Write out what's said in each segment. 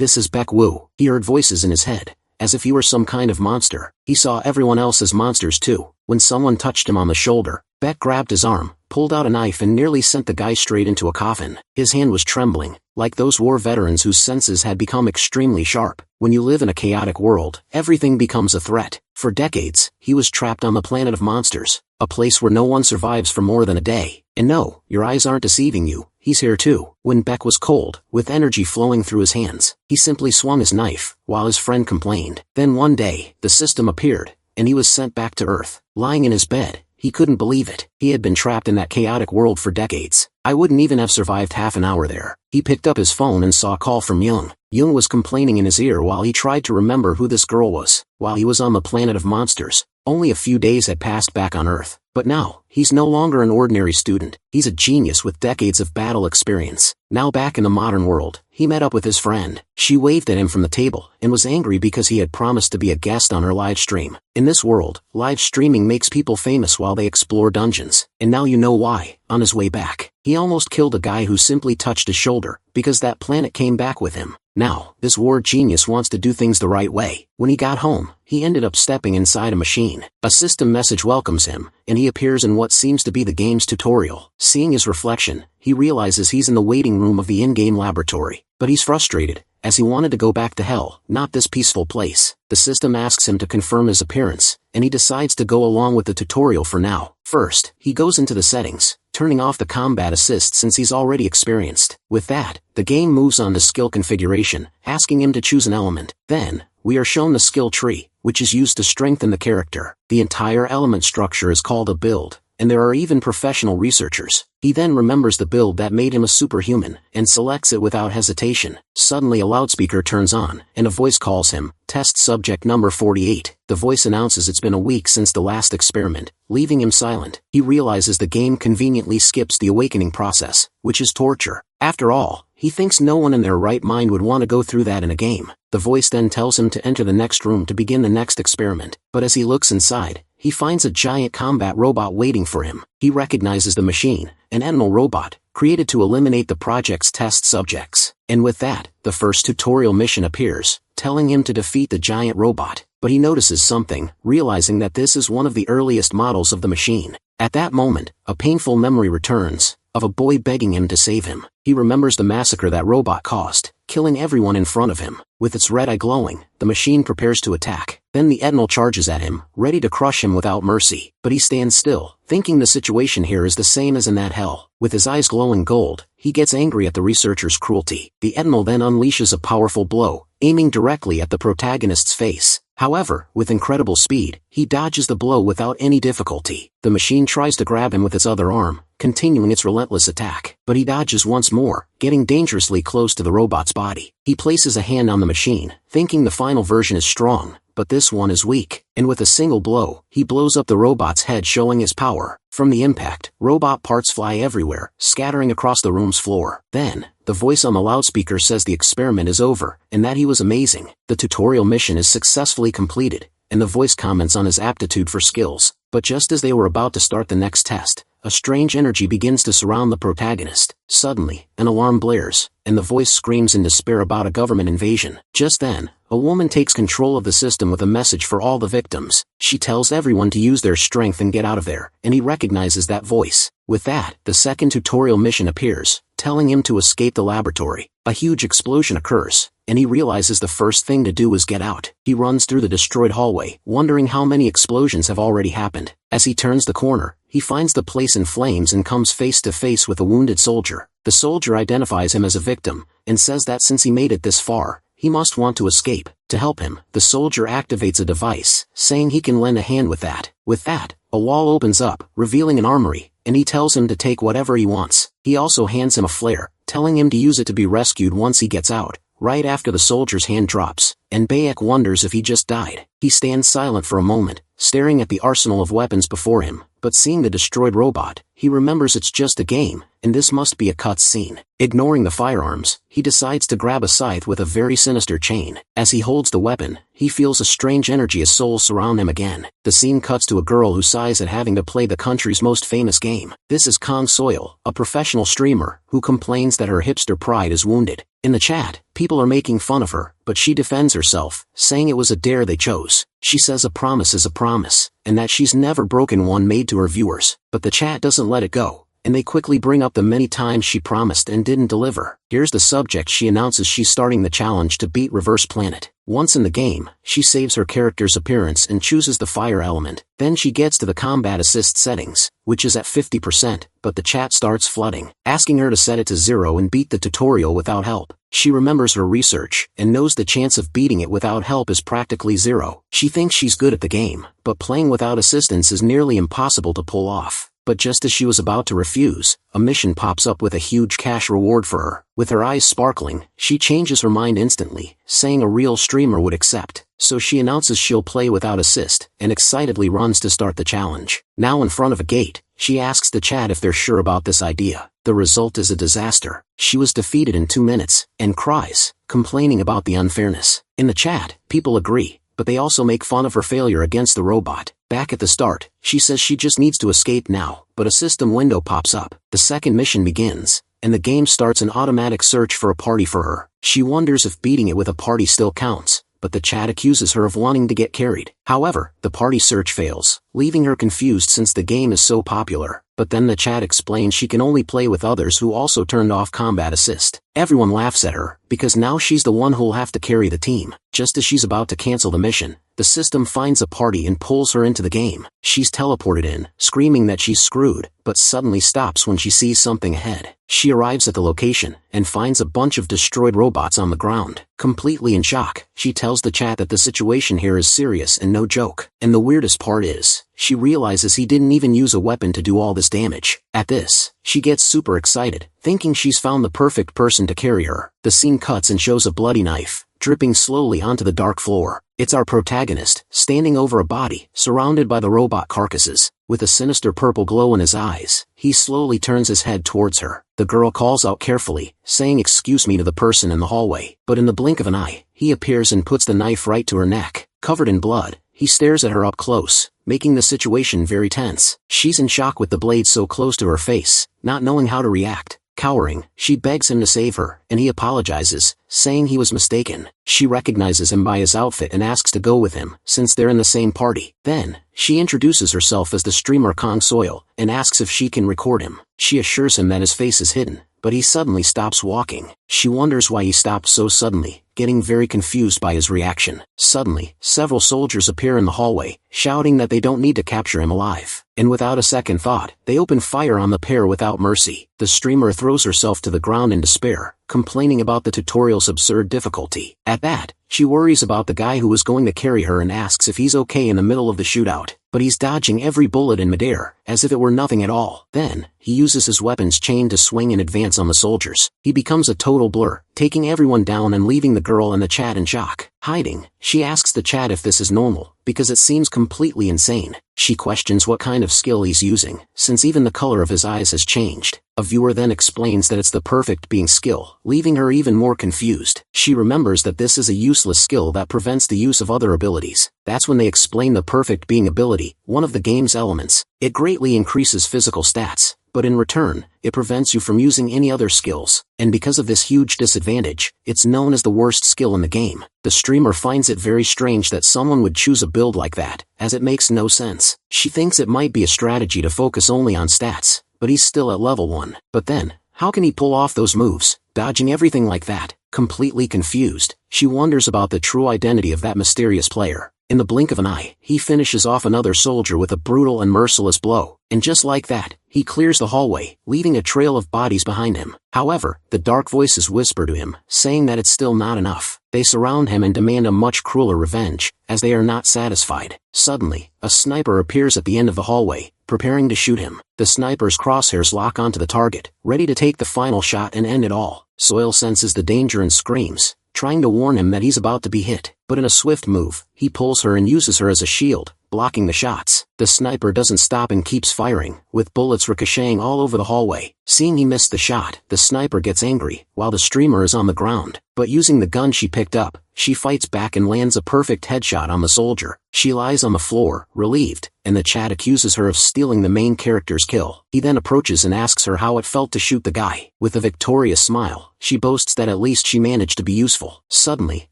this is Beck Wu. He heard voices in his head, as if he were some kind of monster. He saw everyone else as monsters too. When someone touched him on the shoulder, Beck grabbed his arm, pulled out a knife and nearly sent the guy straight into a coffin. His hand was trembling, like those war veterans whose senses had become extremely sharp. When you live in a chaotic world, everything becomes a threat. For decades, he was trapped on the planet of monsters, a place where no one survives for more than a day. And no, your eyes aren't deceiving you, he's here too. When Beck was cold, with energy flowing through his hands, he simply swung his knife, while his friend complained. Then one day, the system appeared, and he was sent back to Earth. Lying in his bed, he couldn't believe it. He had been trapped in that chaotic world for decades. I wouldn't even have survived half an hour there. He picked up his phone and saw a call from Young. Young was complaining in his ear while he tried to remember who this girl was. While he was on the planet of monsters, only a few days had passed back on Earth. But now, he's no longer an ordinary student. He's a genius with decades of battle experience. Now back in the modern world, he met up with his friend. She waved at him from the table, and was angry because he had promised to be a guest on her live stream. In this world, live streaming makes people famous while they explore dungeons. And now you know why. On his way back, he almost killed a guy who simply touched his shoulder, because that planet came back with him. Now, this war genius wants to do things the right way. When he got home, he ended up stepping inside a machine. A system message welcomes him, and he appears in what seems to be the game's tutorial. Seeing his reflection, he realizes he's in the waiting room of the in-game laboratory. But he's frustrated, as he wanted to go back to hell, not this peaceful place. The system asks him to confirm his appearance, and he decides to go along with the tutorial for now. First, he goes into the settings, turning off the combat assist since he's already experienced. With that, the game moves on to skill configuration, asking him to choose an element. Then, we are shown the skill tree, which is used to strengthen the character. The entire element structure is called a build, and there are even professional researchers. He then remembers the build that made him a superhuman, and selects it without hesitation. Suddenly a loudspeaker turns on, and a voice calls him, test subject number 48. The voice announces it's been a week since the last experiment, leaving him silent. He realizes the game conveniently skips the awakening process, which is torture. After all, he thinks no one in their right mind would want to go through that in a game. The voice then tells him to enter the next room to begin the next experiment. But as he looks inside, he finds a giant combat robot waiting for him. He recognizes the machine, an animal robot, created to eliminate the project's test subjects. And with that, the first tutorial mission appears, telling him to defeat the giant robot. But he notices something, realizing that this is one of the earliest models of the machine. At that moment, a painful memory returns, of a boy begging him to save him. He remembers the massacre that robot caused, killing everyone in front of him. With its red eye glowing, the machine prepares to attack. Then the Eternal charges at him, ready to crush him without mercy. But he stands still, thinking the situation here is the same as in that hell. With his eyes glowing gold, he gets angry at the researcher's cruelty. The Eternal then unleashes a powerful blow, aiming directly at the protagonist's face. However, with incredible speed, he dodges the blow without any difficulty. The machine tries to grab him with its other arm, continuing its relentless attack. But he dodges once more, getting dangerously close to the robot's body. He places a hand on the machine, thinking the final version is strong, but this one is weak. And with a single blow, he blows up the robot's head, showing his power. From the impact, robot parts fly everywhere, scattering across the room's floor. Then, the voice on the loudspeaker says the experiment is over, and that he was amazing. The tutorial mission is successfully completed, and the voice comments on his aptitude for skills. But just as they were about to start the next test, a strange energy begins to surround the protagonist. Suddenly, an alarm blares, and the voice screams in despair about a government invasion. Just then, a woman takes control of the system with a message for all the victims. She tells everyone to use their strength and get out of there, and he recognizes that voice. With that, the second tutorial mission appears, telling him to escape the laboratory. A huge explosion occurs, and he realizes the first thing to do is get out. He runs through the destroyed hallway, wondering how many explosions have already happened. As he turns the corner, he finds the place in flames and comes face to face with a wounded soldier. The soldier identifies him as a victim, and says that since he made it this far, he must want to escape. To help him, the soldier activates a device, saying he can lend a hand with that. With that, a wall opens up, revealing an armory, and he tells him to take whatever he wants. He also hands him a flare, telling him to use it to be rescued once he gets out. Right after the soldier's hand drops, and Bayek wonders if he just died. He stands silent for a moment, staring at the arsenal of weapons before him, but seeing the destroyed robot, he remembers it's just a game, and this must be a cut scene. Ignoring the firearms, he decides to grab a scythe with a very sinister chain. As he holds the weapon, he feels a strange energy as souls surround him again. The scene cuts to a girl who sighs at having to play the country's most famous game. This is Kong Soil, a professional streamer, who complains that her hipster pride is wounded. In the chat, people are making fun of her, but she defends herself, saying it was a dare they chose. She says a promise is a promise, and that she's never broken one made to her viewers. But the chat doesn't let it go, and they quickly bring up the many times she promised and didn't deliver. Here's the subject. She announces she's starting the challenge to beat Reverse Planet. Once in the game, she saves her character's appearance and chooses the fire element. Then she gets to the combat assist settings, which is at 50%, but the chat starts flooding, asking her to set it to 0 and beat the tutorial without help. She remembers her research, and knows the chance of beating it without help is practically 0. She thinks she's good at the game, but playing without assistance is nearly impossible to pull off. But just as she was about to refuse, a mission pops up with a huge cash reward for her. With her eyes sparkling, she changes her mind instantly, saying a real streamer would accept. So she announces she'll play without assist, and excitedly runs to start the challenge. Now in front of a gate, she asks the chat if they're sure about this idea. The result is a disaster. She was defeated in 2 minutes, and cries, complaining about the unfairness. In the chat, people agree, but they also make fun of her failure against the robot. Back at the start, she says she just needs to escape now, but a system window pops up. The second mission begins, and the game starts an automatic search for a party for her. She wonders if beating it with a party still counts, but the chat accuses her of wanting to get carried. However, the party search fails, leaving her confused since the game is so popular. But then the chat explains she can only play with others who also turned off combat assist. Everyone laughs at her, because now she's the one who'll have to carry the team. Just as she's about to cancel the mission, the system finds a party and pulls her into the game. She's teleported in, screaming that she's screwed, but suddenly stops when she sees something ahead. She arrives at the location, and finds a bunch of destroyed robots on the ground. Completely in shock, she tells the chat that the situation here is serious and no joke. And the weirdest part is, she realizes he didn't even use a weapon to do all this damage. At this, she gets super excited, thinking she's found the perfect person to carry her. The scene cuts and shows a bloody knife, dripping slowly onto the dark floor. It's our protagonist, standing over a body, surrounded by the robot carcasses. With a sinister purple glow in his eyes, he slowly turns his head towards her. The girl calls out carefully, saying "excuse me" to the person in the hallway. But in the blink of an eye, he appears and puts the knife right to her neck. Covered in blood, he stares at her up close, making the situation very tense. She's in shock with the blade so close to her face, not knowing how to react. Cowering, she begs him to save her, and he apologizes, saying he was mistaken. She recognizes him by his outfit and asks to go with him, since they're in the same party. Then, she introduces herself as the streamer Kong Soil, and asks if she can record him. She assures him that his face is hidden, but he suddenly stops walking. She wonders why he stopped so suddenly, getting very confused by his reaction. Suddenly, several soldiers appear in the hallway, shouting that they don't need to capture him alive. And without a second thought, they open fire on the pair without mercy. The streamer throws herself to the ground in despair, complaining about the tutorial's absurd difficulty. At that, she worries about the guy who was going to carry her and asks if he's okay in the middle of the shootout. But he's dodging every bullet in midair, as if it were nothing at all. Then, he uses his weapon's chain to swing in advance on the soldiers. He becomes a total blur, taking everyone down and leaving the girl and the chat in shock. Hiding, she asks the chat if this is normal, because it seems completely insane. She questions what kind of skill he's using, since even the color of his eyes has changed. A viewer then explains that it's the perfect being skill, leaving her even more confused. She remembers that this is a useless skill that prevents the use of other abilities. That's when they explain the perfect being ability, one of the game's elements. It greatly increases physical stats, but in return, it prevents you from using any other skills. And because of this huge disadvantage, it's known as the worst skill in the game. The streamer finds it very strange that someone would choose a build like that, as it makes no sense. She thinks it might be a strategy to focus only on stats, but he's still at level 1. But then, how can he pull off those moves, dodging everything like that? Completely confused, she wonders about the true identity of that mysterious player. In the blink of an eye, he finishes off another soldier with a brutal and merciless blow, and just like that, he clears the hallway, leaving a trail of bodies behind him. However, the dark voices whisper to him, saying that it's still not enough. They surround him and demand a much crueler revenge, as they are not satisfied. Suddenly, a sniper appears at the end of the hallway, preparing to shoot him. The sniper's crosshairs lock onto the target, ready to take the final shot and end it all. Soil senses the danger and screams, trying to warn him that he's about to be hit. But in a swift move, he pulls her and uses her as a shield, blocking the shots. The sniper doesn't stop and keeps firing, with bullets ricocheting all over the hallway. Seeing he missed the shot, the sniper gets angry, while the streamer is on the ground. But using the gun she picked up, she fights back and lands a perfect headshot on the soldier. She lies on the floor, relieved, and the chat accuses her of stealing the main character's kill. He then approaches and asks her how it felt to shoot the guy. With a victorious smile, she boasts that at least she managed to be useful. Suddenly,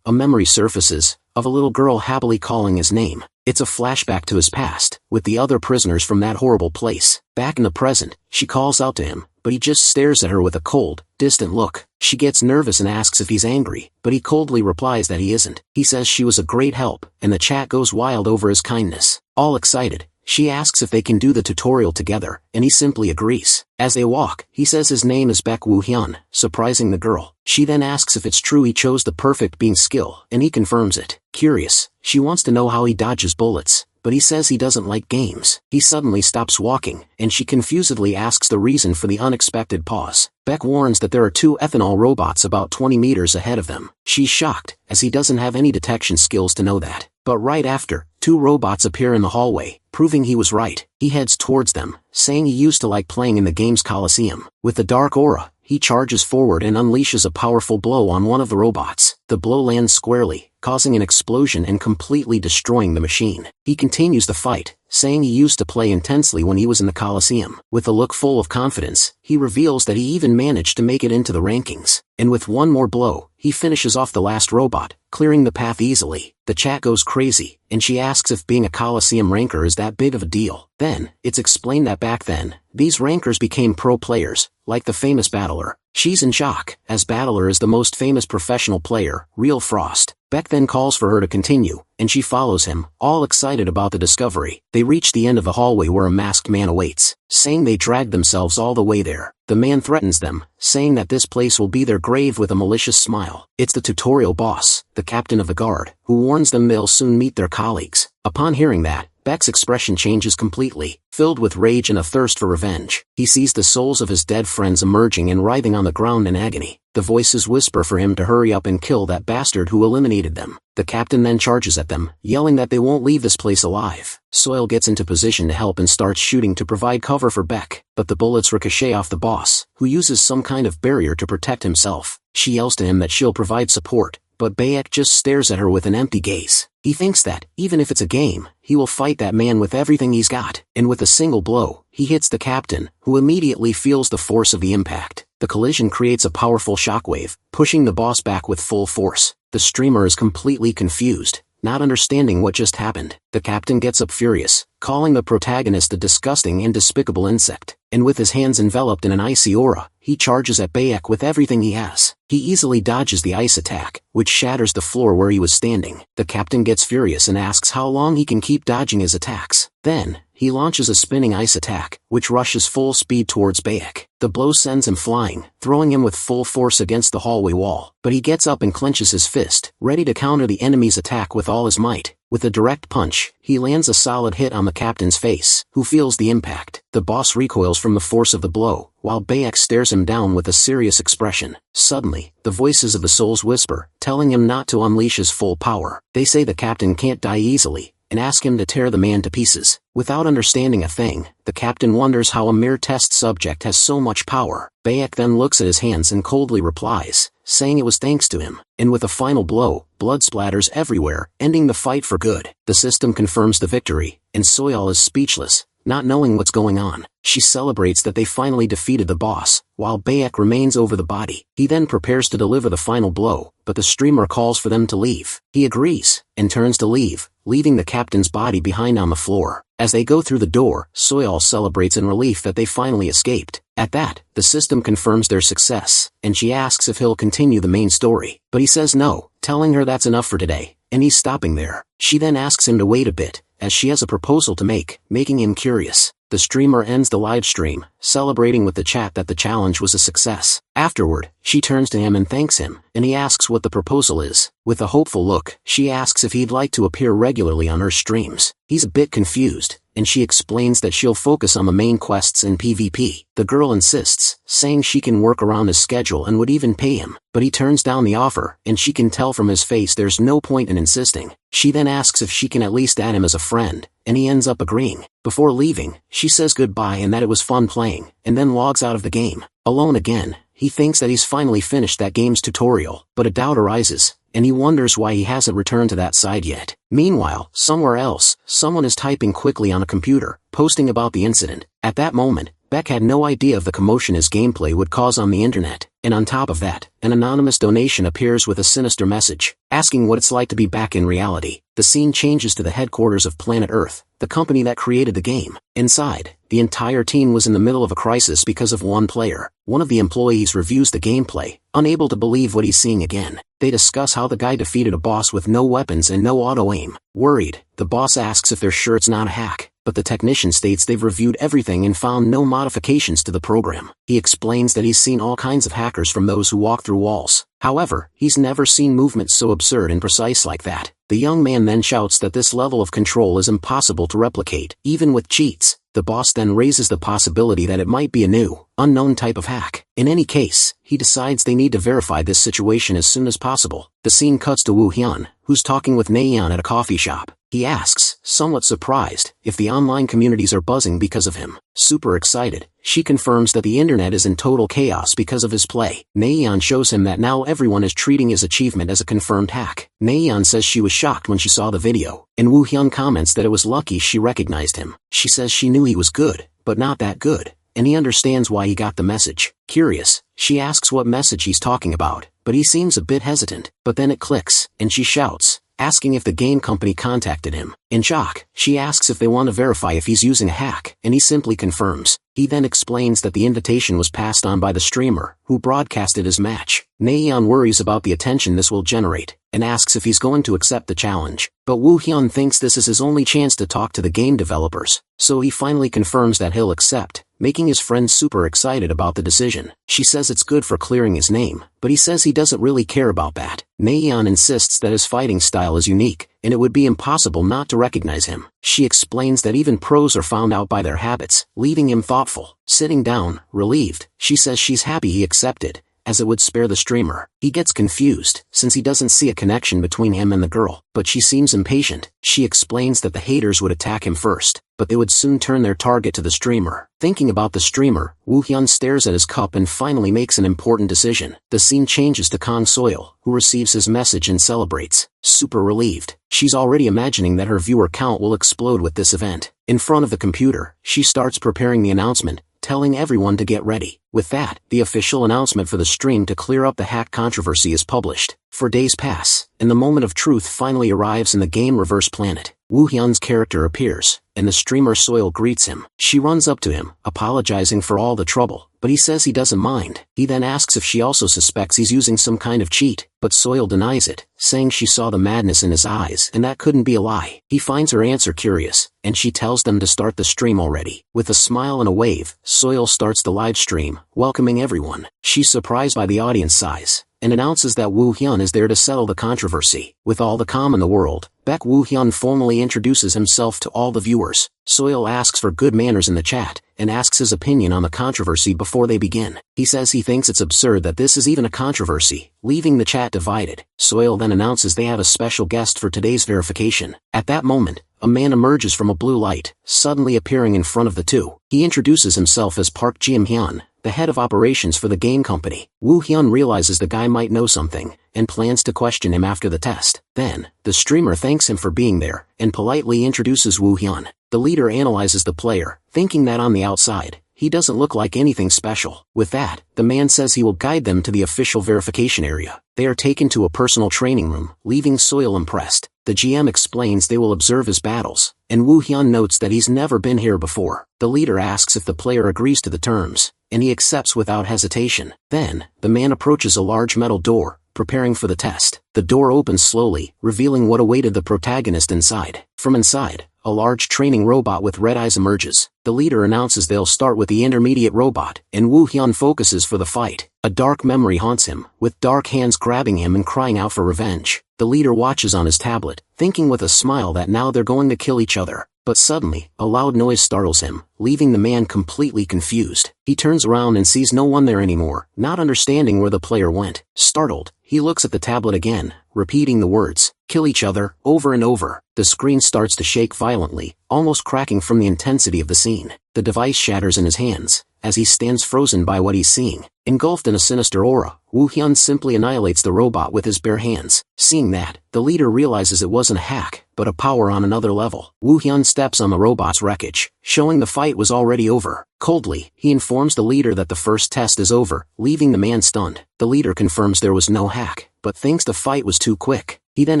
a memory surfaces, of a little girl happily calling his name. It's a flashback to his past, with the other prisoners from that horrible place. Back in the present, she calls out to him, but he just stares at her with a cold, distant look. She gets nervous and asks if he's angry, but he coldly replies that he isn't. He says she was a great help, and the chat goes wild over his kindness. All excited, she asks if they can do the tutorial together, and he simply agrees. As they walk, he says his name is Baek Woo-hyun, surprising the girl. She then asks if it's true he chose the perfect beam skill, and he confirms it. Curious, she wants to know how he dodges bullets, but he says he doesn't like games. He suddenly stops walking, and she confusedly asks the reason for the unexpected pause. Baek warns that there are 2 ethanol robots about 20 meters ahead of them. She's shocked, as he doesn't have any detection skills to know that. But right after, 2 robots appear in the hallway, proving he was right. He heads towards them, saying he used to like playing in the game's Coliseum. With a dark aura, he charges forward and unleashes a powerful blow on one of the robots. The blow lands squarely, causing an explosion and completely destroying the machine. He continues the fight, saying he used to play intensely when he was in the Coliseum. With a look full of confidence, he reveals that he even managed to make it into the rankings. And with one more blow, he finishes off the last robot, clearing the path easily. The chat goes crazy, and she asks if being a Coliseum ranker is that big of a deal. Then, it's explained that back then, these rankers became pro players, like the famous Battler. She's in shock, as Battler is the most famous professional player, Real Frost. Baek then calls for her to continue, and she follows him, all excited about the discovery. They reach the end of the hallway where a masked man awaits, saying they dragged themselves all the way there. The man threatens them, saying that this place will be their grave with a malicious smile. It's the tutorial boss, the captain of the guard, who warns them they'll soon meet their colleagues. Upon hearing that, Baek's expression changes completely, filled with rage and a thirst for revenge. He sees the souls of his dead friends emerging and writhing on the ground in agony. The voices whisper for him to hurry up and kill that bastard who eliminated them. The captain then charges at them, yelling that they won't leave this place alive. Soil gets into position to help and starts shooting to provide cover for Baek, but the bullets ricochet off the boss, who uses some kind of barrier to protect himself. She yells to him that she'll provide support, but Baek just stares at her with an empty gaze. He thinks that, even if it's a game, he will fight that man with everything he's got, and with a single blow, he hits the captain, who immediately feels the force of the impact. The collision creates a powerful shockwave, pushing the boss back with full force. The streamer is completely confused, not understanding what just happened. The captain gets up furious, calling the protagonist a disgusting and despicable insect, and with his hands enveloped in an icy aura, he charges at Baek with everything he has. He easily dodges the ice attack, which shatters the floor where he was standing. The captain gets furious and asks how long he can keep dodging his attacks. Then, he launches a spinning ice attack, which rushes full speed towards Baek. The blow sends him flying, throwing him with full force against the hallway wall. But he gets up and clenches his fist, ready to counter the enemy's attack with all his might. With a direct punch, he lands a solid hit on the captain's face, who feels the impact. The boss recoils from the force of the blow, while Baek stares him down with a serious expression. Suddenly, the voices of the souls whisper, telling him not to unleash his full power. They say the captain can't die easily, and ask him to tear the man to pieces. Without understanding a thing, the captain wonders how a mere test subject has so much power. Baek then looks at his hands and coldly replies, saying it was thanks to him. And with a final blow, blood splatters everywhere, ending the fight for good. The system confirms the victory, and Soyal is speechless, not knowing what's going on. She celebrates that they finally defeated the boss, while Baek remains over the body. He then prepares to deliver the final blow, but the streamer calls for them to leave. He agrees, and turns to leave, leaving the captain's body behind on the floor. As they go through the door, Soyal celebrates in relief that they finally escaped. At that, the system confirms their success, and she asks if he'll continue the main story. But he says no, telling her that's enough for today, and he's stopping there. She then asks him to wait a bit, as she has a proposal to make, making him curious. The streamer ends the live stream, celebrating with the chat that the challenge was a success. Afterward, she turns to him and thanks him, and he asks what the proposal is. With a hopeful look, she asks if he'd like to appear regularly on her streams. He's a bit confused, and she explains that she'll focus on the main quests and PvP. The girl insists, saying she can work around his schedule and would even pay him, but he turns down the offer, and she can tell from his face there's no point in insisting. She then asks if she can at least add him as a friend, and he ends up agreeing. Before leaving, she says goodbye and that it was fun playing, and then logs out of the game. Alone again, he thinks that he's finally finished that game's tutorial, but a doubt arises, and he wonders why he hasn't returned to that side yet. Meanwhile, somewhere else, someone is typing quickly on a computer, posting about the incident. At that moment, Beck had no idea of the commotion his gameplay would cause on the internet, and on top of that, an anonymous donation appears with a sinister message, asking what it's like to be back in reality. The scene changes to the headquarters of Planet Earth, the company that created the game. Inside, the entire team was in the middle of a crisis because of one player. One of the employees reviews the gameplay, unable to believe what he's seeing again. They discuss how the guy defeated a boss with no weapons and no auto-aim. Worried, the boss asks if they're sure it's not a hack, but the technician states they've reviewed everything and found no modifications to the program. He explains that he's seen all kinds of hackers from those who walk through walls. However, he's never seen movements so absurd and precise like that. The young man then shouts that this level of control is impossible to replicate, even with cheats. The boss then raises the possibility that it might be a new, unknown type of hack. In any case, he decides they need to verify this situation as soon as possible. The scene cuts to Woo Hyun, who's talking with Naeon at a coffee shop. He asks, somewhat surprised, if the online communities are buzzing because of him. Super excited, she confirms that the internet is in total chaos because of his play. Naeon shows him that now everyone is treating his achievement as a confirmed hack. Naeon says she was shocked when she saw the video, and Woo Hyun comments that it was lucky she recognized him. She says she knew he was good, but not that good, and he understands why he got the message. Curious, she asks what message he's talking about, but he seems a bit hesitant. But then it clicks, and she shouts, asking if the game company contacted him. In shock, she asks if they want to verify if he's using a hack, and he simply confirms. He then explains that the invitation was passed on by the streamer, who broadcasted his match. Naeon worries about the attention this will generate, and asks if he's going to accept the challenge. But Woo Hyun thinks this is his only chance to talk to the game developers, so he finally confirms that he'll accept, making his friend super excited about the decision. She says it's good for clearing his name, but he says he doesn't really care about that. Naeon insists that his fighting style is unique, and it would be impossible not to recognize him. She explains that even pros are found out by their habits, leaving him thoughtful. Sitting down, relieved, she says she's happy he accepted, as it would spare the streamer. He gets confused, since he doesn't see a connection between him and the girl, but she seems impatient. She explains that the haters would attack him first, but they would soon turn their target to the streamer. Thinking about the streamer, Woo Hyun stares at his cup and finally makes an important decision. The scene changes to Kang Soil, who receives his message and celebrates. Super relieved, she's already imagining that her viewer count will explode with this event. In front of the computer, she starts preparing the announcement, telling everyone to get ready. With that, the official announcement for the stream to clear up the hack controversy is published. For days pass, and the moment of truth finally arrives in the game Reverse Planet. Woo Hyun's character appears, and the streamer Soil greets him. She runs up to him, apologizing for all the trouble, but he says he doesn't mind. He then asks if she also suspects he's using some kind of cheat, but Soil denies it, saying she saw the madness in his eyes and that couldn't be a lie. He finds her answer curious, and she tells them to start the stream already. With a smile and a wave, Soil starts the live stream, welcoming everyone. She's surprised by the audience size, and announces that Woo Hyun is there to settle the controversy. With all the calm in the world, Woo Hyun formally introduces himself to all the viewers. Soil asks for good manners in the chat, and asks his opinion on the controversy before they begin. He says he thinks it's absurd that this is even a controversy, leaving the chat divided. Soil then announces they have a special guest for today's verification. At that moment, a man emerges from a blue light, suddenly appearing in front of the two. He introduces himself as Park Ji-hyun, the head of operations for the game company. Woo Hyun realizes the guy might know something, and plans to question him after the test. Then, the streamer thanks him for being there, and politely introduces Woo Hyun. The leader analyzes the player, thinking that on the outside, he doesn't look like anything special. With that, the man says he will guide them to the official verification area. They are taken to a personal training room, leaving Soil impressed. The GM explains they will observe his battles, and Woo Hyun notes that he's never been here before. The leader asks if the player agrees to the terms, and he accepts without hesitation. Then, the man approaches a large metal door, preparing for the test. The door opens slowly, revealing what awaited the protagonist inside. From inside, a large training robot with red eyes emerges. The leader announces they'll start with the intermediate robot, and Woo Hyun focuses for the fight. A dark memory haunts him, with dark hands grabbing him and crying out for revenge. The leader watches on his tablet, thinking with a smile that now they're going to kill each other. But suddenly, a loud noise startles him, leaving the man completely confused. He turns around and sees no one there anymore, not understanding where the player went. Startled, he looks at the tablet again, repeating the words, "Kill each other," over and over. The screen starts to shake violently, almost cracking from the intensity of the scene. The device shatters in his hands, as he stands frozen by what he's seeing. Engulfed in a sinister aura, Woo Hyun simply annihilates the robot with his bare hands. Seeing that, the leader realizes it wasn't a hack, but a power on another level. Woo Hyun steps on the robot's wreckage, showing the fight was already over. Coldly, he informs the leader that the first test is over, leaving the man stunned. The leader confirms there was no hack, but thinks the fight was too quick. He then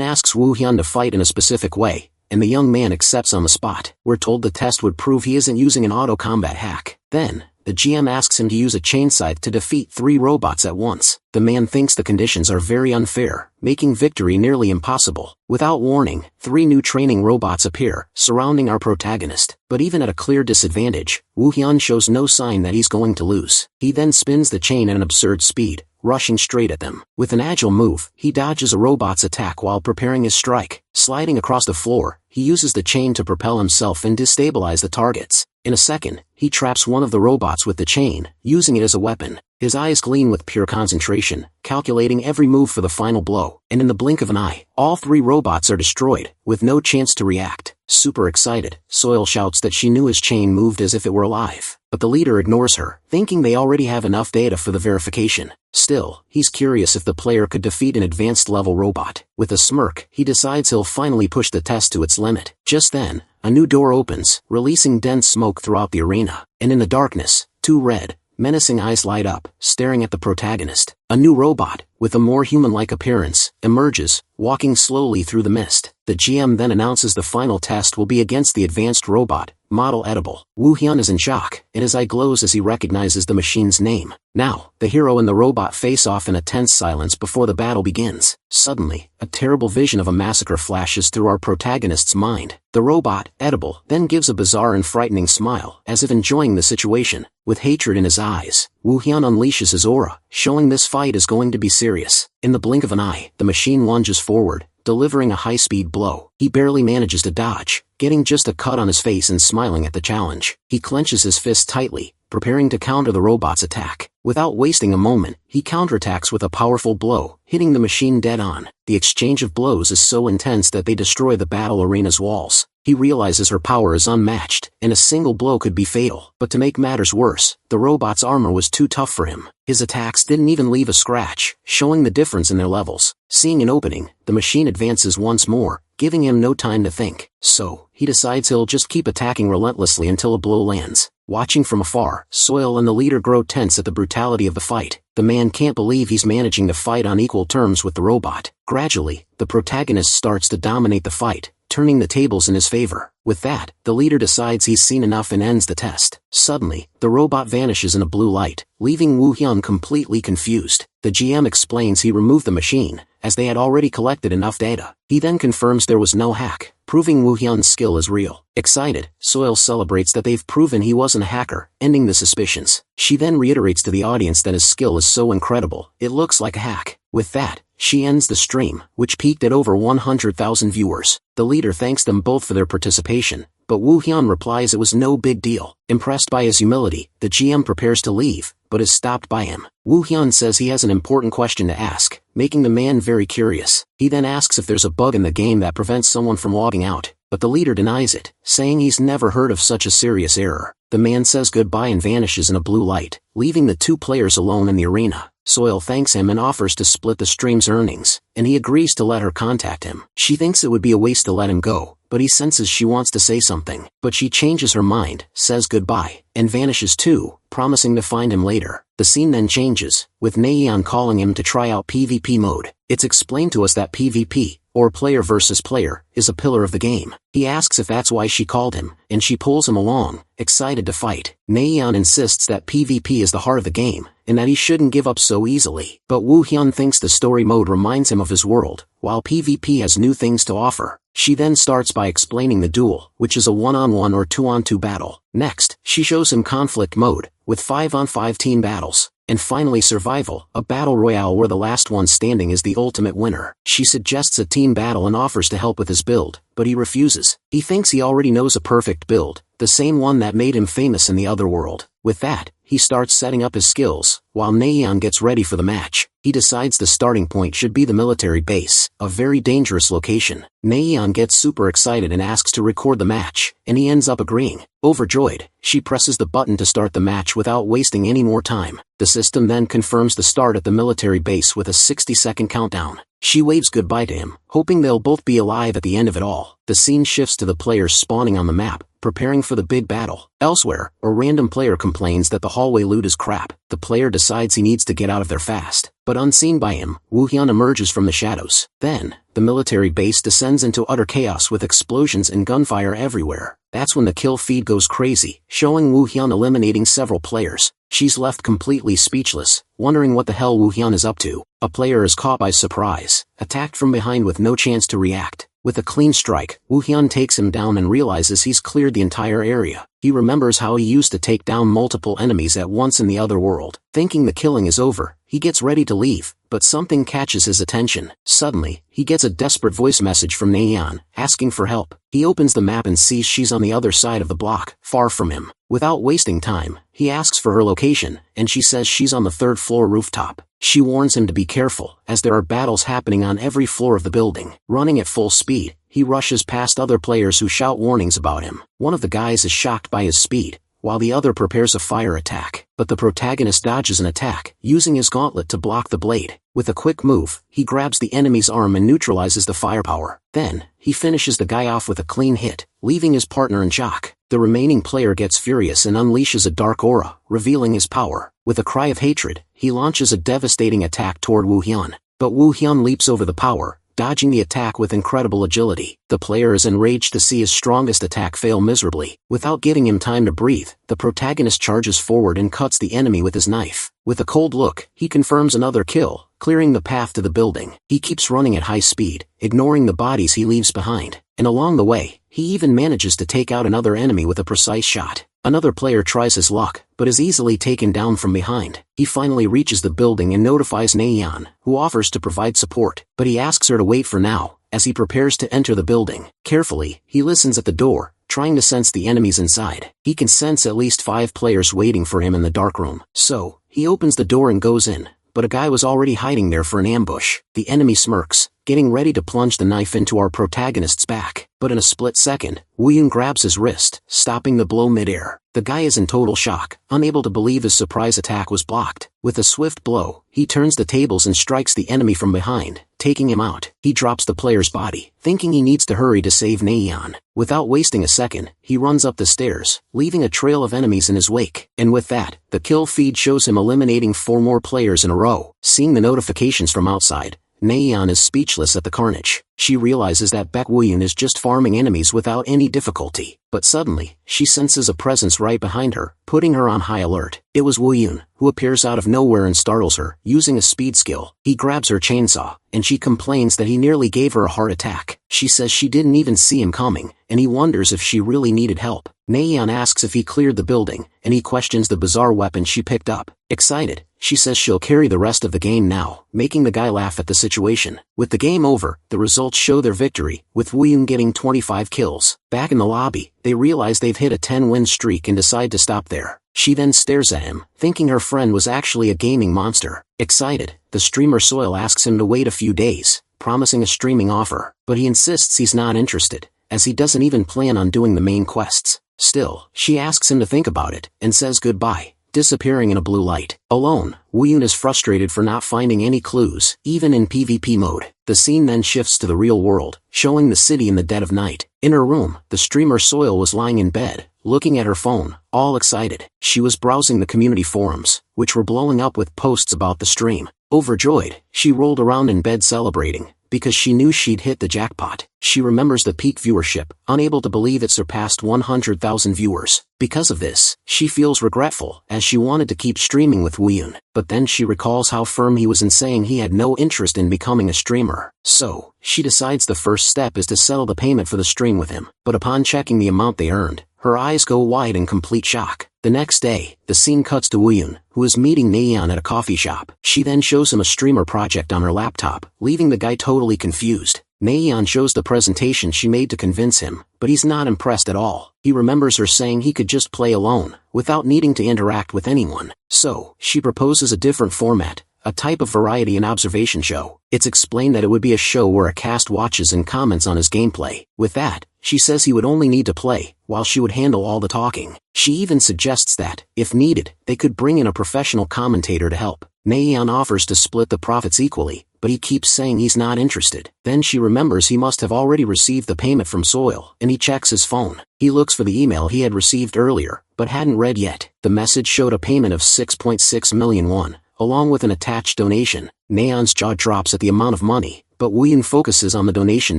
asks Woo Hyun to fight in a specific way, and the young man accepts on the spot. We're told the test would prove he isn't using an auto-combat hack. Then, the GM asks him to use a chain scythe to defeat 3 robots at once. The man thinks the conditions are very unfair, making victory nearly impossible. Without warning, 3 new training robots appear, surrounding our protagonist. But even at a clear disadvantage, Woo Hyun shows no sign that he's going to lose. He then spins the chain at an absurd speed, rushing straight at them. With an agile move, he dodges a robot's attack while preparing his strike. Sliding across the floor, he uses the chain to propel himself and destabilize the targets. In a second, he traps one of the robots with the chain, using it as a weapon. His eyes gleam with pure concentration, calculating every move for the final blow. And in the blink of an eye, all 3 robots are destroyed, with no chance to react. Super excited, Soil shouts that she knew his chain moved as if it were alive. But the leader ignores her, thinking they already have enough data for the verification. Still, he's curious if the player could defeat an advanced level robot. With a smirk, he decides he'll finally push the test to its limit. Just then, a new door opens, releasing dense smoke throughout the arena. And in the darkness, 2 red, menacing eyes light up, staring at the protagonist. A new robot, with a more human-like appearance, emerges, walking slowly through the mist. The GM then announces the final test will be against the advanced robot, Model Edible. Woo Hyun is in shock, and his eye glows as he recognizes the machine's name. Now, the hero and the robot face off in a tense silence before the battle begins. Suddenly, a terrible vision of a massacre flashes through our protagonist's mind. The robot, Edible, then gives a bizarre and frightening smile, as if enjoying the situation. With hatred in his eyes, Woo Hyun unleashes his aura, showing this fight is going to be serious. In the blink of an eye, the machine lunges forward, delivering a high-speed blow. He barely manages to dodge, getting just a cut on his face and smiling at the challenge. He clenches his fist tightly, preparing to counter the robot's attack. Without wasting a moment, he counterattacks with a powerful blow, hitting the machine dead on. The exchange of blows is so intense that they destroy the battle arena's walls. He realizes her power is unmatched, and a single blow could be fatal. But to make matters worse, the robot's armor was too tough for him. His attacks didn't even leave a scratch, showing the difference in their levels. Seeing an opening, the machine advances once more, giving him no time to think. So, he decides he'll just keep attacking relentlessly until a blow lands. Watching from afar, Soil and the leader grow tense at the brutality of the fight. The man can't believe he's managing to fight on equal terms with the robot. Gradually, the protagonist starts to dominate the fight, turning the tables in his favor. With that, the leader decides he's seen enough and ends the test. Suddenly, the robot vanishes in a blue light, leaving Woo Hyun completely confused. The GM explains he removed the machine, as they had already collected enough data. He then confirms there was no hack, proving Woo Hyun's skill is real. Excited, Soil celebrates that they've proven he wasn't a hacker, ending the suspicions. She then reiterates to the audience that his skill is so incredible, it looks like a hack. With that, she ends the stream, which peaked at over 100,000 viewers. The leader thanks them both for their participation, but Woo Hyun replies it was no big deal. Impressed by his humility, the GM prepares to leave, but is stopped by him. Woo Hyun says he has an important question to ask, making the man very curious. He then asks if there's a bug in the game that prevents someone from logging out, but the leader denies it, saying he's never heard of such a serious error. The man says goodbye and vanishes in a blue light, leaving the 2 players alone in the arena. Soil thanks him and offers to split the stream's earnings, and he agrees to let her contact him. She thinks it would be a waste to let him go, but he senses she wants to say something. But she changes her mind, says goodbye, and vanishes too, promising to find him later. The scene then changes, with Naeon calling him to try out PvP mode. It's explained to us that PvP, or player versus player, is a pillar of the game. He asks if that's why she called him, and she pulls him along, excited to fight. Naeon insists that PvP is the heart of the game, and that he shouldn't give up so easily. But Woo Hyun thinks the story mode reminds him of his world, while PvP has new things to offer. She then starts by explaining the duel, which is a 1-on-1 or 2-on-2 battle. Next, she shows him conflict mode, with 5-on-5 team battles. And finally survival, a battle royale where the last one standing is the ultimate winner. She suggests a team battle and offers to help with his build, but he refuses. He thinks he already knows a perfect build, the same one that made him famous in the other world. With that, he starts setting up his skills, while Naeon gets ready for the match. He decides the starting point should be the military base, a very dangerous location. Naeon gets super excited and asks to record the match, and he ends up agreeing. Overjoyed, she presses the button to start the match without wasting any more time. The system then confirms the start at the military base with a 60-second countdown. She waves goodbye to him, hoping they'll both be alive at the end of it all. The scene shifts to the players spawning on the map, preparing for the big battle. Elsewhere, a random player complains that the hallway loot is crap. The player decides he needs to get out of there fast, but unseen by him, Woo-hyun emerges from the shadows. Then, the military base descends into utter chaos with explosions and gunfire everywhere. That's when the kill feed goes crazy, showing Woo-hyun eliminating several players. She's left completely speechless, wondering what the hell Woo-hyun is up to. A player is caught by surprise, attacked from behind with no chance to react. With a clean strike, Woo-hyun takes him down and realizes he's cleared the entire area. He remembers how he used to take down multiple enemies at once in the other world. Thinking the killing is over, he gets ready to leave, but something catches his attention. Suddenly, he gets a desperate voice message from Naeon, asking for help. He opens the map and sees she's on the other side of the block, far from him. Without wasting time, he asks for her location, and she says she's on the 3rd floor rooftop. She warns him to be careful, as there are battles happening on every floor of the building. Running at full speed, he rushes past other players who shout warnings about him. One of the guys is shocked by his speed, while the other prepares a fire attack. But the protagonist dodges an attack, using his gauntlet to block the blade. With a quick move, he grabs the enemy's arm and neutralizes the firepower. Then, he finishes the guy off with a clean hit, leaving his partner in shock. The remaining player gets furious and unleashes a dark aura, revealing his power. With a cry of hatred, he launches a devastating attack toward Woo-hyun. But Woo-hyun leaps over the power, dodging the attack with incredible agility. The player is enraged to see his strongest attack fail miserably. Without giving him time to breathe, the protagonist charges forward and cuts the enemy with his knife. With a cold look, he confirms another kill, clearing the path to the building. He keeps running at high speed, ignoring the bodies he leaves behind. And along the way, he even manages to take out another enemy with a precise shot. Another player tries his luck, but is easily taken down from behind. He finally reaches the building and notifies Naeon, who offers to provide support, but he asks her to wait for now, as he prepares to enter the building. Carefully, he listens at the door, trying to sense the enemies inside. He can sense at least 5 players waiting for him in the dark room. So, he opens the door and goes in, but a guy was already hiding there for an ambush. The enemy smirks, getting ready to plunge the knife into our protagonist's back. But in a split second, Woo-hyun grabs his wrist, stopping the blow mid-air. The guy is in total shock, unable to believe his surprise attack was blocked. With a swift blow, he turns the tables and strikes the enemy from behind, taking him out. He drops the player's body, thinking he needs to hurry to save Naeon. Without wasting a second, he runs up the stairs, leaving a trail of enemies in his wake. And with that, the kill feed shows him eliminating 4 more players in a row. Seeing the notifications from outside, Naeon is speechless at the carnage. She realizes that Baek Woo-hyun is just farming enemies without any difficulty. But suddenly, she senses a presence right behind her, putting her on high alert. It was Woo-hyun, who appears out of nowhere and startles her, using a speed skill. He grabs her chainsaw, and she complains that he nearly gave her a heart attack. She says she didn't even see him coming, and he wonders if she really needed help. Naeon asks if he cleared the building, and he questions the bizarre weapon she picked up. Excited, she says she'll carry the rest of the game now, making the guy laugh at the situation. With the game over, the results show their victory, with Woo-hyun getting 25 kills. Back in the lobby, they realize they've hit a 10-win streak and decide to stop there. She then stares at him, thinking her friend was actually a gaming monster. Excited, the streamer Soil asks him to wait a few days, promising a streaming offer, but he insists he's not interested, as he doesn't even plan on doing the main quests. Still, she asks him to think about it, and says goodbye, disappearing in a blue light. Alone, Woo-hyun is frustrated for not finding any clues, even in PvP mode. The scene then shifts to the real world, showing the city in the dead of night. In her room, the streamer Soil was lying in bed, looking at her phone, all excited. She was browsing the community forums, which were blowing up with posts about the stream. Overjoyed, she rolled around in bed celebrating, because she knew she'd hit the jackpot. She remembers the peak viewership, unable to believe it surpassed 100,000 viewers. Because of this, she feels regretful, as she wanted to keep streaming with Woo-hyun. But then she recalls how firm he was in saying he had no interest in becoming a streamer. So, she decides the first step is to settle the payment for the stream with him. But upon checking the amount they earned, her eyes go wide in complete shock. The next day, the scene cuts to Woo-yoon, who is meeting Naeon at a coffee shop. She then shows him a streamer project on her laptop, leaving the guy totally confused. Naeon shows the presentation she made to convince him, but he's not impressed at all. He remembers her saying he could just play alone, without needing to interact with anyone. So, she proposes a different format, a type of variety and observation show. It's explained that it would be a show where a cast watches and comments on his gameplay. With that, she says he would only need to play, while she would handle all the talking. She even suggests that, if needed, they could bring in a professional commentator to help. Naeon offers to split the profits equally, but he keeps saying he's not interested. Then she remembers he must have already received the payment from Soil, and he checks his phone. He looks for the email he had received earlier, but hadn't read yet. The message showed a payment of 6.6 million won, along with an attached donation. Naeon's jaw drops at the amount of money, but Woo-yoon focuses on the donation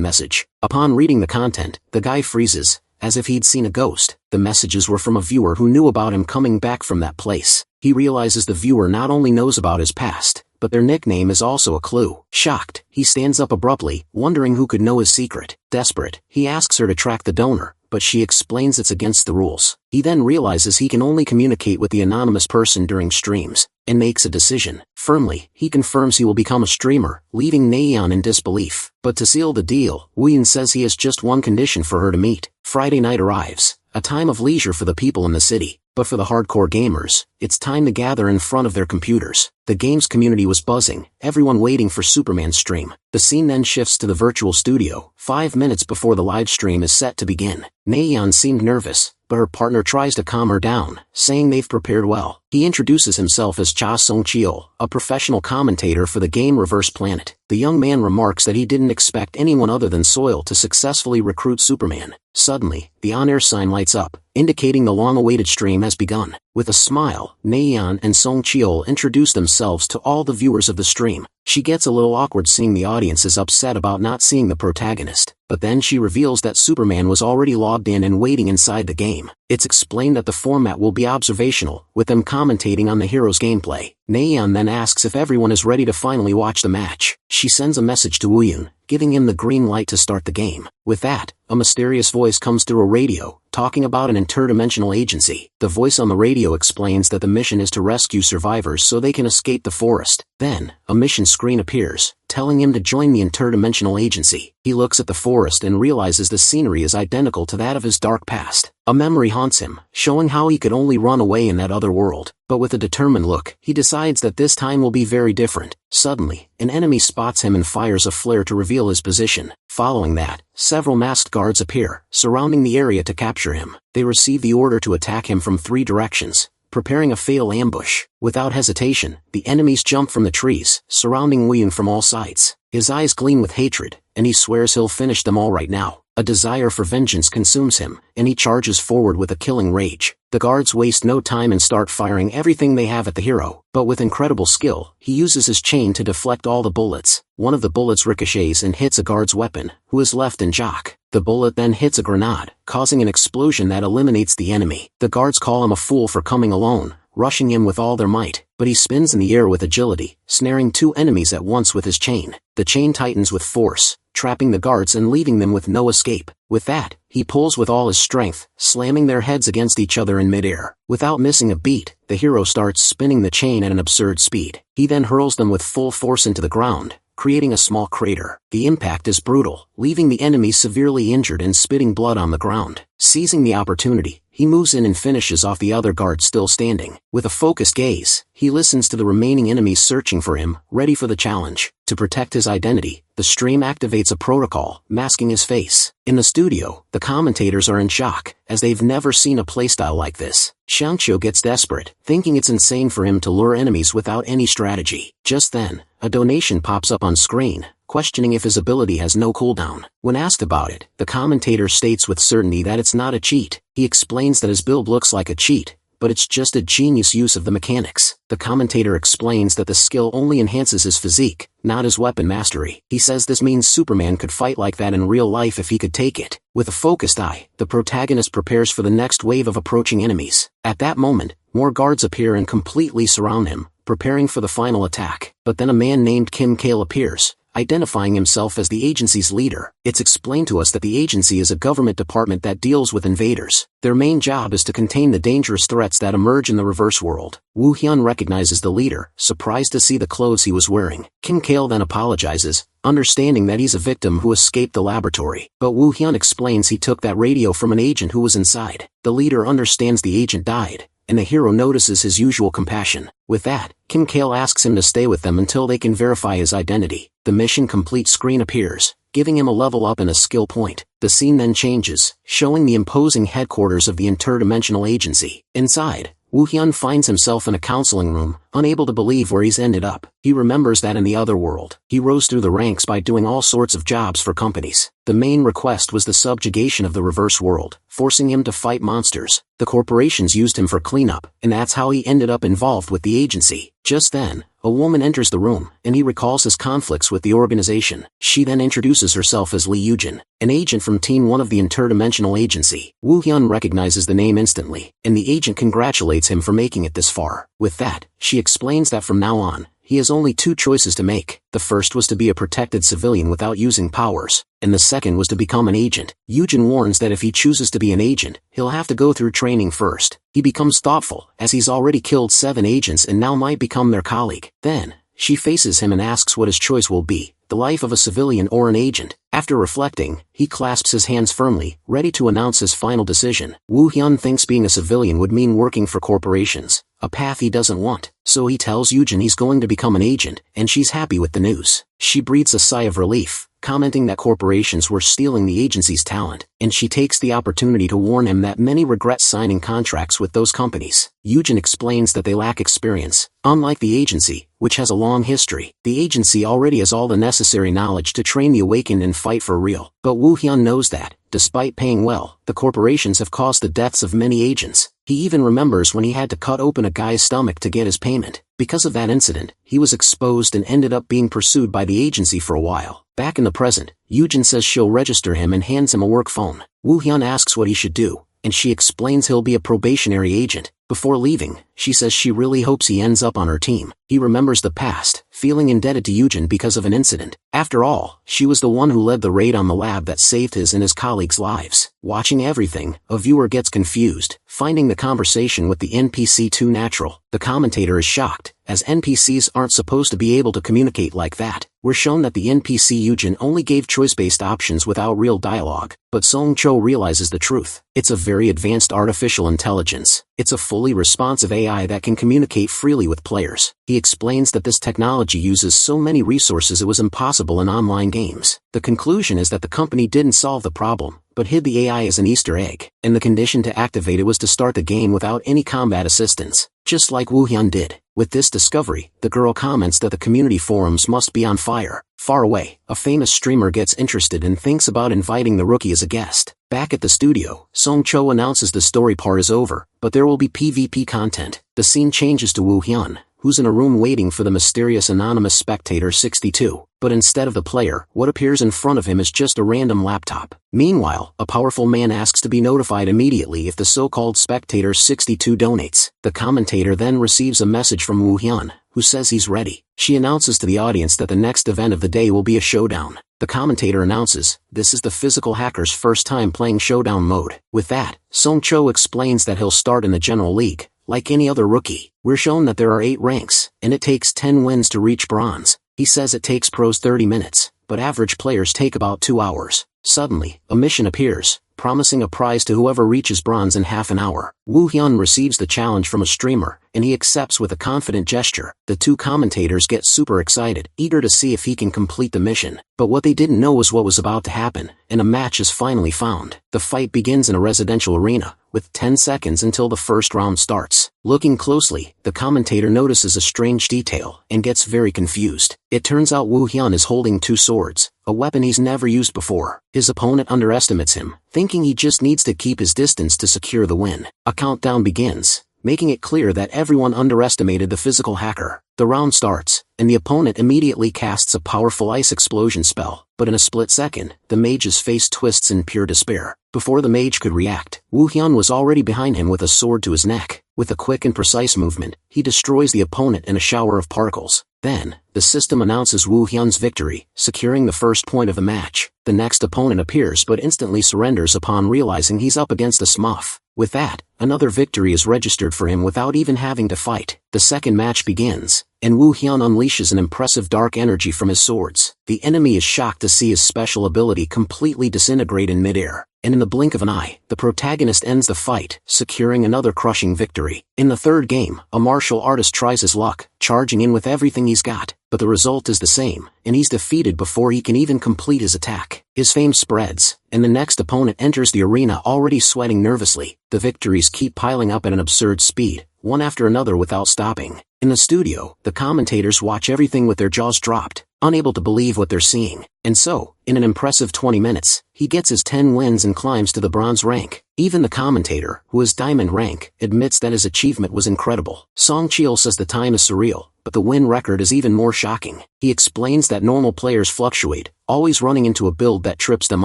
message. Upon reading the content, the guy freezes, as if he'd seen a ghost. The messages were from a viewer who knew about him coming back from that place. He realizes the viewer not only knows about his past, but their nickname is also a clue. Shocked, he stands up abruptly, wondering who could know his secret. Desperate, he asks her to track the donor, but she explains it's against the rules. He then realizes he can only communicate with the anonymous person during streams, and makes a decision. Firmly, he confirms he will become a streamer, leaving Naeon in disbelief. But to seal the deal, Woo-yoon says he has just one condition for her to meet. Friday night arrives, a time of leisure for the people in the city. But for the hardcore gamers, it's time to gather in front of their computers. The games community was buzzing, everyone waiting for Superman's stream. The scene then shifts to the virtual studio, 5 minutes before the live stream is set to begin. Naeon seemed nervous, but her partner tries to calm her down, saying they've prepared well. He introduces himself as Cha Sung-cheol, a professional commentator for the game Reverse Planet. The young man remarks that he didn't expect anyone other than Soil to successfully recruit Superman. Suddenly, the on-air sign lights up, indicating the long-awaited stream has begun. With a smile, Naeon and Sung-cheol introduce themselves to all the viewers of the stream. She gets a little awkward seeing the audience is upset about not seeing the protagonist, but then she reveals that Superman was already logged in and waiting inside the game. It's explained that the format will be observational, with them commentating on the hero's gameplay. Naeon then asks if everyone is ready to finally watch the match. She sends a message to Woo-yoon, giving him the green light to start the game. With that, a mysterious voice comes through a radio, talking about an interdimensional agency. The voice on the radio explains that the mission is to rescue survivors so they can escape the forest. Then, a mission screen appears, telling him to join the interdimensional agency. He looks at the forest and realizes the scenery is identical to that of his dark past. A memory haunts him, showing how he could only run away in that other world. But with a determined look, he decides that this time will be very different. Suddenly, an enemy spots him and fires a flare to reveal his position. Following that, several masked guards appear, surrounding the area to capture him. They receive the order to attack him from 3 directions, preparing a fatal ambush. Without hesitation, the enemies jump from the trees, surrounding Woo-yoon from all sides. His eyes gleam with hatred, and he swears he'll finish them all right now. A desire for vengeance consumes him, and he charges forward with a killing rage. The guards waste no time and start firing everything they have at the hero, but with incredible skill, he uses his chain to deflect all the bullets. One of the bullets ricochets and hits a guard's weapon, who is left in shock. The bullet then hits a grenade, causing an explosion that eliminates the enemy. The guards call him a fool for coming alone, rushing him with all their might, but he spins in the air with agility, snaring 2 enemies at once with his chain. The chain tightens with force, trapping the guards and leaving them with no escape. With that, he pulls with all his strength, slamming their heads against each other in midair. Without missing a beat, the hero starts spinning the chain at an absurd speed. He then hurls them with full force into the ground, creating a small crater. The impact is brutal, leaving the enemy severely injured and spitting blood on the ground. Seizing the opportunity, he moves in and finishes off the other guard still standing. With a focused gaze, he listens to the remaining enemies searching for him, ready for the challenge. To protect his identity, the stream activates a protocol, masking his face. In the studio, the commentators are in shock, as they've never seen a playstyle like this. Shangcho gets desperate, thinking it's insane for him to lure enemies without any strategy. Just then, a donation pops up on screen, questioning if his ability has no cooldown. When asked about it, the commentator states with certainty that it's not a cheat. He explains that his build looks like a cheat, but it's just a genius use of the mechanics. The commentator explains that the skill only enhances his physique, not his weapon mastery. He says this means Superman could fight like that in real life if he could take it. With a focused eye, the protagonist prepares for the next wave of approaching enemies. At that moment, more guards appear and completely surround him, preparing for the final attack. But then a man named Kim Kale appears, identifying himself as the agency's leader. It's explained to us that the agency is a government department that deals with invaders. Their main job is to contain the dangerous threats that emerge in the reverse world. Woo Hyun recognizes the leader, surprised to see the clothes he was wearing. Kim Kale then apologizes, understanding that he's a victim who escaped the laboratory. But Woo Hyun explains he took that radio from an agent who was inside. The leader understands the agent died, and the hero notices his usual compassion. With that, Kim Kale asks him to stay with them until they can verify his identity. The mission complete screen appears, giving him a level up and a skill point. The scene then changes, showing the imposing headquarters of the interdimensional agency. Inside, Woo Hyun finds himself in a counseling room, unable to believe where he's ended up. He remembers that in the other world, he rose through the ranks by doing all sorts of jobs for companies. The main request was the subjugation of the reverse world, forcing him to fight monsters. The corporations used him for cleanup, and that's how he ended up involved with the agency. Just then, a woman enters the room, and he recalls his conflicts with the organization. She then introduces herself as Lee Yujin, an agent from Team 1 of the interdimensional agency. Woo Hyun recognizes the name instantly, and the agent congratulates him for making it this far. With that, she explains that from now on, he has only two choices to make. The first was to be a protected civilian without using powers, and the second was to become an agent. Yujin warns that if he chooses to be an agent, he'll have to go through training first. He becomes thoughtful, as he's already killed 7 agents and now might become their colleague. Then, she faces him and asks what his choice will be, the life of a civilian or an agent. After reflecting, he clasps his hands firmly, ready to announce his final decision. Woo Hyun thinks being a civilian would mean working for corporations, a path he doesn't want, so he tells Yujin he's going to become an agent, and she's happy with the news. She breathes a sigh of relief, commenting that corporations were stealing the agency's talent, and she takes the opportunity to warn him that many regret signing contracts with those companies. Yujin explains that they lack experience. Unlike the agency, which has a long history, the agency already has all the necessary knowledge to train the awakened and fight for real. But Woo Hyun knows that, despite paying well, the corporations have caused the deaths of many agents. He even remembers when he had to cut open a guy's stomach to get his payment. Because of that incident, he was exposed and ended up being pursued by the agency for a while. Back in the present, Yujin says she'll register him and hands him a work phone. Woo Hyun asks what he should do, and she explains he'll be a probationary agent. Before leaving, she says she really hopes he ends up on her team. He remembers the past, feeling indebted to Yujin because of an incident. After all, she was the one who led the raid on the lab that saved his and his colleagues' lives. Watching everything, a viewer gets confused, finding the conversation with the NPC too natural. The commentator is shocked, as NPCs aren't supposed to be able to communicate like that. We're shown that the NPC Yujin only gave choice-based options without real dialogue, but Song Cho realizes the truth. It's a very advanced artificial intelligence. It's a fully responsive AI that can communicate freely with players. He explains that this technology uses so many resources it was impossible in online games. The conclusion is that the company didn't solve the problem, but hid the AI as an Easter egg, and the condition to activate it was to start the game without any combat assistance, just like Woo Hyun did. With this discovery, the girl comments that the community forums must be on fire. Far away, a famous streamer gets interested and thinks about inviting the rookie as a guest. Back at the studio, Song Cho announces the story part is over, but there will be PvP content. The scene changes to Woo Hyun, who's in a room waiting for the mysterious anonymous spectator 62. But instead of the player, what appears in front of him is just a random laptop. Meanwhile, a powerful man asks to be notified immediately if the so-called spectator 62 donates. The commentator then receives a message from Woo Hyun, who says he's ready. She announces to the audience that the next event of the day will be a showdown. The commentator announces, this is the physical hacker's first time playing showdown mode. With that, Song Cho explains that he'll start in the general league, like any other rookie. We're shown that there are 8 ranks, and it takes 10 wins to reach bronze. He says it takes pros 30 minutes, but average players take about 2 hours. Suddenly, a mission appears, promising a prize to whoever reaches bronze in half an hour. Woo Hyun receives the challenge from a streamer, and he accepts with a confident gesture. The two commentators get super excited, eager to see if he can complete the mission. But what they didn't know was what was about to happen, and a match is finally found. The fight begins in a residential arena, with 10 seconds until the first round starts. Looking closely, the commentator notices a strange detail, and gets very confused. It turns out Woo Hyun is holding 2 swords, a weapon he's never used before. His opponent underestimates him, thinking he just needs to keep his distance to secure the win. A countdown begins, making it clear that everyone underestimated the physical hacker. The round starts, and the opponent immediately casts a powerful ice explosion spell, but in a split second, the mage's face twists in pure despair. Before the mage could react, Woo Hyun was already behind him with a sword to his neck. With a quick and precise movement, he destroys the opponent in a shower of particles. Then, the system announces Woo Hyun's victory, securing the first point of the match. The next opponent appears but instantly surrenders upon realizing he's up against a smurf. With that, another victory is registered for him without even having to fight. The second match begins, and Woo Hyun unleashes an impressive dark energy from his swords. The enemy is shocked to see his special ability completely disintegrate in midair, and in the blink of an eye, the protagonist ends the fight, securing another crushing victory. In the third game, a martial artist tries his luck, charging in with everything he's got, but the result is the same, and he's defeated before he can even complete his attack. His fame spreads, and the next opponent enters the arena already sweating nervously. The victories keep piling up at an absurd speed, one after another without stopping. In the studio, the commentators watch everything with their jaws dropped, unable to believe what they're seeing. And so, in an impressive 20 minutes, he gets his 10 wins and climbs to the bronze rank. Even the commentator, who is diamond rank, admits that his achievement was incredible. Song Cheol says the time is surreal, but the win record is even more shocking. He explains that normal players fluctuate, always running into a build that trips them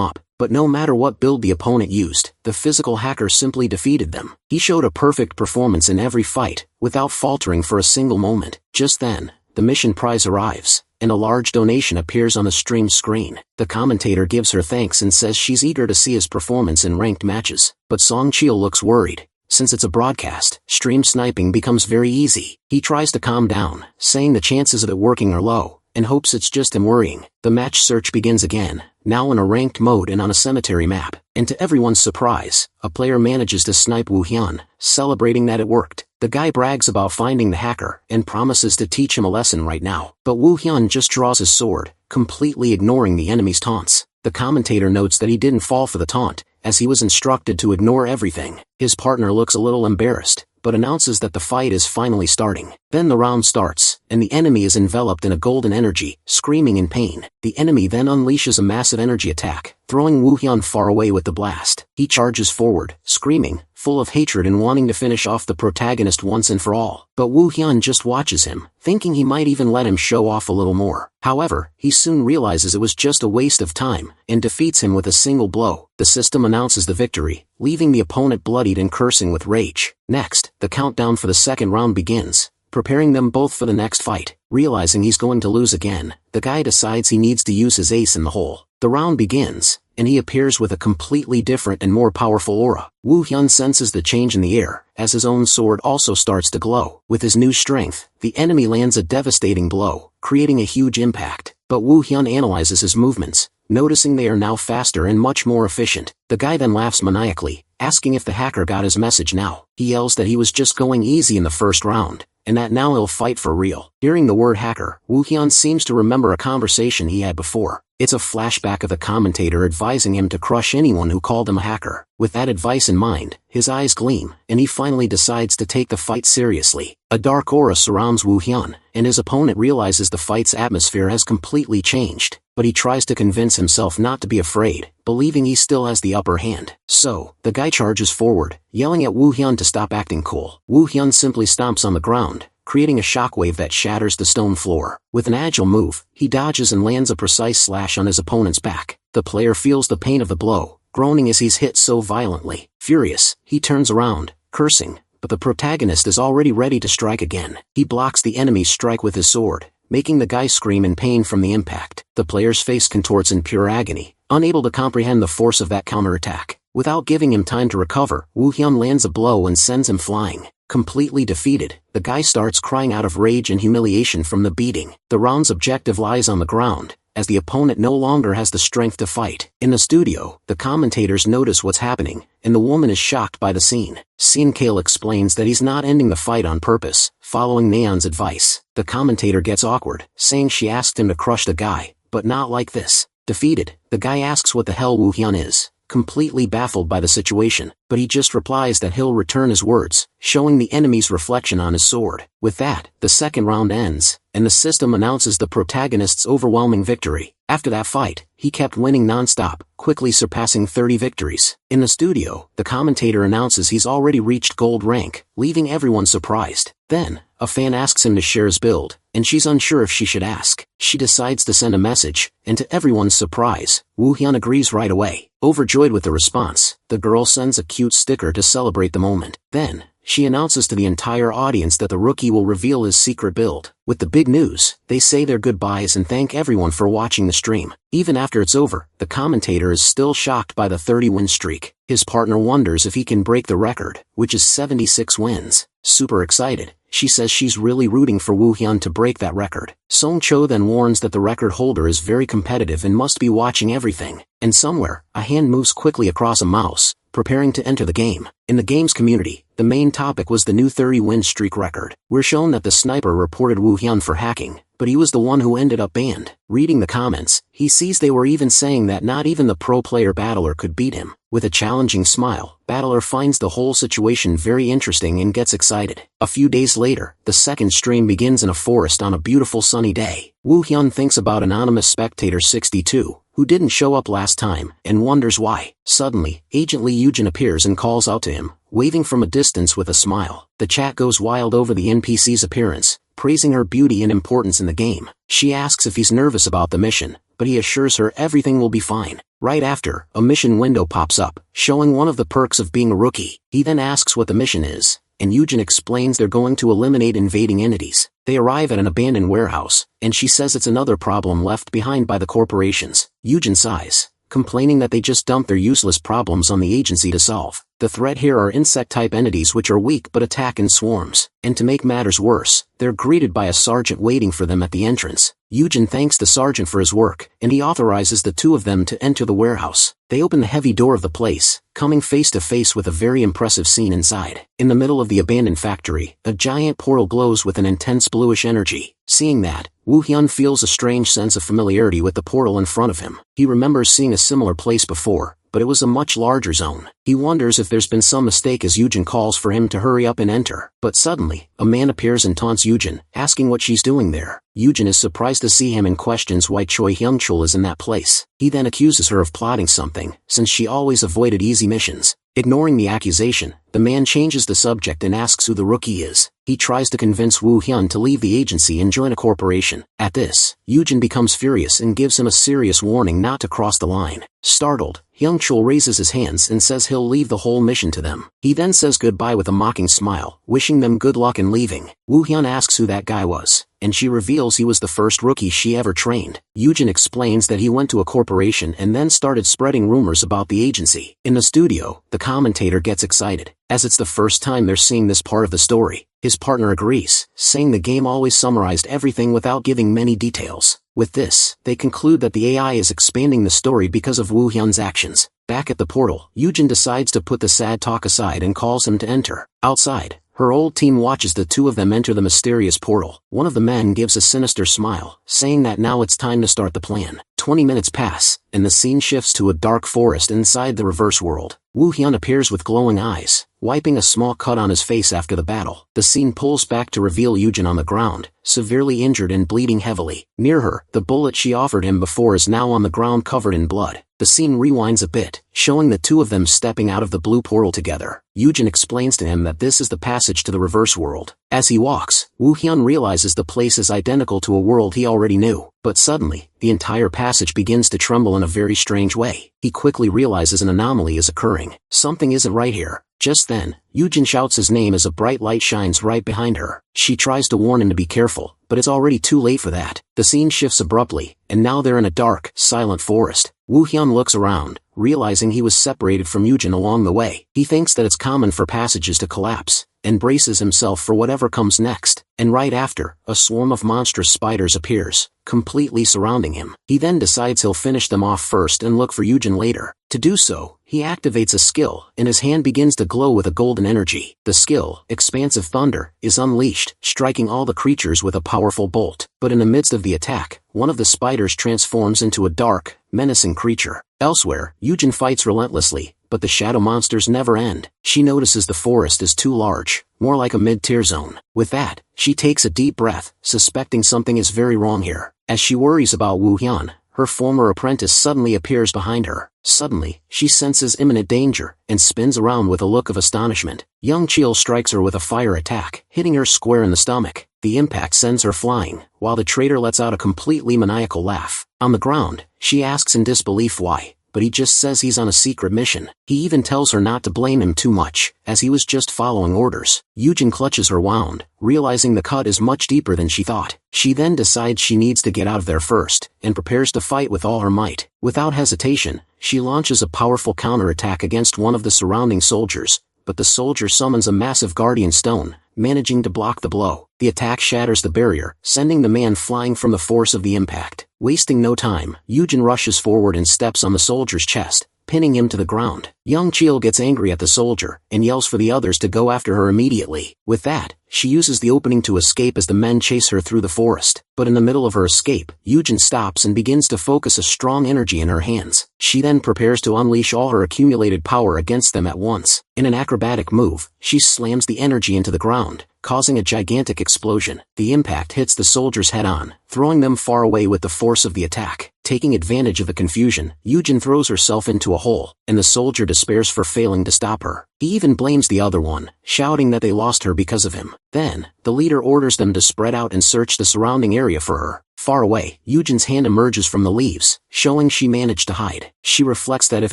up. But no matter what build the opponent used, the physical hacker simply defeated them. He showed a perfect performance in every fight, without faltering for a single moment. Just then, the mission prize arrives, and a large donation appears on the stream screen. The commentator gives her thanks and says she's eager to see his performance in ranked matches. But Song Cheol looks worried. Since it's a broadcast, stream sniping becomes very easy. He tries to calm down, saying the chances of it working are low, and hopes it's just him worrying. The match search begins again, now in a ranked mode and on a cemetery map. And to everyone's surprise, a player manages to snipe Woo Hyun, celebrating that it worked. The guy brags about finding the hacker, and promises to teach him a lesson right now. But Woo Hyun just draws his sword, completely ignoring the enemy's taunts. The commentator notes that he didn't fall for the taunt, as he was instructed to ignore everything. His partner looks a little embarrassed, but announces that the fight is finally starting. Then the round starts, and the enemy is enveloped in a golden energy, screaming in pain. The enemy then unleashes a massive energy attack, throwing Woo Hyun far away with the blast. He charges forward, screaming, full of hatred and wanting to finish off the protagonist once and for all. But Woo Hyun just watches him, thinking he might even let him show off a little more. However, he soon realizes it was just a waste of time, and defeats him with a single blow. The system announces the victory, leaving the opponent bloodied and cursing with rage. Next, the countdown for the second round begins, preparing them both for the next fight. Realizing he's going to lose again, the guy decides he needs to use his ace in the hole. The round begins, and he appears with a completely different and more powerful aura. Woo Hyun senses the change in the air, as his own sword also starts to glow. With his new strength, the enemy lands a devastating blow, creating a huge impact. But Woo Hyun analyzes his movements, noticing they are now faster and much more efficient. The guy then laughs maniacally, asking if the hacker got his message now. He yells that he was just going easy in the first round, and that now he'll fight for real. Hearing the word hacker, Woo Hyun seems to remember a conversation he had before. It's a flashback of the commentator advising him to crush anyone who called him a hacker. With that advice in mind, his eyes gleam, and he finally decides to take the fight seriously. A dark aura surrounds Woo Hyun, and his opponent realizes the fight's atmosphere has completely changed. But he tries to convince himself not to be afraid, believing he still has the upper hand. So, the guy charges forward, yelling at Woo Hyun to stop acting cool. Woo Hyun simply stomps on the ground, creating a shockwave that shatters the stone floor. With an agile move, he dodges and lands a precise slash on his opponent's back. The player feels the pain of the blow, groaning as he's hit so violently. Furious, he turns around, cursing, but the protagonist is already ready to strike again. He blocks the enemy's strike with his sword, making the guy scream in pain from the impact. The player's face contorts in pure agony, unable to comprehend the force of that counterattack. Without giving him time to recover, Woo Hyun lands a blow and sends him flying. Completely defeated, the guy starts crying out of rage and humiliation from the beating. The round's objective lies on the ground, as the opponent no longer has the strength to fight. In the studio, the commentators notice what's happening, and the woman is shocked by the scene. Sin Kale explains that he's not ending the fight on purpose, following Naeon's advice. The commentator gets awkward, saying she asked him to crush the guy, but not like this. Defeated, the guy asks what the hell Woo Hyun is, completely baffled by the situation, but he just replies that he'll return his words, showing the enemy's reflection on his sword. With that, the second round ends, and the system announces the protagonist's overwhelming victory. After that fight, he kept winning non-stop, quickly surpassing 30 victories. In the studio, the commentator announces he's already reached gold rank, leaving everyone surprised. Then, a fan asks him to share his build, and she's unsure if she should ask. She decides to send a message, and to everyone's surprise, Woo Hyun agrees right away. Overjoyed with the response, the girl sends a cute sticker to celebrate the moment. Then, she announces to the entire audience that the rookie will reveal his secret build. With the big news, they say their goodbyes and thank everyone for watching the stream. Even after it's over, the commentator is still shocked by the 30-win streak. His partner wonders if he can break the record, which is 76 wins. Super excited, she says she's really rooting for Woo Hyun to break that record. Song Cho then warns that the record holder is very competitive and must be watching everything. And somewhere, a hand moves quickly across a mouse, preparing to enter the game. In the game's community, the main topic was the new 30-win streak record. We're shown that the sniper reported Woo Hyun for hacking, but he was the one who ended up banned. Reading the comments, he sees they were even saying that not even the pro player battler could beat him. With a challenging smile, battler finds the whole situation very interesting and gets excited. A few days later, the second stream begins in a forest on a beautiful sunny day. Woo Hyun thinks about anonymous spectator 62, who didn't show up last time, and wonders why. Suddenly, Agent Lee Yujin appears and calls out to him, waving from a distance with a smile. The chat goes wild over the NPC's appearance, praising her beauty and importance in the game. She asks if he's nervous about the mission, but he assures her everything will be fine. Right after, a mission window pops up, showing one of the perks of being a rookie. He then asks what the mission is, and Yujin explains they're going to eliminate invading entities. They arrive at an abandoned warehouse, and she says it's another problem left behind by the corporations. Yujin sighs, complaining that they just dump their useless problems on the agency to solve. The threat here are insect-type entities which are weak but attack in swarms, and to make matters worse, they're greeted by a sergeant waiting for them at the entrance. Yujin thanks the sergeant for his work, and he authorizes the two of them to enter the warehouse. They open the heavy door of the place, coming face to face with a very impressive scene inside. In the middle of the abandoned factory, a giant portal glows with an intense bluish energy. Seeing that, Woo Hyun feels a strange sense of familiarity with the portal in front of him. He remembers seeing a similar place before, but it was a much larger zone. He wonders if there's been some mistake as Yujin calls for him to hurry up and enter. But suddenly, a man appears and taunts Yujin, asking what she's doing there. Yujin is surprised to see him and questions why Choi Hyung-chul is in that place. He then accuses her of plotting something, since she always avoided easy missions. Ignoring the accusation, the man changes the subject and asks who the rookie is. He tries to convince Woo Hyun to leave the agency and join a corporation. At this, Yujin becomes furious and gives him a serious warning not to cross the line. Startled, Hyung-chul raises his hands and says he'll leave the whole mission to them. He then says goodbye with a mocking smile, wishing them good luck in leaving. Woo Hyun asks who that guy was, and she reveals he was the first rookie she ever trained. Yujin explains that he went to a corporation and then started spreading rumors about the agency. In the studio, the commentator gets excited, as it's the first time they're seeing this part of the story. His partner agrees, saying the game always summarized everything without giving many details. With this, they conclude that the AI is expanding the story because of Woo Hyun's actions. Back at the portal, Yujin decides to put the sad talk aside and calls him to enter. Outside, her old team watches the two of them enter the mysterious portal. One of the men gives a sinister smile, saying that now it's time to start the plan. 20 minutes pass, and the scene shifts to a dark forest inside the reverse world. Woo Hyun appears with glowing eyes, wiping a small cut on his face after the battle. The scene pulls back to reveal Yujin on the ground, severely injured and bleeding heavily. Near her, the bullet she offered him before is now on the ground covered in blood. The scene rewinds a bit, showing the two of them stepping out of the blue portal together. Yujin explains to him that this is the passage to the reverse world. As he walks, Woo Hyun realizes the place is identical to a world he already knew. But suddenly, the entire passage begins to tremble in a very strange way. He quickly realizes an anomaly is occurring. Something isn't right here. Just then, Yujin shouts his name as a bright light shines right behind her. She tries to warn him to be careful, but it's already too late for that. The scene shifts abruptly, and now they're in a dark, silent forest. Woo Hyun looks around, realizing he was separated from Yujin along the way. He thinks that it's common for passages to collapse, and braces himself for whatever comes next. And right after, a swarm of monstrous spiders appears, completely surrounding him. He then decides he'll finish them off first and look for Yujin later. To do so, he activates a skill, and his hand begins to glow with a golden energy. The skill, Expansive Thunder, is unleashed, striking all the creatures with a powerful bolt. But in the midst of the attack, one of the spiders transforms into a dark, menacing creature. Elsewhere, Yujin fights relentlessly, but the shadow monsters never end. She notices the forest is too large, more like a mid-tier zone. With that, she takes a deep breath, suspecting something is very wrong here. As she worries about Woo Hyun, her former apprentice suddenly appears behind her. Suddenly, she senses imminent danger, and spins around with a look of astonishment. Young Chil strikes her with a fire attack, hitting her square in the stomach. The impact sends her flying, while the traitor lets out a completely maniacal laugh. On the ground, she asks in disbelief why, but he just says he's on a secret mission. He even tells her not to blame him too much, as he was just following orders. Yujin clutches her wound, realizing the cut is much deeper than she thought. She then decides she needs to get out of there first, and prepares to fight with all her might. Without hesitation, she launches a powerful counterattack against one of the surrounding soldiers, but the soldier summons a massive guardian stone, managing to block the blow. The attack shatters the barrier, sending the man flying from the force of the impact. Wasting no time, Yujin rushes forward and steps on the soldier's chest, pinning him to the ground. Young Chil gets angry at the soldier, and yells for the others to go after her immediately. With that, she uses the opening to escape as the men chase her through the forest. But in the middle of her escape, Yujin stops and begins to focus a strong energy in her hands. She then prepares to unleash all her accumulated power against them at once. In an acrobatic move, she slams the energy into the ground, causing a gigantic explosion. The impact hits the soldiers head-on, throwing them far away with the force of the attack. Taking advantage of the confusion, Yujin throws herself into a hole, and the soldier despairs for failing to stop her. He even blames the other one, shouting that they lost her because of him. Then, the leader orders them to spread out and search the surrounding area for her. Far away, Yujin's hand emerges from the leaves, showing she managed to hide. She reflects that if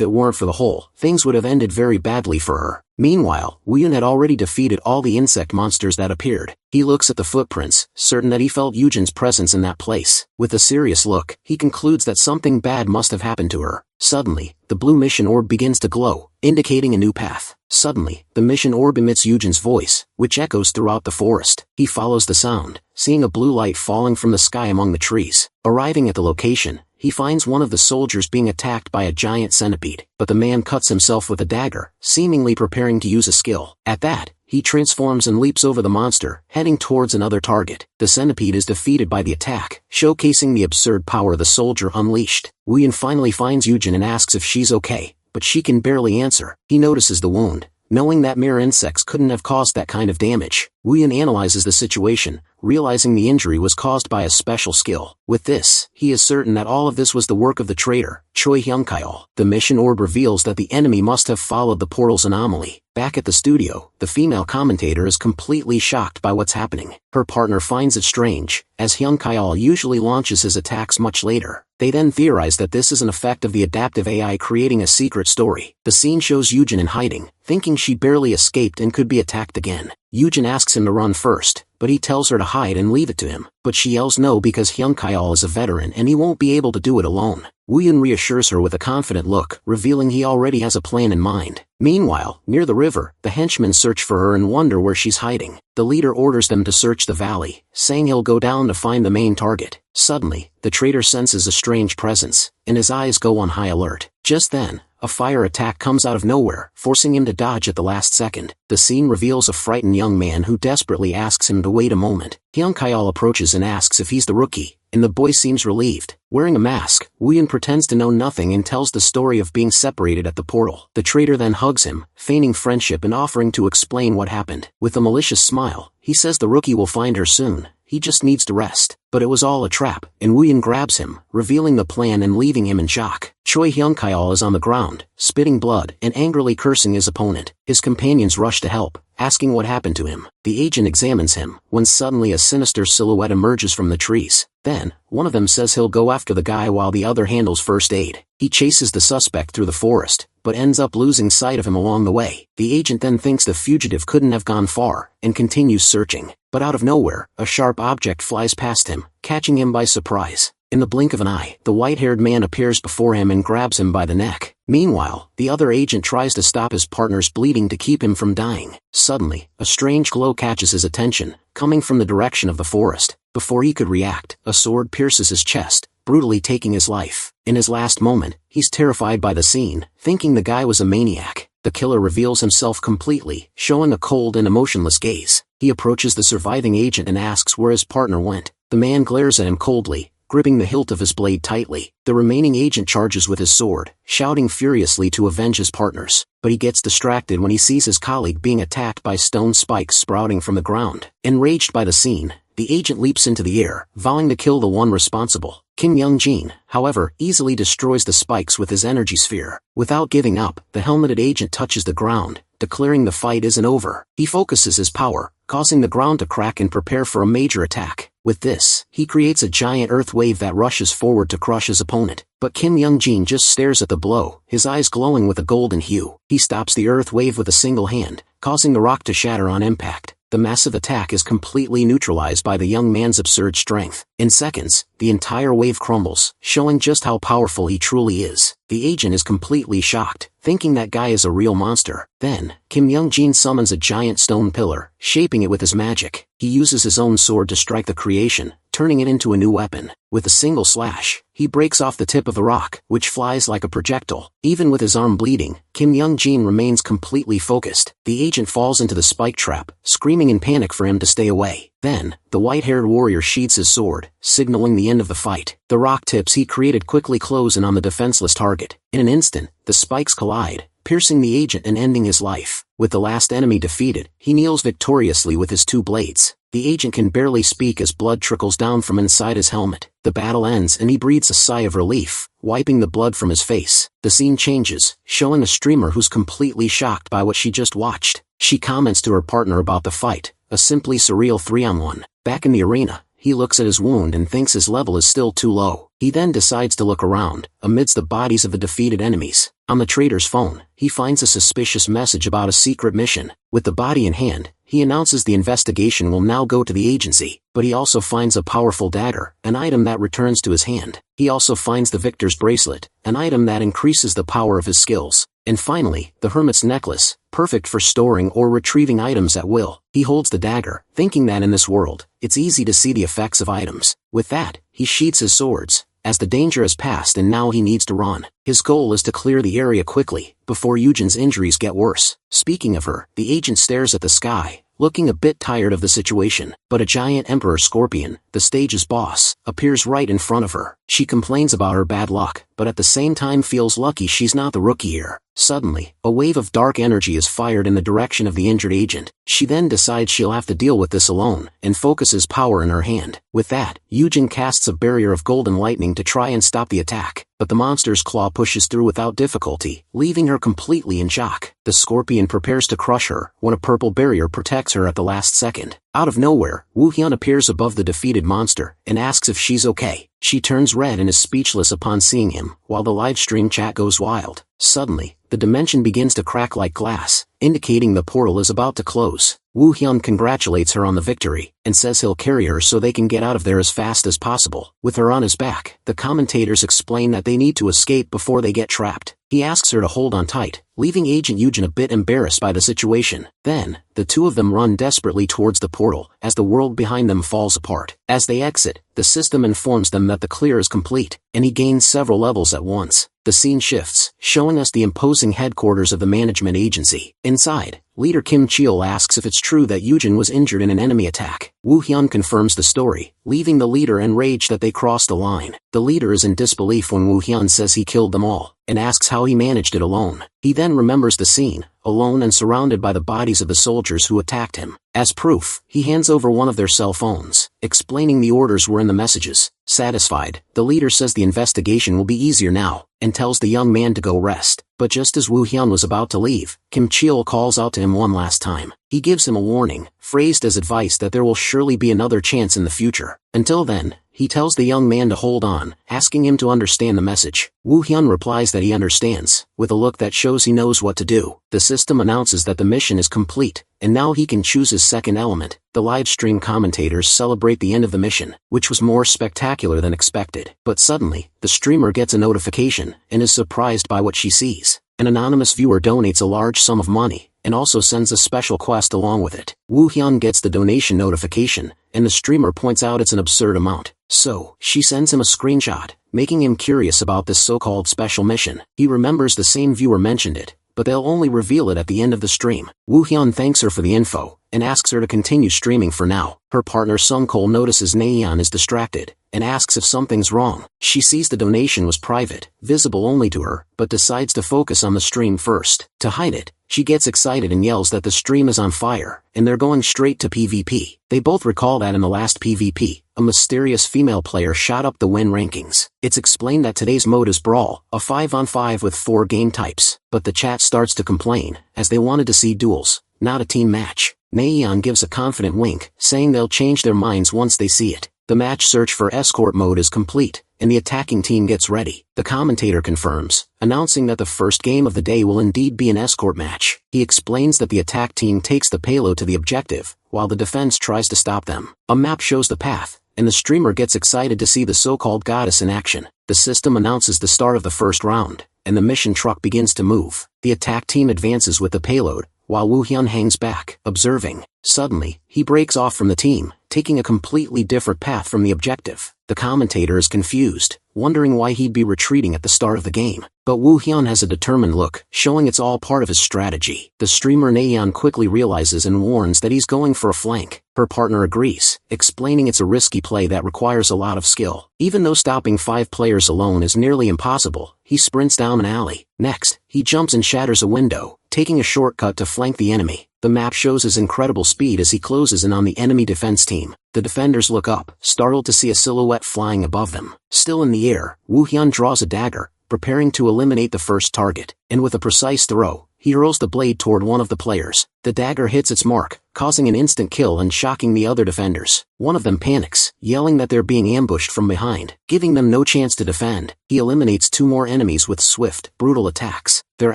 it weren't for the hole, things would have ended very badly for her. Meanwhile, Woo-Yun had already defeated all the insect monsters that appeared. He looks at the footprints, certain that he felt Yujin's presence in that place. With a serious look, he concludes that something bad must have happened to her. Suddenly, the blue mission orb begins to glow, indicating a new path. Suddenly, the mission orb emits Yujin's voice, which echoes throughout the forest. He follows the sound, seeing a blue light falling from the sky among the trees. Arriving at the location, he finds one of the soldiers being attacked by a giant centipede, but the man cuts himself with a dagger, seemingly preparing to use a skill. At that, he transforms and leaps over the monster, heading towards another target. The centipede is defeated by the attack, showcasing the absurd power the soldier unleashed. Woo-Yun finally finds Yujin and asks if she's okay, but she can barely answer. He notices the wound, knowing that mere insects couldn't have caused that kind of damage. Woo-Yun analyzes the situation, realizing the injury was caused by a special skill. With this, he is certain that all of this was the work of the traitor, Choi Hyun-Kyeol. The mission orb reveals that the enemy must have followed the portal's anomaly. Back at the studio, the female commentator is completely shocked by what's happening. Her partner finds it strange, as Hyun-Kyeol usually launches his attacks much later. They then theorize that this is an effect of the adaptive AI creating a secret story. The scene shows Yujin in hiding, thinking she barely escaped and could be attacked again. Yujin asks him to run first, but he tells her to hide and leave it to him. But she yells no because Hyun-Kyeol is a veteran and he won't be able to do it alone. Woo-Yun reassures her with a confident look, revealing he already has a plan in mind. Meanwhile, near the river, the henchmen search for her and wonder where she's hiding. The leader orders them to search the valley, saying he'll go down to find the main target. Suddenly, the traitor senses a strange presence, and his eyes go on high alert. Just then, a fire attack comes out of nowhere, forcing him to dodge at the last second. The scene reveals a frightened young man who desperately asks him to wait a moment. Hyun-Kyeol approaches and asks if he's the rookie, and the boy seems relieved. Wearing a mask, Woo-Yun pretends to know nothing and tells the story of being separated at the portal. The traitor then hugs him, feigning friendship and offering to explain what happened. With a malicious smile, he says the rookie will find her soon. He just needs to rest. But it was all a trap, and Woo-Yun grabs him, revealing the plan and leaving him in shock. Choi Hyun-Kyeol is on the ground, spitting blood and angrily cursing his opponent. His companions rush to help, asking what happened to him. The agent examines him, when suddenly a sinister silhouette emerges from the trees. Then, one of them says he'll go after the guy while the other handles first aid. He chases the suspect through the forest, but ends up losing sight of him along the way. The agent then thinks the fugitive couldn't have gone far, and continues searching. But out of nowhere, a sharp object flies past him, catching him by surprise. In the blink of an eye, the white-haired man appears before him and grabs him by the neck. Meanwhile, the other agent tries to stop his partner's bleeding to keep him from dying. Suddenly, a strange glow catches his attention, coming from the direction of the forest. Before he could react, a sword pierces his chest, brutally taking his life. In his last moment, he's terrified by the scene, thinking the guy was a maniac. The killer reveals himself completely, showing a cold and emotionless gaze. He approaches the surviving agent and asks where his partner went. The man glares at him coldly, gripping the hilt of his blade tightly. The remaining agent charges with his sword, shouting furiously to avenge his partners. But he gets distracted when he sees his colleague being attacked by stone spikes sprouting from the ground. Enraged by the scene, the agent leaps into the air, vowing to kill the one responsible. Kim Young-jin, however, easily destroys the spikes with his energy sphere. Without giving up, the helmeted agent touches the ground, declaring the fight isn't over. He focuses his power, causing the ground to crack and prepare for a major attack. With this, he creates a giant earth wave that rushes forward to crush his opponent. But Kim Young-jin just stares at the blow, his eyes glowing with a golden hue. He stops the earth wave with a single hand, causing the rock to shatter on impact. The massive attack is completely neutralized by the young man's absurd strength. In seconds, the entire wave crumbles, showing just how powerful he truly is. The agent is completely shocked, thinking that guy is a real monster. Then, Kim Young-jin summons a giant stone pillar, shaping it with his magic. He uses his own sword to strike the creation, turning it into a new weapon. With a single slash, he breaks off the tip of the rock, which flies like a projectile. Even with his arm bleeding, Kim Young-jin remains completely focused. The agent falls into the spike trap, screaming in panic for him to stay away. Then, the white-haired warrior sheathes his sword, signaling the end of the fight. The rock tips he created quickly close in on the defenseless target. In an instant, the spikes collide, piercing the agent and ending his life. With the last enemy defeated, he kneels victoriously with his two blades. The agent can barely speak as blood trickles down from inside his helmet. The battle ends and he breathes a sigh of relief, wiping the blood from his face. The scene changes, showing a streamer who's completely shocked by what she just watched. She comments to her partner about the fight, a simply surreal 3-on-1. Back in the arena, he looks at his wound and thinks his level is still too low. He then decides to look around, amidst the bodies of the defeated enemies. On the trader's phone, he finds a suspicious message about a secret mission. With the body in hand, he announces the investigation will now go to the agency, but he also finds a powerful dagger, an item that returns to his hand. He also finds the victor's bracelet, an item that increases the power of his skills. And finally, the hermit's necklace, perfect for storing or retrieving items at will. He holds the dagger, thinking that in this world, it's easy to see the effects of items. With that, he sheaths his swords, as the danger has passed and now he needs to run. His goal is to clear the area quickly, before Yujin's injuries get worse. Speaking of her, the agent stares at the sky, looking a bit tired of the situation. But a giant emperor scorpion, the stage's boss, appears right in front of her. She complains about her bad luck, but at the same time feels lucky she's not the rookie here. Suddenly, a wave of dark energy is fired in the direction of the injured agent. She then decides she'll have to deal with this alone, and focuses power in her hand. With that, Yujin casts a barrier of golden lightning to try and stop the attack, but the monster's claw pushes through without difficulty, leaving her completely in shock. The scorpion prepares to crush her, when a purple barrier protects her at the last second. Out of nowhere, Woo Hyun appears above the defeated monster, and asks if she's okay. She turns red and is speechless upon seeing him, while the livestream chat goes wild. Suddenly, the dimension begins to crack like glass, indicating the portal is about to close. Woo Hyun congratulates her on the victory, and says he'll carry her so they can get out of there as fast as possible. With her on his back, the commentators explain that they need to escape before they get trapped. He asks her to hold on tight, leaving Agent Yujin a bit embarrassed by the situation. Then, the two of them run desperately towards the portal, as the world behind them falls apart. As they exit, the system informs them that the clear is complete, and he gains several levels at once. The scene shifts, showing us the imposing headquarters of the management agency. Inside, leader Kim Cheol asks if it's true that Yujin was injured in an enemy attack. Woo Hyun confirms the story, leaving the leader enraged that they crossed the line. The leader is in disbelief when Woo Hyun says he killed them all, and asks how he managed it alone. He then remembers the scene, alone and surrounded by the bodies of the soldiers who attacked him. As proof, he hands over one of their cell phones, explaining the orders were in the messages. Satisfied, the leader says the investigation will be easier now, and tells the young man to go rest. But just as Woo Hyun was about to leave, Kim Cheol calls out to him one last time. He gives him a warning, phrased as advice that there will surely be another chance in the future. Until then, he tells the young man to hold on, asking him to understand the message. Woo Hyun replies that he understands, with a look that shows he knows what to do. The system announces that the mission is complete, and now he can choose his second element. The livestream commentators celebrate the end of the mission, which was more spectacular than expected. But suddenly, the streamer gets a notification, and is surprised by what she sees. An anonymous viewer donates a large sum of money, and also sends a special quest along with it. Woo Hyun gets the donation notification, and the streamer points out it's an absurd amount. So, she sends him a screenshot, making him curious about this so-called special mission. He remembers the same viewer mentioned it, but they'll only reveal it at the end of the stream. Woo Hyun thanks her for the info, and asks her to continue streaming for now. Her partner Sung Kol notices Naeon is distracted, and asks if something's wrong. She sees the donation was private, visible only to her, but decides to focus on the stream first. To hide it, she gets excited and yells that the stream is on fire, and they're going straight to PvP. They both recall that in the last PvP, a mysterious female player shot up the win rankings. It's explained that today's mode is Brawl, a 5-on-5 with 4 game types. But the chat starts to complain, as they wanted to see duels, not a team match. Naeon gives a confident wink, saying they'll change their minds once they see it. The match search for escort mode is complete, and the attacking team gets ready. The commentator confirms, announcing that the first game of the day will indeed be an escort match. He explains that the attack team takes the payload to the objective, while the defense tries to stop them. A map shows the path, and the streamer gets excited to see the so-called goddess in action. The system announces the start of the first round, and the mission truck begins to move. The attack team advances with the payload, while Woo Hyun hangs back, observing. Suddenly, he breaks off from the team, taking a completely different path from the objective. The commentator is confused, wondering why he'd be retreating at the start of the game. But Woo Hyun has a determined look, showing it's all part of his strategy. The streamer Nayeon quickly realizes and warns that he's going for a flank. Her partner agrees, explaining it's a risky play that requires a lot of skill. Even though stopping 5 players alone is nearly impossible, he sprints down an alley. Next, he jumps and shatters a window, taking a shortcut to flank the enemy. The map shows his incredible speed as he closes in on the enemy defense team. The defenders look up, startled to see a silhouette flying above them. Still in the air, Woo Hyun draws a dagger, preparing to eliminate the first target, and with a precise throw, he hurls the blade toward one of the players. The dagger hits its mark, causing an instant kill and shocking the other defenders. One of them panics, yelling that they're being ambushed from behind, giving them no chance to defend. He eliminates 2 more enemies with swift, brutal attacks. Their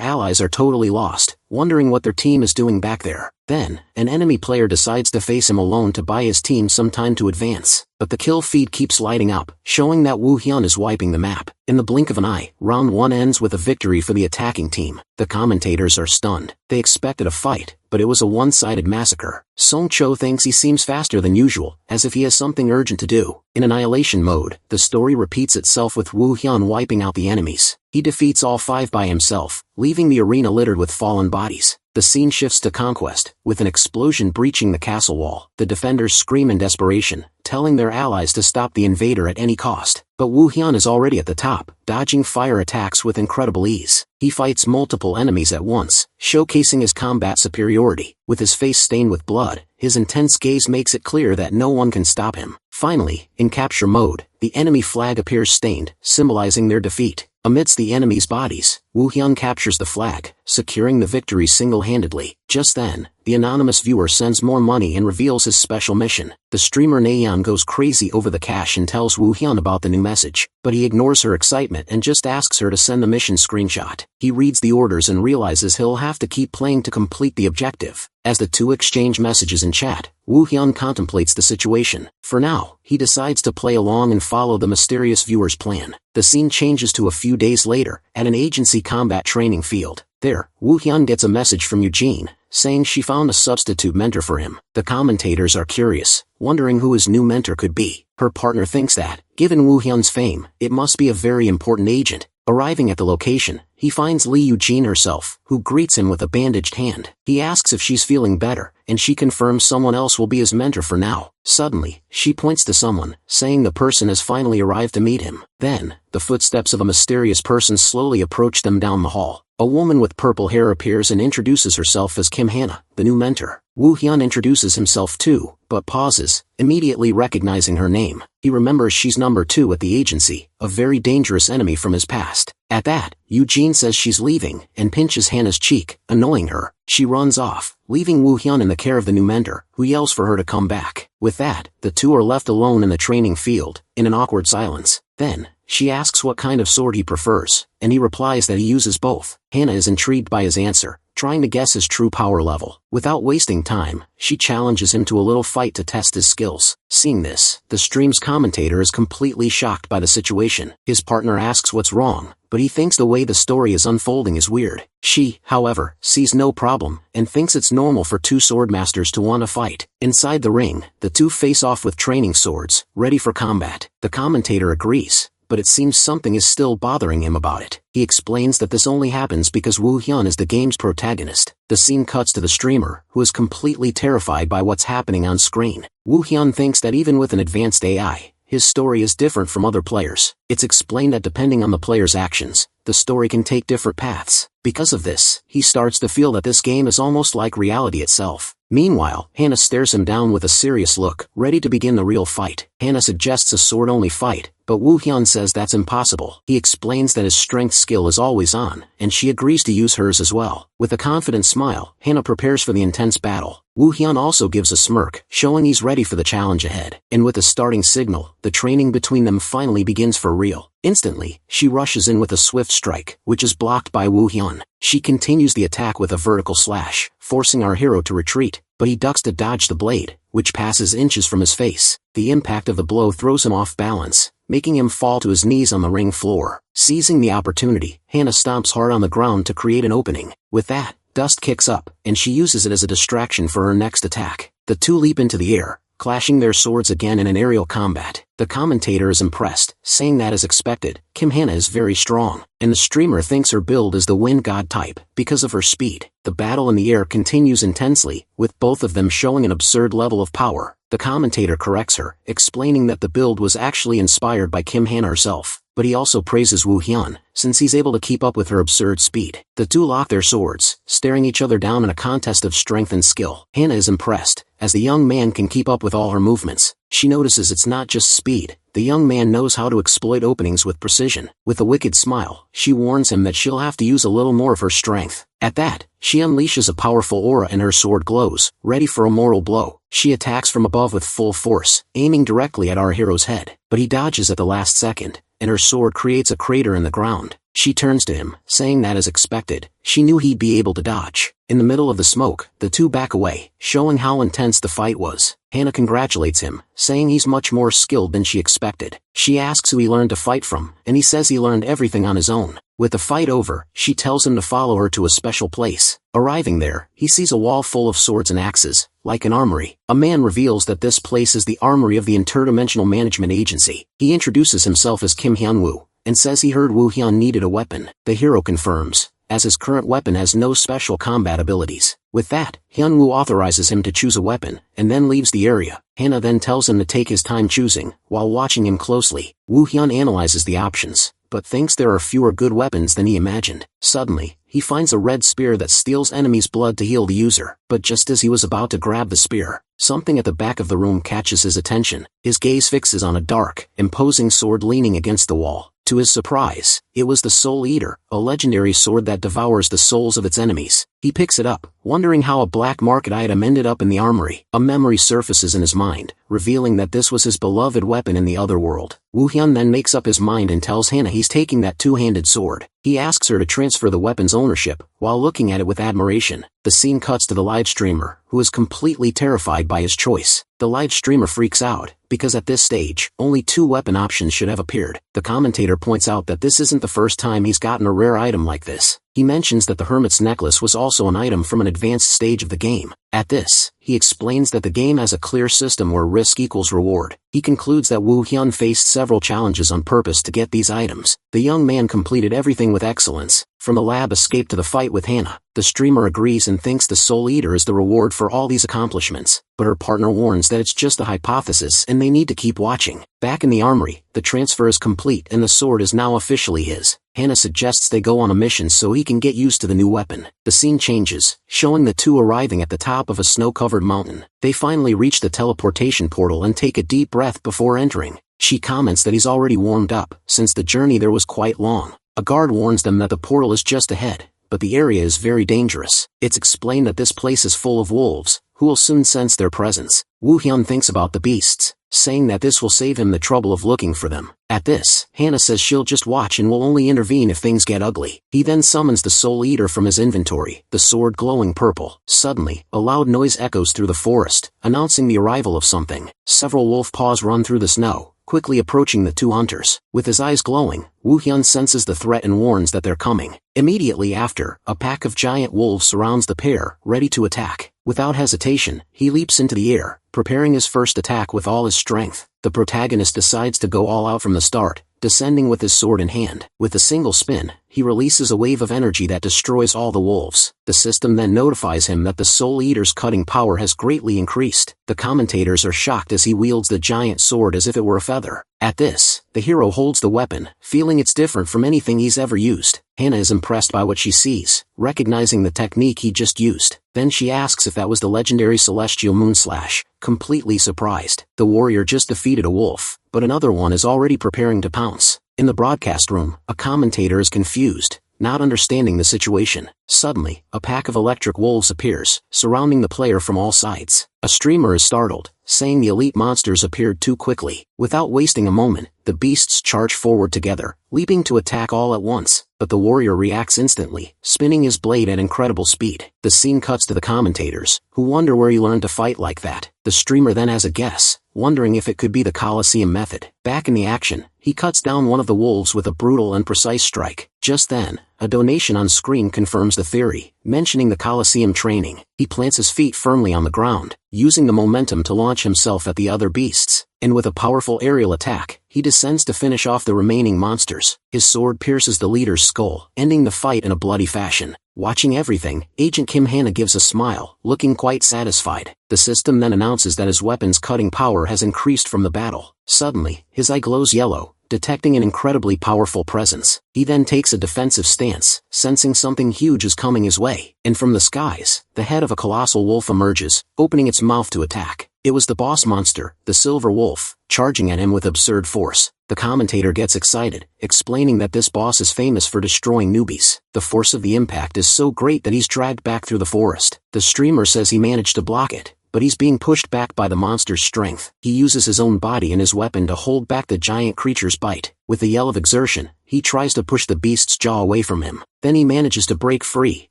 allies are totally lost, wondering what their team is doing back there. Then, an enemy player decides to face him alone to buy his team some time to advance. But the kill feed keeps lighting up, showing that Woo Hyun is wiping the map. In the blink of an eye, round 1 ends with a victory for the attacking team. The commentators are stunned. They expected a fight, but it was a one-sided massacre. Song Cho thinks he seems faster than usual, as if he has something urgent to do. In annihilation mode, the story repeats itself with Woo Hyun wiping out the enemies. He defeats all 5 by himself, leaving the arena littered with fallen bodies. The scene shifts to conquest, with an explosion breaching the castle wall. The defenders scream in desperation, telling their allies to stop the invader at any cost. But Woo Hyun is already at the top, dodging fire attacks with incredible ease. He fights multiple enemies at once, showcasing his combat superiority. With his face stained with blood, his intense gaze makes it clear that no one can stop him. Finally, in capture mode, the enemy flag appears stained, symbolizing their defeat. Amidst the enemy's bodies, Woo Hyun captures the flag, securing the victory single-handedly. Just then, the anonymous viewer sends more money and reveals his special mission. The streamer Nayeon goes crazy over the cash and tells Woo Hyun about the new message, but he ignores her excitement and just asks her to send the mission screenshot. He reads the orders and realizes he'll have to keep playing to complete the objective. As the two exchange messages in chat, Woo Hyun contemplates the situation. For now, he decides to play along and follow the mysterious viewer's plan. The scene changes to a few days later, at an agency combat training field. There, Woo Hyun gets a message from Eugene, saying she found a substitute mentor for him. The commentators are curious, wondering who his new mentor could be. Her partner thinks that, given Woo Hyun's fame, it must be a very important agent. Arriving at the location, he finds Lee Eugene herself, who greets him with a bandaged hand. He asks if she's feeling better, and she confirms someone else will be his mentor for now. Suddenly, she points to someone, saying the person has finally arrived to meet him. Then, the footsteps of a mysterious person slowly approach them down the hall. A woman with purple hair appears and introduces herself as Kim Hana, the new mentor. Woo Hyun introduces himself too, but pauses, immediately recognizing her name. He remembers she's number 2 at the agency, a very dangerous enemy from his past. At that, Eugene says she's leaving, and pinches Hannah's cheek, annoying her. She runs off, leaving Woo Hyun in the care of the new mentor, who yells for her to come back. With that, the two are left alone in the training field, in an awkward silence. Then, she asks what kind of sword he prefers, and he replies that he uses both. Hannah is intrigued by his answer, trying to guess his true power level. Without wasting time, she challenges him to a little fight to test his skills. Seeing this, the stream's commentator is completely shocked by the situation. His partner asks what's wrong, but he thinks the way the story is unfolding is weird. She, however, sees no problem, and thinks it's normal for 2 swordmasters to want to fight. Inside the ring, the two face off with training swords, ready for combat. The commentator agrees, but it seems something is still bothering him about it. He explains that this only happens because Woo Hyun is the game's protagonist. The scene cuts to the streamer, who is completely terrified by what's happening on screen. Woo Hyun thinks that even with an advanced AI, his story is different from other players. It's explained that depending on the player's actions, the story can take different paths. Because of this, he starts to feel that this game is almost like reality itself. Meanwhile, Hannah stares him down with a serious look, ready to begin the real fight. Hannah suggests a sword-only fight, but Woo Hyun says that's impossible. He explains that his strength skill is always on, and she agrees to use hers as well. With a confident smile, Hannah prepares for the intense battle. Woo Hyun also gives a smirk, showing he's ready for the challenge ahead. And with a starting signal, the training between them finally begins for real. Instantly, she rushes in with a swift strike, which is blocked by Woo Hyun. She continues the attack with a vertical slash, forcing our hero to retreat, but he ducks to dodge the blade, which passes inches from his face. The impact of the blow throws him off balance, making him fall to his knees on the ring floor. Seizing the opportunity, Hannah stomps hard on the ground to create an opening. With that, dust kicks up, and she uses it as a distraction for her next attack. The two leap into the air, clashing their swords again in an aerial combat. The commentator is impressed, saying that as expected, Kim Hannah is very strong, and the streamer thinks her build is the wind god type, because of her speed. The battle in the air continues intensely, with both of them showing an absurd level of power. The commentator corrects her, explaining that the build was actually inspired by Kim Hannah herself, but he also praises Woo Hyun, since he's able to keep up with her absurd speed. The two lock their swords, staring each other down in a contest of strength and skill. Hannah is impressed, as the young man can keep up with all her movements. She notices it's not just speed, the young man knows how to exploit openings with precision. With a wicked smile, she warns him that she'll have to use a little more of her strength. At that, she unleashes a powerful aura and her sword glows, ready for a mortal blow. She attacks from above with full force, aiming directly at our hero's head, but he dodges at the last second, and her sword creates a crater in the ground. She turns to him, saying that as expected, she knew he'd be able to dodge. In the middle of the smoke, the two back away, showing how intense the fight was. Hannah congratulates him, saying he's much more skilled than she expected. She asks who he learned to fight from, and he says he learned everything on his own. With the fight over, she tells him to follow her to a special place. Arriving there, he sees a wall full of swords and axes, like an armory. A man reveals that this place is the armory of the Interdimensional Management Agency. He introduces himself as Kim Hyun-woo, and says he heard Woo Hyun needed a weapon. The hero confirms, as his current weapon has no special combat abilities. With that, Hyun-woo authorizes him to choose a weapon, and then leaves the area. Hannah then tells him to take his time choosing, while watching him closely. Woo Hyun analyzes the options, but thinks there are fewer good weapons than he imagined. Suddenly, he finds a red spear that steals enemies' blood to heal the user. But just as he was about to grab the spear, something at the back of the room catches his attention. His gaze fixes on a dark, imposing sword leaning against the wall. To his surprise, it was the Soul Eater, a legendary sword that devours the souls of its enemies. He picks it up, wondering how a black market item ended up in the armory. A memory surfaces in his mind, revealing that this was his beloved weapon in the other world. Woo Hyun then makes up his mind and tells Hannah he's taking that two-handed sword. He asks her to transfer the weapon's ownership, while looking at it with admiration. The scene cuts to the live streamer, who is completely terrified by his choice. The live streamer freaks out, because at this stage, only two weapon options should have appeared. The commentator points out that this isn't the first time he's gotten a rare item like this. He mentions that the Hermit's Necklace was also an item from an advanced stage of the game. At this, he explains that the game has a clear system where risk equals reward. He concludes that Woo Hyun faced several challenges on purpose to get these items. The young man completed everything with excellence, from the lab escape to the fight with Hannah. The streamer agrees and thinks the Soul Eater is the reward for all these accomplishments, but her partner warns that it's just a hypothesis and they need to keep watching. Back in the armory, the transfer is complete and the sword is now officially his. Hannah suggests they go on a mission so he can get used to the new weapon. The scene changes, showing the two arriving at the top of a snow-covered mountain. They finally reach the teleportation portal and take a deep breath before entering. She comments that he's already warmed up, since the journey there was quite long. A guard warns them that the portal is just ahead, but the area is very dangerous. It's explained that this place is full of wolves, who will soon sense their presence. Woo Hyun thinks about the beasts, saying that this will save him the trouble of looking for them. At this, Hannah says she'll just watch and will only intervene if things get ugly. He then summons the Soul Eater from his inventory, the sword glowing purple. Suddenly, a loud noise echoes through the forest, announcing the arrival of something. Several wolf paws run through the snow, quickly approaching the two hunters. With his eyes glowing, Woo Hyun senses the threat and warns that they're coming. Immediately after, a pack of giant wolves surrounds the pair, ready to attack. Without hesitation, he leaps into the air, preparing his first attack with all his strength. The protagonist decides to go all out from the start, descending with his sword in hand. With a single spin, he releases a wave of energy that destroys all the wolves. The system then notifies him that the Soul Eater's cutting power has greatly increased. The commentators are shocked as he wields the giant sword as if it were a feather. At this, the hero holds the weapon, feeling it's different from anything he's ever used. Hannah is impressed by what she sees, recognizing the technique he just used. Then she asks if that was the legendary Celestial Moonslash, completely surprised. The warrior just defeated a wolf, but another one is already preparing to pounce. In the broadcast room, a commentator is confused, not understanding the situation. Suddenly, a pack of electric wolves appears, surrounding the player from all sides. A streamer is startled, saying the elite monsters appeared too quickly. Without wasting a moment, the beasts charge forward together, leaping to attack all at once, but the warrior reacts instantly, spinning his blade at incredible speed. The scene cuts to the commentators, who wonder where he learned to fight like that. The streamer then has a guess, wondering if it could be the Colosseum method. Back in the action, he cuts down one of the wolves with a brutal and precise strike. Just then, a donation on screen confirms the theory, mentioning the Colosseum training. He plants his feet firmly on the ground, using the momentum to launch himself at the other beasts, and with a powerful aerial attack, he descends to finish off the remaining monsters. His sword pierces the leader's skull, ending the fight in a bloody fashion. Watching everything, Agent Kim Hana gives a smile, looking quite satisfied. The system then announces that his weapon's cutting power has increased from the battle. Suddenly, his eye glows yellow, detecting an incredibly powerful presence. He then takes a defensive stance, sensing something huge is coming his way, and from the skies, the head of a colossal wolf emerges, opening its mouth to attack. It was the boss monster, the Silver Wolf, charging at him with absurd force. The commentator gets excited, explaining that this boss is famous for destroying newbies. The force of the impact is so great that he's dragged back through the forest. The streamer says he managed to block it, but he's being pushed back by the monster's strength. He uses his own body and his weapon to hold back the giant creature's bite. With a yell of exertion, he tries to push the beast's jaw away from him. Then he manages to break free,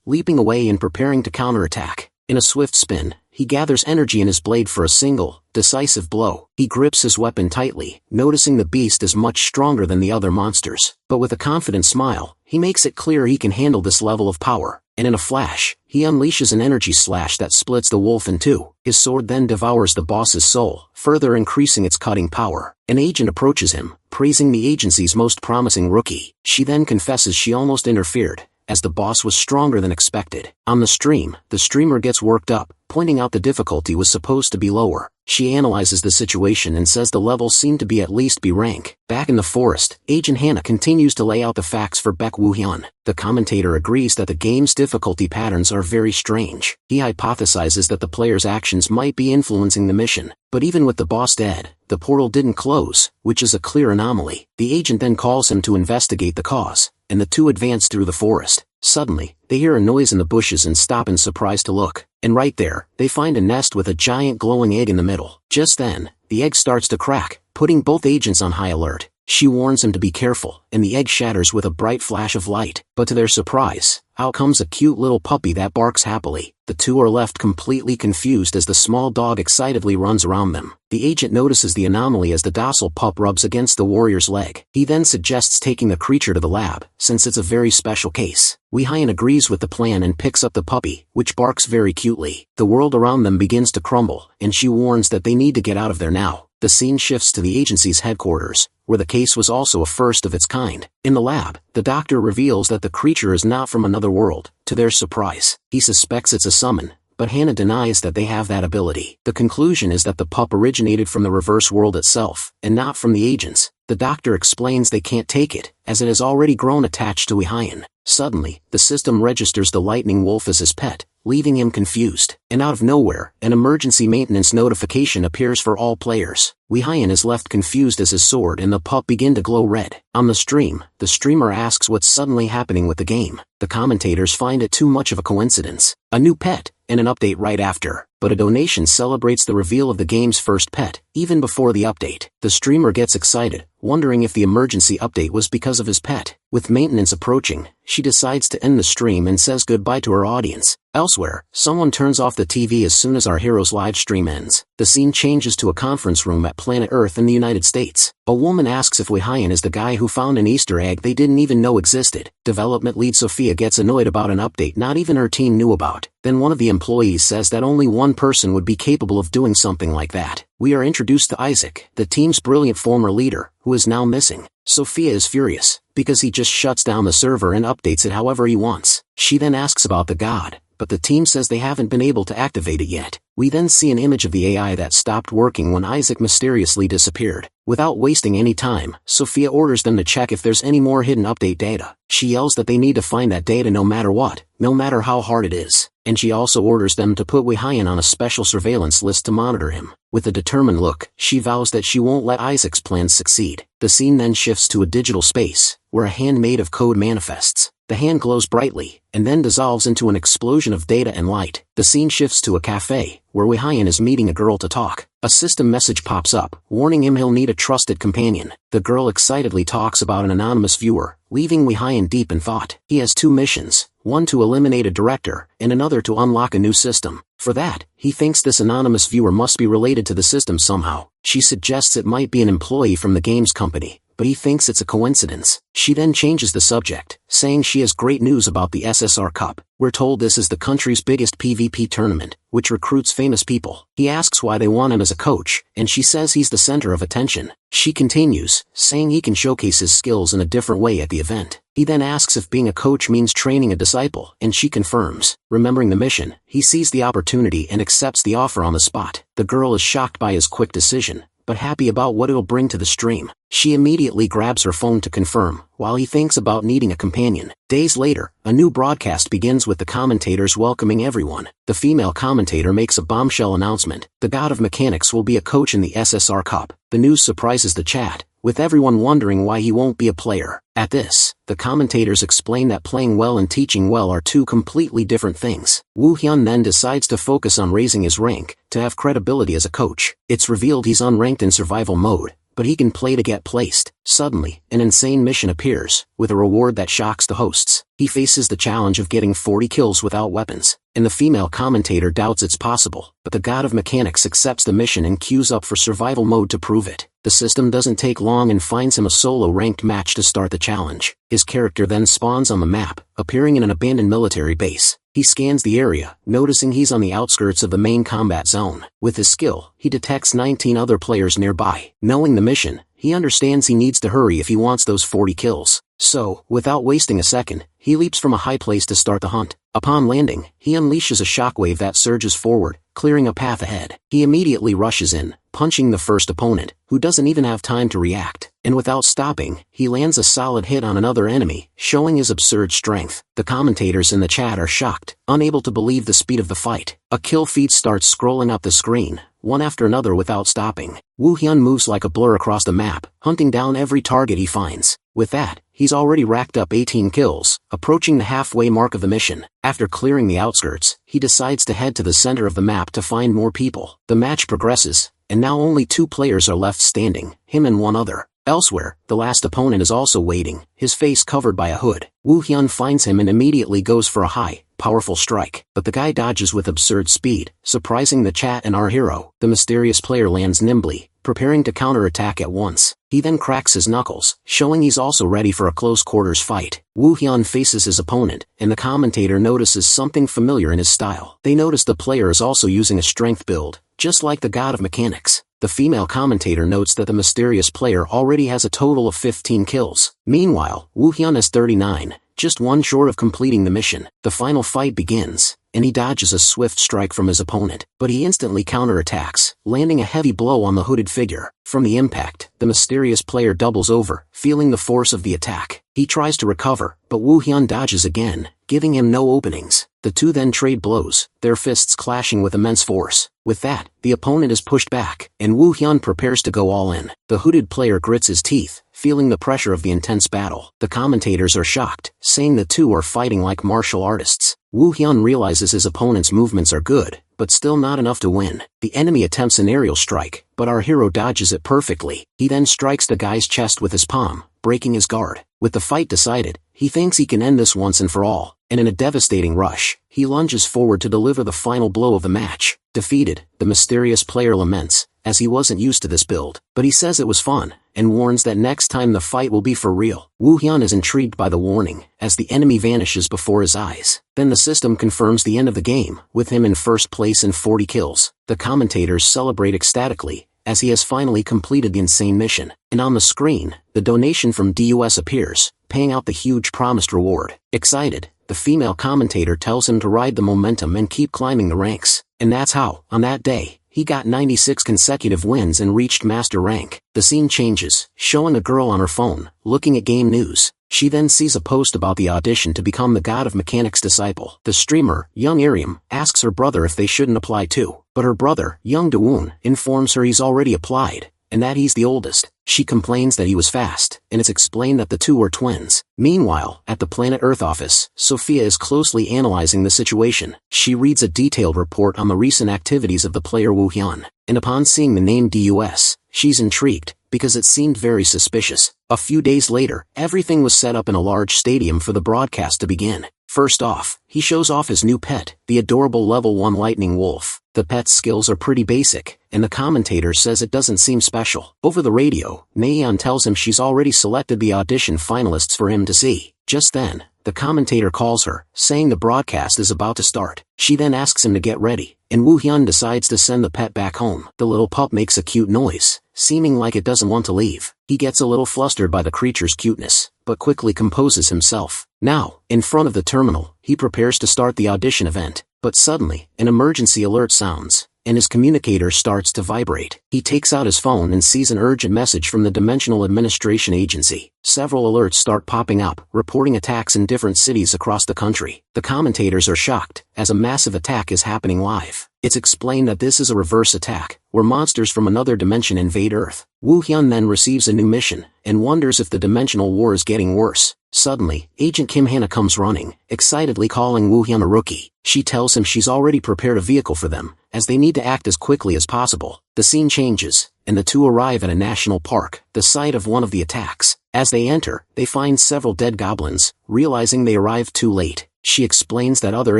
leaping away and preparing to counterattack. In a swift spin, he gathers energy in his blade for a single, decisive blow. He grips his weapon tightly, noticing the beast is much stronger than the other monsters. But with a confident smile, he makes it clear he can handle this level of power, and in a flash, he unleashes an energy slash that splits the wolf in two. His sword then devours the boss's soul, further increasing its cutting power. An agent approaches him, praising the agency's most promising rookie. She then confesses she almost interfered, as the boss was stronger than expected. On the stream, the streamer gets worked up, pointing out the difficulty was supposed to be lower. She analyzes the situation and says the levels seem to be at least B rank. Back in the forest, Agent Hannah continues to lay out the facts for Baek Woo-hyun. The commentator agrees that the game's difficulty patterns are very strange. He hypothesizes that the player's actions might be influencing the mission. But even with the boss dead, the portal didn't close, which is a clear anomaly. The agent then calls him to investigate the cause, and the two advance through the forest. Suddenly, they hear a noise in the bushes and stop in surprise to look. And right there, they find a nest with a giant glowing egg in the middle. Just then, the egg starts to crack, putting both agents on high alert. She warns him to be careful, and the egg shatters with a bright flash of light. But to their surprise, out comes a cute little puppy that barks happily. The two are left completely confused as the small dog excitedly runs around them. The agent notices the anomaly as the docile pup rubs against the warrior's leg. He then suggests taking the creature to the lab, since it's a very special case. Wee-hyun agrees with the plan and picks up the puppy, which barks very cutely. The world around them begins to crumble, and she warns that they need to get out of there now. The scene shifts to the agency's headquarters, where the case was also a first of its kind. In the lab, the doctor reveals that the creature is not from another world. To their surprise, he suspects it's a summon, but Hannah denies that they have that ability. The conclusion is that the pup originated from the reverse world itself, and not from the agents. The doctor explains they can't take it, as it has already grown attached to Wee-hyun. Suddenly, the system registers the lightning wolf as his pet, leaving him confused. And out of nowhere, an emergency maintenance notification appears for all players. Wee-hyun is left confused as his sword and the pup begin to glow red. On the stream, the streamer asks what's suddenly happening with the game. The commentators find it too much of a coincidence. A new pet, and an update right after. But a donation celebrates the reveal of the game's first pet, even before the update. The streamer gets excited, wondering if the emergency update was because of his pet. With maintenance approaching, she decides to end the stream and says goodbye to her audience. Elsewhere, someone turns off the TV as soon as our hero's live stream ends. The scene changes to a conference room at Planet Earth in the United States. A woman asks if Wee-hyun is the guy who found an Easter egg they didn't even know existed. Development lead Sophia gets annoyed about an update not even her team knew about. Then one of the employees says that only one person would be capable of doing something like that. We are introduced to Isaac, the team's brilliant former leader, who is now missing. Sophia is furious, because he just shuts down the server and updates it however he wants. She then asks about the god, but the team says they haven't been able to activate it yet. We then see an image of the AI that stopped working when Isaac mysteriously disappeared. Without wasting any time, Sophia orders them to check if there's any more hidden update data. She yells that they need to find that data no matter what, no matter how hard it is. And she also orders them to put Wee-hyun on a special surveillance list to monitor him. With a determined look, she vows that she won't let Isaac's plans succeed. The scene then shifts to a digital space, where a hand made of code manifests. The hand glows brightly, and then dissolves into an explosion of data and light. The scene shifts to a cafe, where Woo-hyun is meeting a girl to talk. A system message pops up, warning him he'll need a trusted companion. The girl excitedly talks about an anonymous viewer, leaving Woo-hyun deep in thought. He has two missions, one to eliminate a director, and another to unlock a new system. For that, he thinks this anonymous viewer must be related to the system somehow. She suggests it might be an employee from the games company, but he thinks it's a coincidence. She then changes the subject, saying she has great news about the SSR Cup. We're told this is the country's biggest PvP tournament, which recruits famous people. He asks why they want him as a coach, and she says he's the center of attention. She continues, saying he can showcase his skills in a different way at the event. He then asks if being a coach means training a disciple, and she confirms. Remembering the mission, he sees the opportunity and accepts the offer on the spot. The girl is shocked by his quick decision, but happy about what it'll bring to the stream. She immediately grabs her phone to confirm, while he thinks about needing a companion. Days later, a new broadcast begins with the commentators welcoming everyone. The female commentator makes a bombshell announcement. The God of Mechanics will be a coach in the SSR Cup. The news surprises the chat, with everyone wondering why he won't be a player. At this, the commentators explain that playing well and teaching well are two completely different things. Woo-hyun then decides to focus on raising his rank, to have credibility as a coach. It's revealed he's unranked in survival mode, but he can play to get placed. Suddenly, an insane mission appears, with a reward that shocks the hosts. He faces the challenge of getting 40 kills without weapons, and the female commentator doubts it's possible, but the God of Mechanics accepts the mission and queues up for survival mode to prove it. The system doesn't take long and finds him a solo ranked match to start the challenge. His character then spawns on the map, appearing in an abandoned military base. He scans the area, noticing he's on the outskirts of the main combat zone. With his skill, he detects 19 other players nearby. Knowing the mission, he understands he needs to hurry if he wants those 40 kills. So, without wasting a second, he leaps from a high place to start the hunt. Upon landing, he unleashes a shockwave that surges forward, clearing a path ahead. He immediately rushes in, punching the first opponent, who doesn't even have time to react. And without stopping, he lands a solid hit on another enemy, showing his absurd strength. The commentators in the chat are shocked, unable to believe the speed of the fight. A kill feed starts scrolling up the screen, one after another without stopping. Woo-hyun moves like a blur across the map, hunting down every target he finds. With that, he's already racked up 18 kills, approaching the halfway mark of the mission. After clearing the outskirts, he decides to head to the center of the map to find more people. The match progresses, and now only 2 players are left standing, him and one other. Elsewhere, the last opponent is also waiting, his face covered by a hood. Woo-hyun finds him and immediately goes for a high, powerful strike, but the guy dodges with absurd speed, surprising the chat and our hero. The mysterious player lands nimbly, preparing to counterattack at once. He then cracks his knuckles, showing he's also ready for a close-quarters fight. Woo-hyun faces his opponent, and the commentator notices something familiar in his style. They notice the player is also using a strength build, just like the God of Mechanics. The female commentator notes that the mysterious player already has a total of 15 kills. Meanwhile, Woo-hyun is 39, just one short of completing the mission. The final fight begins, and he dodges a swift strike from his opponent, but he instantly counterattacks, landing a heavy blow on the hooded figure. From the impact, the mysterious player doubles over, feeling the force of the attack. He tries to recover, but Woo-hyun dodges again, giving him no openings. The two then trade blows, their fists clashing with immense force. With that, the opponent is pushed back, and Woo-hyun prepares to go all in. The hooded player grits his teeth, feeling the pressure of the intense battle. The commentators are shocked, saying the two are fighting like martial artists. Woo-hyun realizes his opponent's movements are good, but still not enough to win. The enemy attempts an aerial strike, but our hero dodges it perfectly. He then strikes the guy's chest with his palm, breaking his guard. With the fight decided, he thinks he can end this once and for all, and in a devastating rush, he lunges forward to deliver the final blow of the match. Defeated, the mysterious player laments, as he wasn't used to this build, but he says it was fun, and warns that next time the fight will be for real. Woo-hyun is intrigued by the warning, as the enemy vanishes before his eyes. Then the system confirms the end of the game, with him in first place and 40 kills. The commentators celebrate ecstatically, as he has finally completed the insane mission. And on the screen, the donation from DUS appears, paying out the huge promised reward. Excited, the female commentator tells him to ride the momentum and keep climbing the ranks. And that's how, on that day, he got 96 consecutive wins and reached master rank. The scene changes, showing a girl on her phone, looking at game news. She then sees a post about the audition to become the God of Mechanics disciple. The streamer, young Iriam, asks her brother if they shouldn't apply too, but her brother, young Dawoon, informs her he's already applied, and that he's the oldest. She complains that he was fast, and it's explained that the two are twins. Meanwhile, at the Planet Earth office, Sophia is closely analyzing the situation. She reads a detailed report on the recent activities of the player Woo Hyun, and upon seeing the name DUS, she's intrigued, because it seemed very suspicious. A few days later, everything was set up in a large stadium for the broadcast to begin. First off, he shows off his new pet, the adorable level 1 lightning wolf. The pet's skills are pretty basic, and the commentator says it doesn't seem special. Over the radio, Naeon tells him she's already selected the audition finalists for him to see. Just then, the commentator calls her, saying the broadcast is about to start. She then asks him to get ready, and Woo Hyun decides to send the pet back home. The little pup makes a cute noise, seeming like it doesn't want to leave. He gets a little flustered by the creature's cuteness, but quickly composes himself. Now, in front of the terminal, he prepares to start the audition event, but suddenly, an emergency alert sounds, and his communicator starts to vibrate. He takes out his phone and sees an urgent message from the Dimensional Administration Agency. Several alerts start popping up, reporting attacks in different cities across the country. The commentators are shocked, as a massive attack is happening live. It's explained that this is a reverse attack, where monsters from another dimension invade Earth. Woo Hyun then receives a new mission, and wonders if the dimensional war is getting worse. Suddenly, Agent Kim Hana comes running, excitedly calling Woo Hyun a rookie. She tells him she's already prepared a vehicle for them, as they need to act as quickly as possible. The scene changes, and the two arrive at a national park, the site of one of the attacks. As they enter, they find several dead goblins, realizing they arrived too late. She explains that other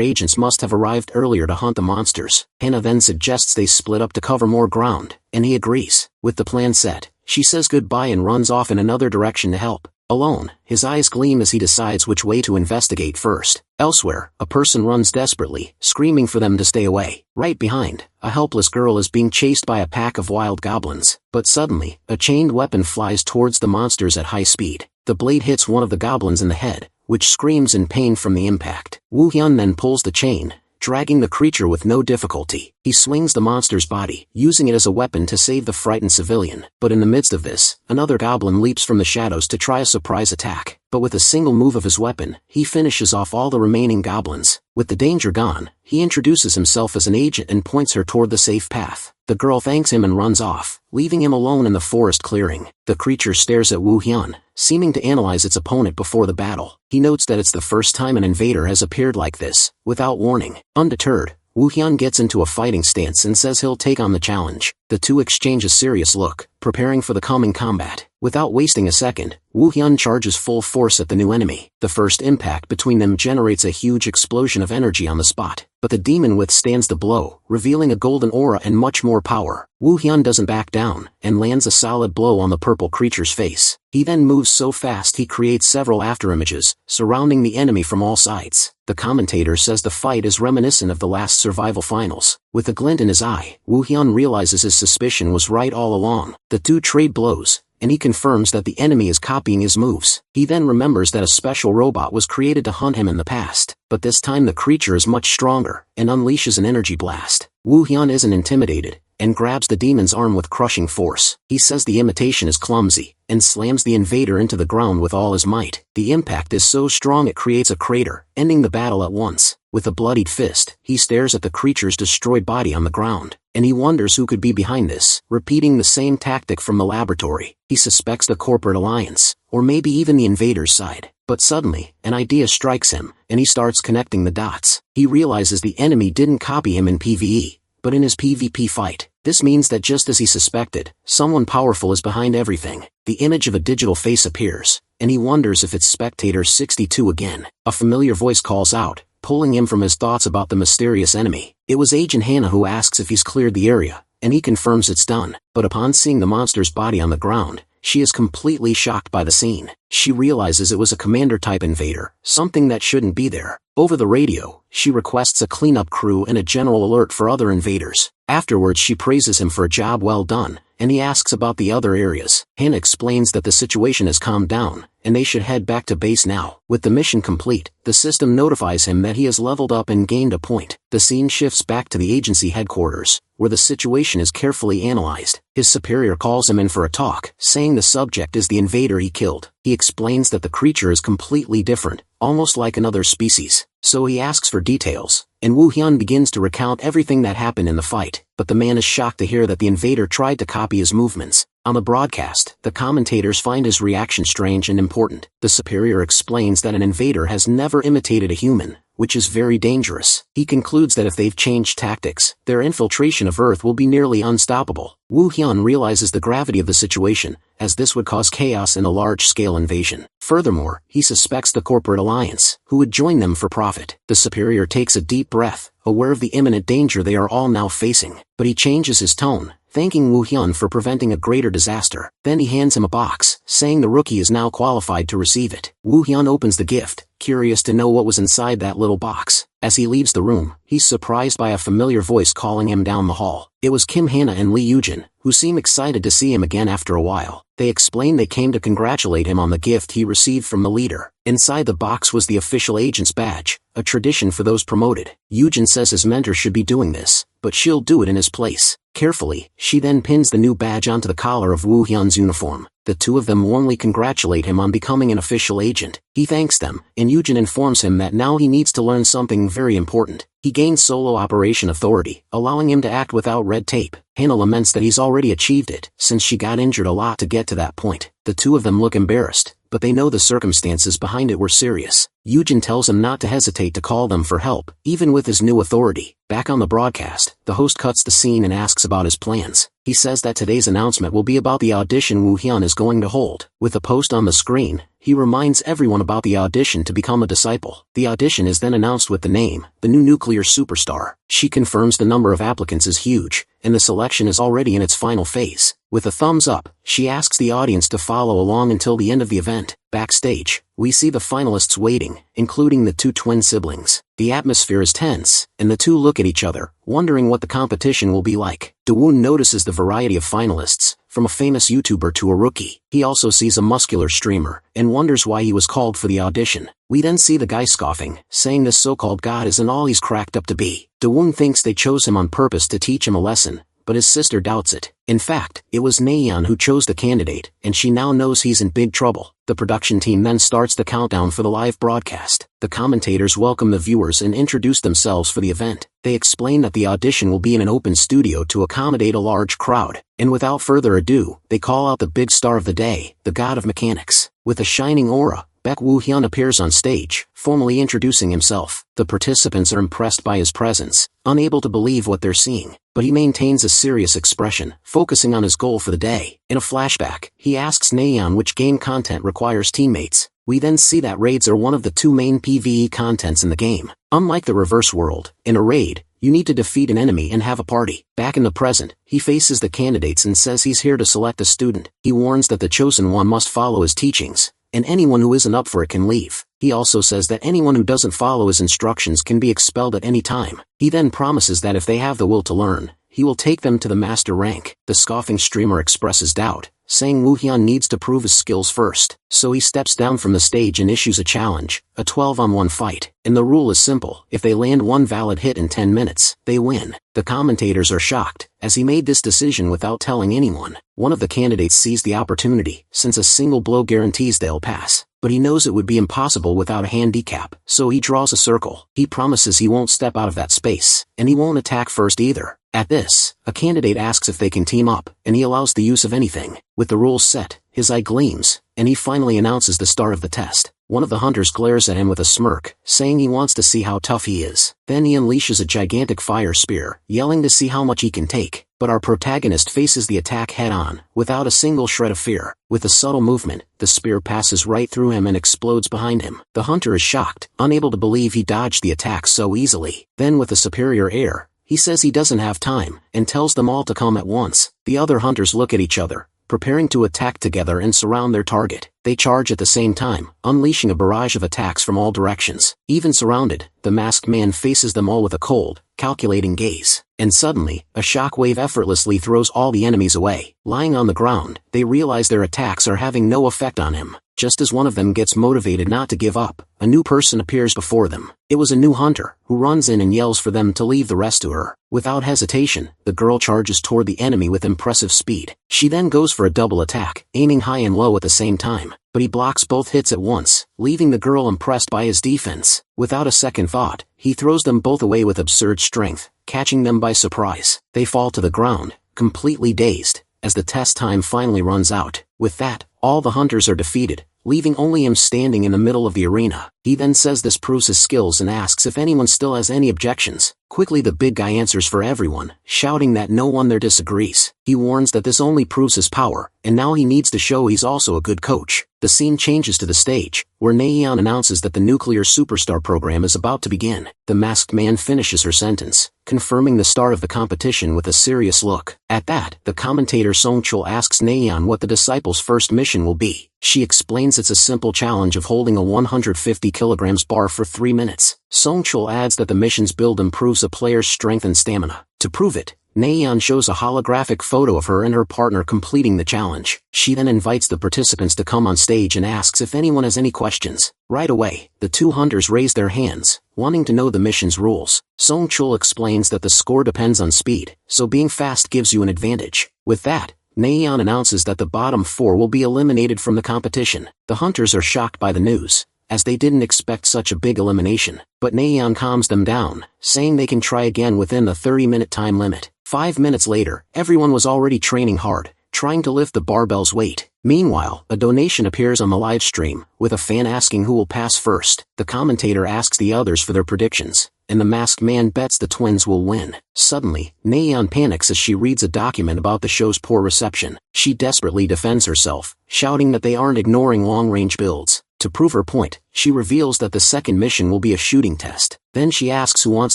agents must have arrived earlier to hunt the monsters. Hannah then suggests they split up to cover more ground, and he agrees. With the plan set, she says goodbye and runs off in another direction to help. Alone, his eyes gleam as he decides which way to investigate first. Elsewhere, a person runs desperately, screaming for them to stay away. Right behind, a helpless girl is being chased by a pack of wild goblins, but suddenly, a chained weapon flies towards the monsters at high speed. The blade hits one of the goblins in the head, which screams in pain from the impact. Woo Hyun then pulls the chain, dragging the creature with no difficulty. He swings the monster's body, using it as a weapon to save the frightened civilian. But in the midst of this, another goblin leaps from the shadows to try a surprise attack. But with a single move of his weapon, he finishes off all the remaining goblins. With the danger gone, he introduces himself as an agent and points her toward the safe path. The girl thanks him and runs off, leaving him alone in the forest clearing. The creature stares at Woo Hyun, seeming to analyze its opponent before the battle. He notes that it's the first time an invader has appeared like this, without warning. Undeterred, Woo Hyun gets into a fighting stance and says he'll take on the challenge. The two exchange a serious look, preparing for the coming combat. Without wasting a second, Woo Hyun charges full force at the new enemy. The first impact between them generates a huge explosion of energy on the spot, but the demon withstands the blow, revealing a golden aura and much more power. Woo Hyun doesn't back down, and lands a solid blow on the purple creature's face. He then moves so fast he creates several afterimages, surrounding the enemy from all sides. The commentator says the fight is reminiscent of the last survival finals. With a glint in his eye, Woo Hyun realizes his suspicion was right all along. The two trade blows, and he confirms that the enemy is copying his moves. He then remembers that a special robot was created to hunt him in the past, but this time the creature is much stronger, and unleashes an energy blast. Woo Hyun isn't intimidated, and grabs the demon's arm with crushing force. He says the imitation is clumsy, and slams the invader into the ground with all his might. The impact is so strong it creates a crater, ending the battle at once. With a bloodied fist, he stares at the creature's destroyed body on the ground, and he wonders who could be behind this, repeating the same tactic from the laboratory. He suspects the corporate alliance, or maybe even the invader's side. But suddenly, an idea strikes him, and he starts connecting the dots. He realizes the enemy didn't copy him in PvE, but in his PvP fight. This means that just as he suspected, someone powerful is behind everything. The image of a digital face appears, and he wonders if it's Spectator 62 again. A familiar voice calls out, pulling him from his thoughts about the mysterious enemy. It was Agent Hannah who asks if he's cleared the area, and he confirms it's done. But upon seeing the monster's body on the ground, she is completely shocked by the scene. She realizes it was a commander-type invader, something that shouldn't be there. Over the radio, she requests a cleanup crew and a general alert for other invaders. Afterwards she praises him for a job well done, and he asks about the other areas. Han explains that the situation has calmed down, and they should head back to base now. With the mission complete, the system notifies him that he has leveled up and gained a point. The scene shifts back to the agency headquarters, where the situation is carefully analyzed. His superior calls him in for a talk, saying the subject is the invader he killed. He explains that the creature is completely different, almost like another species. So he asks for details, and Woo Hyun begins to recount everything that happened in the fight, but the man is shocked to hear that the invader tried to copy his movements. On the broadcast, the commentators find his reaction strange and important. The superior explains that an invader has never imitated a human, which is very dangerous. He concludes that if they've changed tactics, their infiltration of Earth will be nearly unstoppable. Woo Hyun realizes the gravity of the situation, as this would cause chaos in a large-scale invasion. Furthermore, he suspects the corporate alliance, who would join them for profit. The superior takes a deep breath, aware of the imminent danger they are all now facing, but he changes his tone, thanking Woo Hyun for preventing a greater disaster. Then he hands him a box, saying the rookie is now qualified to receive it. Woo Hyun opens the gift, curious to know what was inside that little box. As he leaves the room, he's surprised by a familiar voice calling him down the hall. It was Kim Hana and Lee Yujin, who seem excited to see him again after a while. They explain they came to congratulate him on the gift he received from the leader. Inside the box was the official agent's badge, a tradition for those promoted. Yujin says his mentor should be doing this, but she'll do it in his place. Carefully, she then pins the new badge onto the collar of Woo Hyun's uniform. The two of them warmly congratulate him on becoming an official agent. He thanks them, and Yujin informs him that now he needs to learn something very important. He gains solo operation authority, allowing him to act without red tape. Hannah laments that he's already achieved it, since she got injured a lot to get to that point. The two of them look embarrassed, but they know the circumstances behind it were serious. Yujin tells him not to hesitate to call them for help, even with his new authority. Back on the broadcast, the host cuts the scene and asks about his plans. He says that today's announcement will be about the audition Woo Hyun is going to hold. With the post on the screen, he reminds everyone about the audition to become a disciple. The audition is then announced with the name, the new nuclear superstar. She confirms the number of applicants is huge, and the selection is already in its final phase. With a thumbs up, she asks the audience to follow along until the end of the event. Backstage, we see the finalists waiting, including the two twin siblings. The atmosphere is tense, and the two look at each other, wondering what the competition will be like. Dawoon notices the variety of finalists, from a famous YouTuber to a rookie. He also sees a muscular streamer, and wonders why he was called for the audition. We then see the guy scoffing, saying this so-called god isn't all he's cracked up to be. Dawoon thinks they chose him on purpose to teach him a lesson, but his sister doubts it. In fact, it was Naeon who chose the candidate, and she now knows he's in big trouble. The production team then starts the countdown for the live broadcast. The commentators welcome the viewers and introduce themselves for the event. They explain that the audition will be in an open studio to accommodate a large crowd. And without further ado, they call out the big star of the day, the god of mechanics. With a shining aura, Baek Woo Hyun appears on stage, formally introducing himself. The participants are impressed by his presence, unable to believe what they're seeing, but he maintains a serious expression, focusing on his goal for the day. In a flashback, he asks Naeon which game content requires teammates. We then see that raids are one of the two main PvE contents in the game. Unlike the reverse world, in a raid, you need to defeat an enemy and have a party. Back in the present, he faces the candidates and says he's here to select a student. He warns that the chosen one must follow his teachings, and anyone who isn't up for it can leave. He also says that anyone who doesn't follow his instructions can be expelled at any time. He then promises that if they have the will to learn, he will take them to the master rank. The scoffing streamer expresses doubt, saying Woo Hyun needs to prove his skills first. So he steps down from the stage and issues a challenge, a 12-on-1 fight. And the rule is simple: if they land one valid hit in 10 minutes, they win. The commentators are shocked, as he made this decision without telling anyone. One of the candidates sees the opportunity, since a single blow guarantees they'll pass. But he knows it would be impossible without a handicap, so he draws a circle. He promises he won't step out of that space, and he won't attack first either. At this, a candidate asks if they can team up, and he allows the use of anything. With the rules set, his eye gleams, and he finally announces the start of the test. One of the hunters glares at him with a smirk, saying he wants to see how tough he is. Then he unleashes a gigantic fire spear, yelling to see how much he can take. But our protagonist faces the attack head-on, without a single shred of fear. With a subtle movement, the spear passes right through him and explodes behind him. The hunter is shocked, unable to believe he dodged the attack so easily. Then with a superior air, he says he doesn't have time, and tells them all to come at once. The other hunters look at each other, preparing to attack together and surround their target. They charge at the same time, unleashing a barrage of attacks from all directions. Even surrounded, the masked man faces them all with a cold, calculating gaze. And suddenly, a shockwave effortlessly throws all the enemies away. Lying on the ground, they realize their attacks are having no effect on him. Just as one of them gets motivated not to give up, a new person appears before them. It was a new hunter, who runs in and yells for them to leave the rest to her. Without hesitation, the girl charges toward the enemy with impressive speed. She then goes for a double attack, aiming high and low at the same time. But he blocks both hits at once, leaving the girl impressed by his defense. Without a second thought, he throws them both away with absurd strength, catching them by surprise. They fall to the ground, completely dazed, as the test time finally runs out. With that, all the hunters are defeated, leaving only him standing in the middle of the arena. He then says this proves his skills and asks if anyone still has any objections. Quickly the big guy answers for everyone, shouting that no one there disagrees. He warns that this only proves his power, and now he needs to show he's also a good coach. The scene changes to the stage, where Naeon announces that the nuclear superstar program is about to begin. The masked man finishes her sentence, confirming the start of the competition with a serious look. At that, the commentator Songchul asks Naeon what the disciples' first mission will be. She explains it's a simple challenge of holding a 150 kilograms bar for 3 minutes. Songchul adds that the mission's build improves a player's strength and stamina. To prove it, Naeon shows a holographic photo of her and her partner completing the challenge. She then invites the participants to come on stage and asks if anyone has any questions. Right away, the two hunters raise their hands, wanting to know the mission's rules. Songchul explains that the score depends on speed, so being fast gives you an advantage. With that, Naeon announces that the bottom 4 will be eliminated from the competition. The hunters are shocked by the news, as they didn't expect such a big elimination. But Naeon calms them down, saying they can try again within the 30-minute time limit. 5 minutes later, everyone was already training hard, trying to lift the barbell's weight. Meanwhile, a donation appears on the live stream, with a fan asking who will pass first. The commentator asks the others for their predictions, and the masked man bets the twins will win. Suddenly, Naeon panics as she reads a document about the show's poor reception. She desperately defends herself, shouting that they aren't ignoring long-range builds. To prove her point, she reveals that the second mission will be a shooting test. Then she asks who wants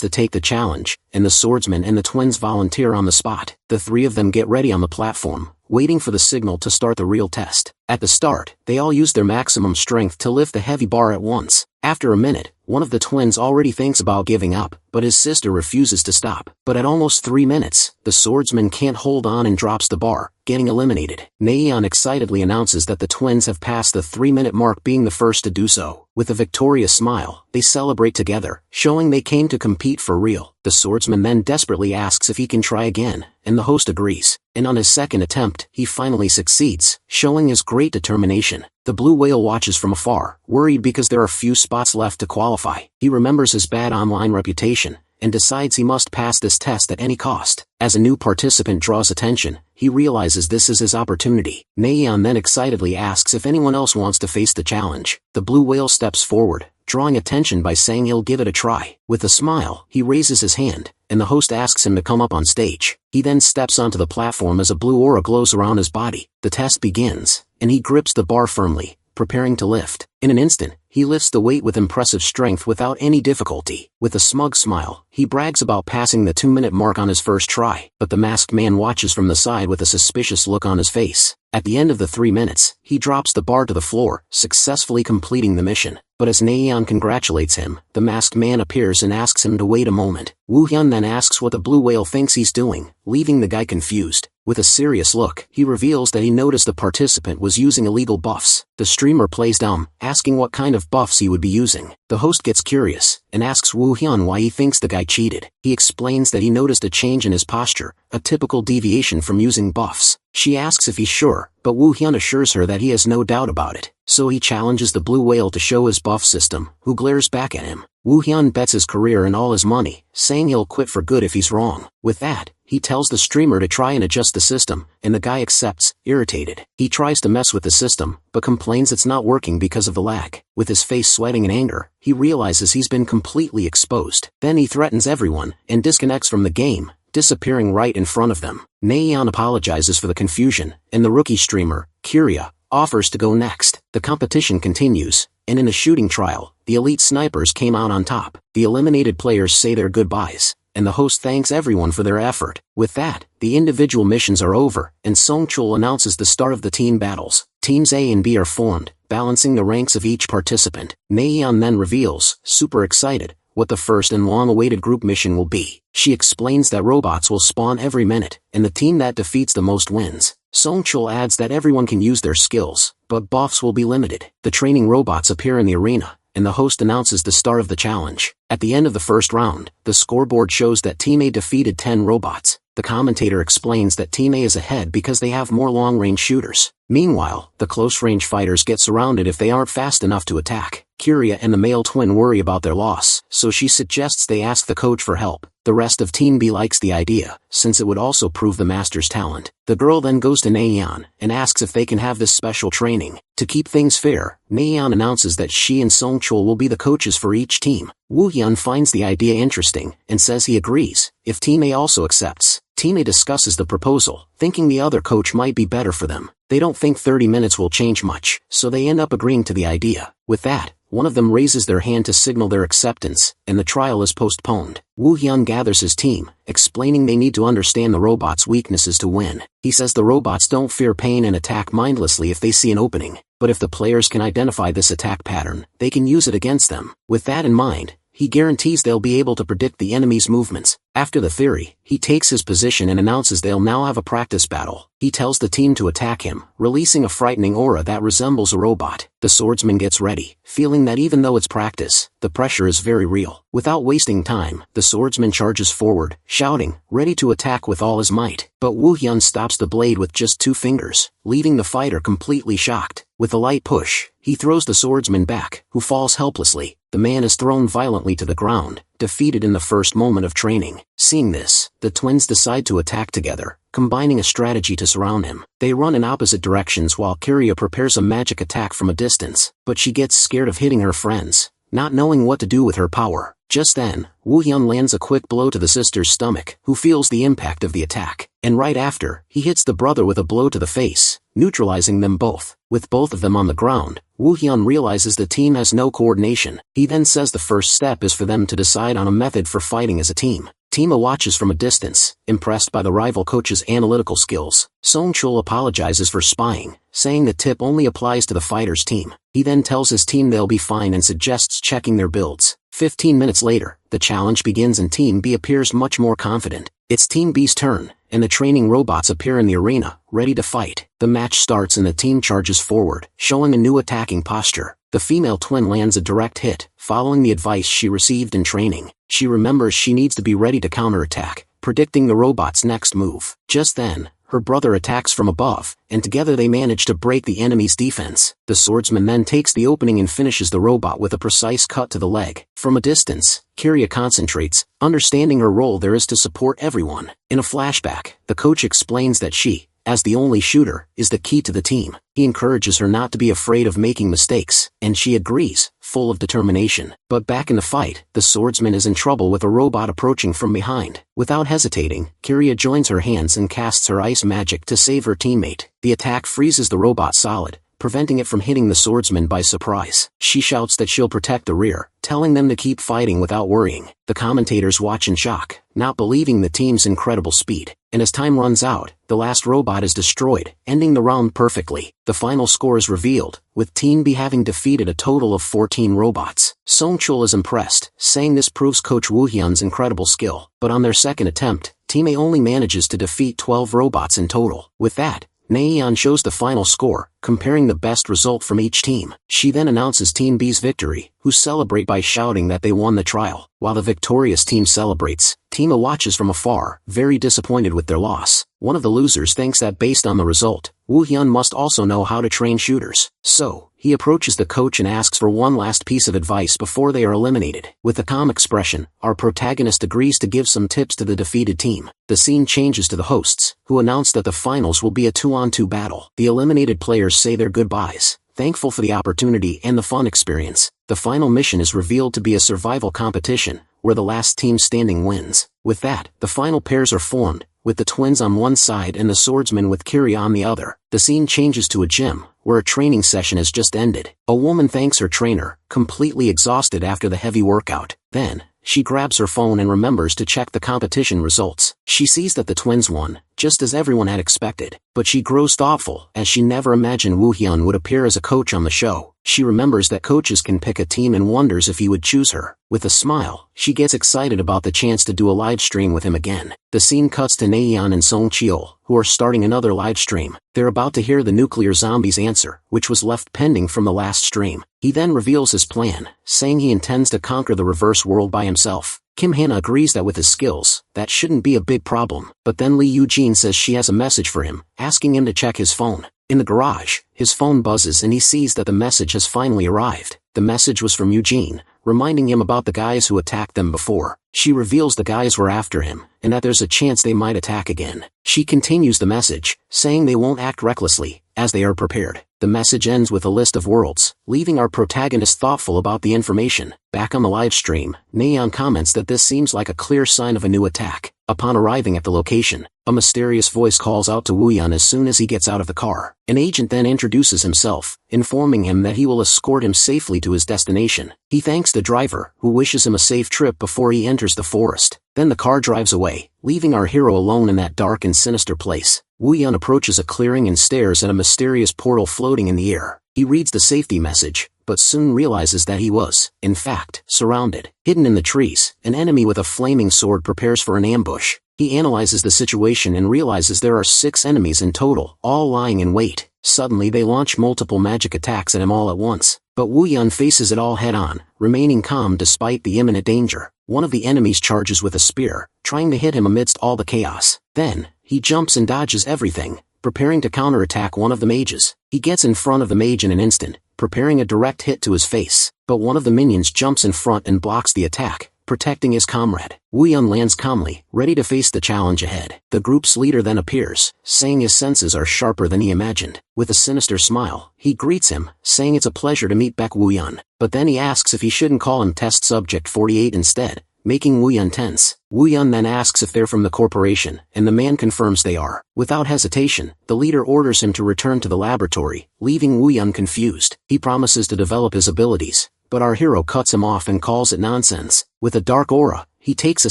to take the challenge, and the swordsman and the twins volunteer on the spot. The three of them get ready on the platform, waiting for the signal to start the real test. At the start, they all use their maximum strength to lift the heavy bar at once. After a minute, one of the twins already thinks about giving up, but his sister refuses to stop. But at almost 3 minutes, the swordsman can't hold on and drops the bar, getting eliminated. Naeon excitedly announces that the twins have passed the 3-minute mark, being the first to do so. With a victorious smile, they celebrate together, showing they came to compete for real. The swordsman then desperately asks if he can try again, and the host agrees. And on his second attempt, he finally succeeds, showing his great determination. The blue whale watches from afar, worried because there are few spots left to qualify. He remembers his bad online reputation, and decides he must pass this test at any cost. As a new participant draws attention, he realizes this is his opportunity. Naeon then excitedly asks if anyone else wants to face the challenge. The blue whale steps forward, drawing attention by saying he'll give it a try. With a smile, he raises his hand, and the host asks him to come up on stage. He then steps onto the platform as a blue aura glows around his body. The test begins, and he grips the bar firmly, preparing to lift. In an instant, he lifts the weight with impressive strength without any difficulty. With a smug smile, he brags about passing the 2-minute mark on his first try. But the masked man watches from the side with a suspicious look on his face. At the end of the 3 minutes, he drops the bar to the floor, successfully completing the mission. But as Naeon congratulates him, the masked man appears and asks him to wait a moment. Woo Hyun then asks what the blue whale thinks he's doing, leaving the guy confused. With a serious look, he reveals that he noticed the participant was using illegal buffs. The streamer plays dumb, asking what kind of buffs he would be using. The host gets curious, and asks Woo Hyun why he thinks the guy cheated. He explains that he noticed a change in his posture, a typical deviation from using buffs. She asks if he's sure, but Woo Hyun assures her that he has no doubt about it. So he challenges the blue whale to show his buff system, who glares back at him. Woo Hyun bets his career and all his money, saying he'll quit for good if he's wrong. With that, he tells the streamer to try and adjust the system, and the guy accepts, irritated. He tries to mess with the system, but complains it's not working because of the lag. With his face sweating in anger, he realizes he's been completely exposed. Then he threatens everyone, and disconnects from the game, disappearing right in front of them. Naeon apologizes for the confusion, and the rookie streamer, Kiria, offers to go next. The competition continues, and in a shooting trial, the elite snipers came out on top. The eliminated players say their goodbyes, and the host thanks everyone for their effort. With that, the individual missions are over, and Songchul announces the start of the team battles. Teams A and B are formed, balancing the ranks of each participant. Naeon then reveals, super excited, what the first and long-awaited group mission will be. She explains that robots will spawn every minute, and the team that defeats the most wins. Songchul adds that everyone can use their skills, but buffs will be limited. The training robots appear in the arena, and the host announces the start of the challenge. At the end of the first round, the scoreboard shows that Team A defeated 10 robots. The commentator explains that Team A is ahead because they have more long-range shooters. Meanwhile, the close-range fighters get surrounded if they aren't fast enough to attack. Kiria and the male twin worry about their loss, so she suggests they ask the coach for help. The rest of Team B likes the idea, since it would also prove the master's talent. The girl then goes to Naeon and asks if they can have this special training. To keep things fair, Naeon announces that she and Songchul will be the coaches for each team. Woo-hyun finds the idea interesting and says he agrees, if Team A also accepts. Team A discusses the proposal, thinking the other coach might be better for them. They don't think 30 minutes will change much, so they end up agreeing to the idea. With that, one of them raises their hand to signal their acceptance, and the trial is postponed. Woo-hyun gathers his team, explaining they need to understand the robots' weaknesses to win. He says the robots don't fear pain and attack mindlessly if they see an opening, but if the players can identify this attack pattern, they can use it against them. With that in mind, he guarantees they'll be able to predict the enemy's movements. After the theory, he takes his position and announces they'll now have a practice battle. He tells the team to attack him, releasing a frightening aura that resembles a robot. The swordsman gets ready, feeling that even though it's practice, the pressure is very real. Without wasting time, the swordsman charges forward, shouting, ready to attack with all his might. But Woo-hyun stops the blade with just 2 fingers, leaving the fighter completely shocked. With a light push, he throws the swordsman back, who falls helplessly. The man is thrown violently to the ground, defeated in the first moment of training. Seeing this, the twins decide to attack together, combining a strategy to surround him. They run in opposite directions while Kiria prepares a magic attack from a distance, but she gets scared of hitting her friends, not knowing what to do with her power. Just then, Woo-hyun lands a quick blow to the sister's stomach, who feels the impact of the attack, and right after, he hits the brother with a blow to the face, neutralizing them both. With both of them on the ground, Woo-hyun realizes the team has no coordination. He then says the first step is for them to decide on a method for fighting as a team. Team A watches from a distance, impressed by the rival coach's analytical skills. Songchul apologizes for spying, saying the tip only applies to the fighter's team. He then tells his team they'll be fine and suggests checking their builds. 15 minutes later, the challenge begins and Team B appears much more confident. It's Team B's turn, and the training robots appear in the arena, ready to fight. The match starts and the team charges forward, showing a new attacking posture. The female twin lands a direct hit, following the advice she received in training. She remembers she needs to be ready to counterattack, predicting the robot's next move. Just then, her brother attacks from above, and together they manage to break the enemy's defense. The swordsman then takes the opening and finishes the robot with a precise cut to the leg. From a distance, Kiria concentrates, understanding her role there is to support everyone. In a flashback, the coach explains that she, as the only shooter, is the key to the team. He encourages her not to be afraid of making mistakes, and she agrees, full of determination. But back in the fight, the swordsman is in trouble with a robot approaching from behind. Without hesitating, Kiria joins her hands and casts her ice magic to save her teammate. The attack freezes the robot solid, preventing it from hitting the swordsman by surprise. She shouts that she'll protect the rear, telling them to keep fighting without worrying. The commentators watch in shock, not believing the team's incredible speed. And as time runs out, the last robot is destroyed, ending the round perfectly. The final score is revealed, with Team B having defeated a total of 14 robots. Songchul is impressed, saying this proves Coach Woo-hyun's incredible skill. But on their second attempt, Team A only manages to defeat 12 robots in total. With that, Naeon shows the final score, comparing the best result from each team. She then announces Team B's victory, who celebrate by shouting that they won the trial. While the victorious team celebrates, Team A watches from afar, very disappointed with their loss. One of the losers thinks that based on the result, Woo-hyun must also know how to train shooters. So, he approaches the coach and asks for one last piece of advice before they are eliminated. With a calm expression, our protagonist agrees to give some tips to the defeated team. The scene changes to the hosts, who announce that the finals will be a 2-on-2 battle. The eliminated players say their goodbyes, thankful for the opportunity and the fun experience. The final mission is revealed to be a survival competition, where the last team standing wins. With that, the final pairs are formed, with the twins on one side and the swordsman with Kiria on the other. The scene changes to a gym, where a training session has just ended. A woman thanks her trainer, completely exhausted after the heavy workout. Then, she grabs her phone and remembers to check the competition results. She sees that the twins won, just as everyone had expected, but she grows thoughtful as she never imagined Woo Hyun would appear as a coach on the show. She remembers that coaches can pick a team and wonders if he would choose her. With a smile, she gets excited about the chance to do a live stream with him again. The scene cuts to Naeon and Song Cheol, who are starting another live stream. They're about to hear the nuclear zombie's answer, which was left pending from the last stream. He then reveals his plan, saying he intends to conquer the reverse world by himself. Kim Hana agrees that with his skills, that shouldn't be a big problem, but then Lee Eugene says she has a message for him, asking him to check his phone. In the garage, his phone buzzes and he sees that the message has finally arrived. The message was from Eugene, reminding him about the guys who attacked them before. She reveals the guys were after him, and that there's a chance they might attack again. She continues the message, saying they won't act recklessly, as they are prepared. The message ends with a list of worlds, leaving our protagonist thoughtful about the information. Back on the live stream, Naeon comments that this seems like a clear sign of a new attack. Upon arriving at the location, a mysterious voice calls out to Woo-yeon as soon as he gets out of the car. An agent then introduces himself, informing him that he will escort him safely to his destination. He thanks the driver, who wishes him a safe trip before he enters the forest. Then the car drives away, leaving our hero alone in that dark and sinister place. Woo-yeon approaches a clearing and stares at a mysterious portal floating in the air. He reads the safety message, but soon realizes that he was, in fact, surrounded. Hidden in the trees, an enemy with a flaming sword prepares for an ambush. He analyzes the situation and realizes there are 6 enemies in total, all lying in wait. Suddenly they launch multiple magic attacks at him all at once, but Woo-yeon faces it all head-on, remaining calm despite the imminent danger. One of the enemies charges with a spear, trying to hit him amidst all the chaos. Then, he jumps and dodges everything, preparing to counterattack one of the mages. He gets in front of the mage in an instant, preparing a direct hit to his face, but one of the minions jumps in front and blocks the attack, protecting his comrade. Woo-yeon lands calmly, ready to face the challenge ahead. The group's leader then appears, saying his senses are sharper than he imagined. With a sinister smile, he greets him, saying it's a pleasure to meet Baek Woo-yeon, but then he asks if he shouldn't call him Test Subject 48 instead, making Woo-yeon tense. Woo-yeon then asks if they're from the corporation, and the man confirms they are. Without hesitation, the leader orders him to return to the laboratory, leaving Woo-yeon confused. He promises to develop his abilities, but our hero cuts him off and calls it nonsense. With a dark aura, he takes a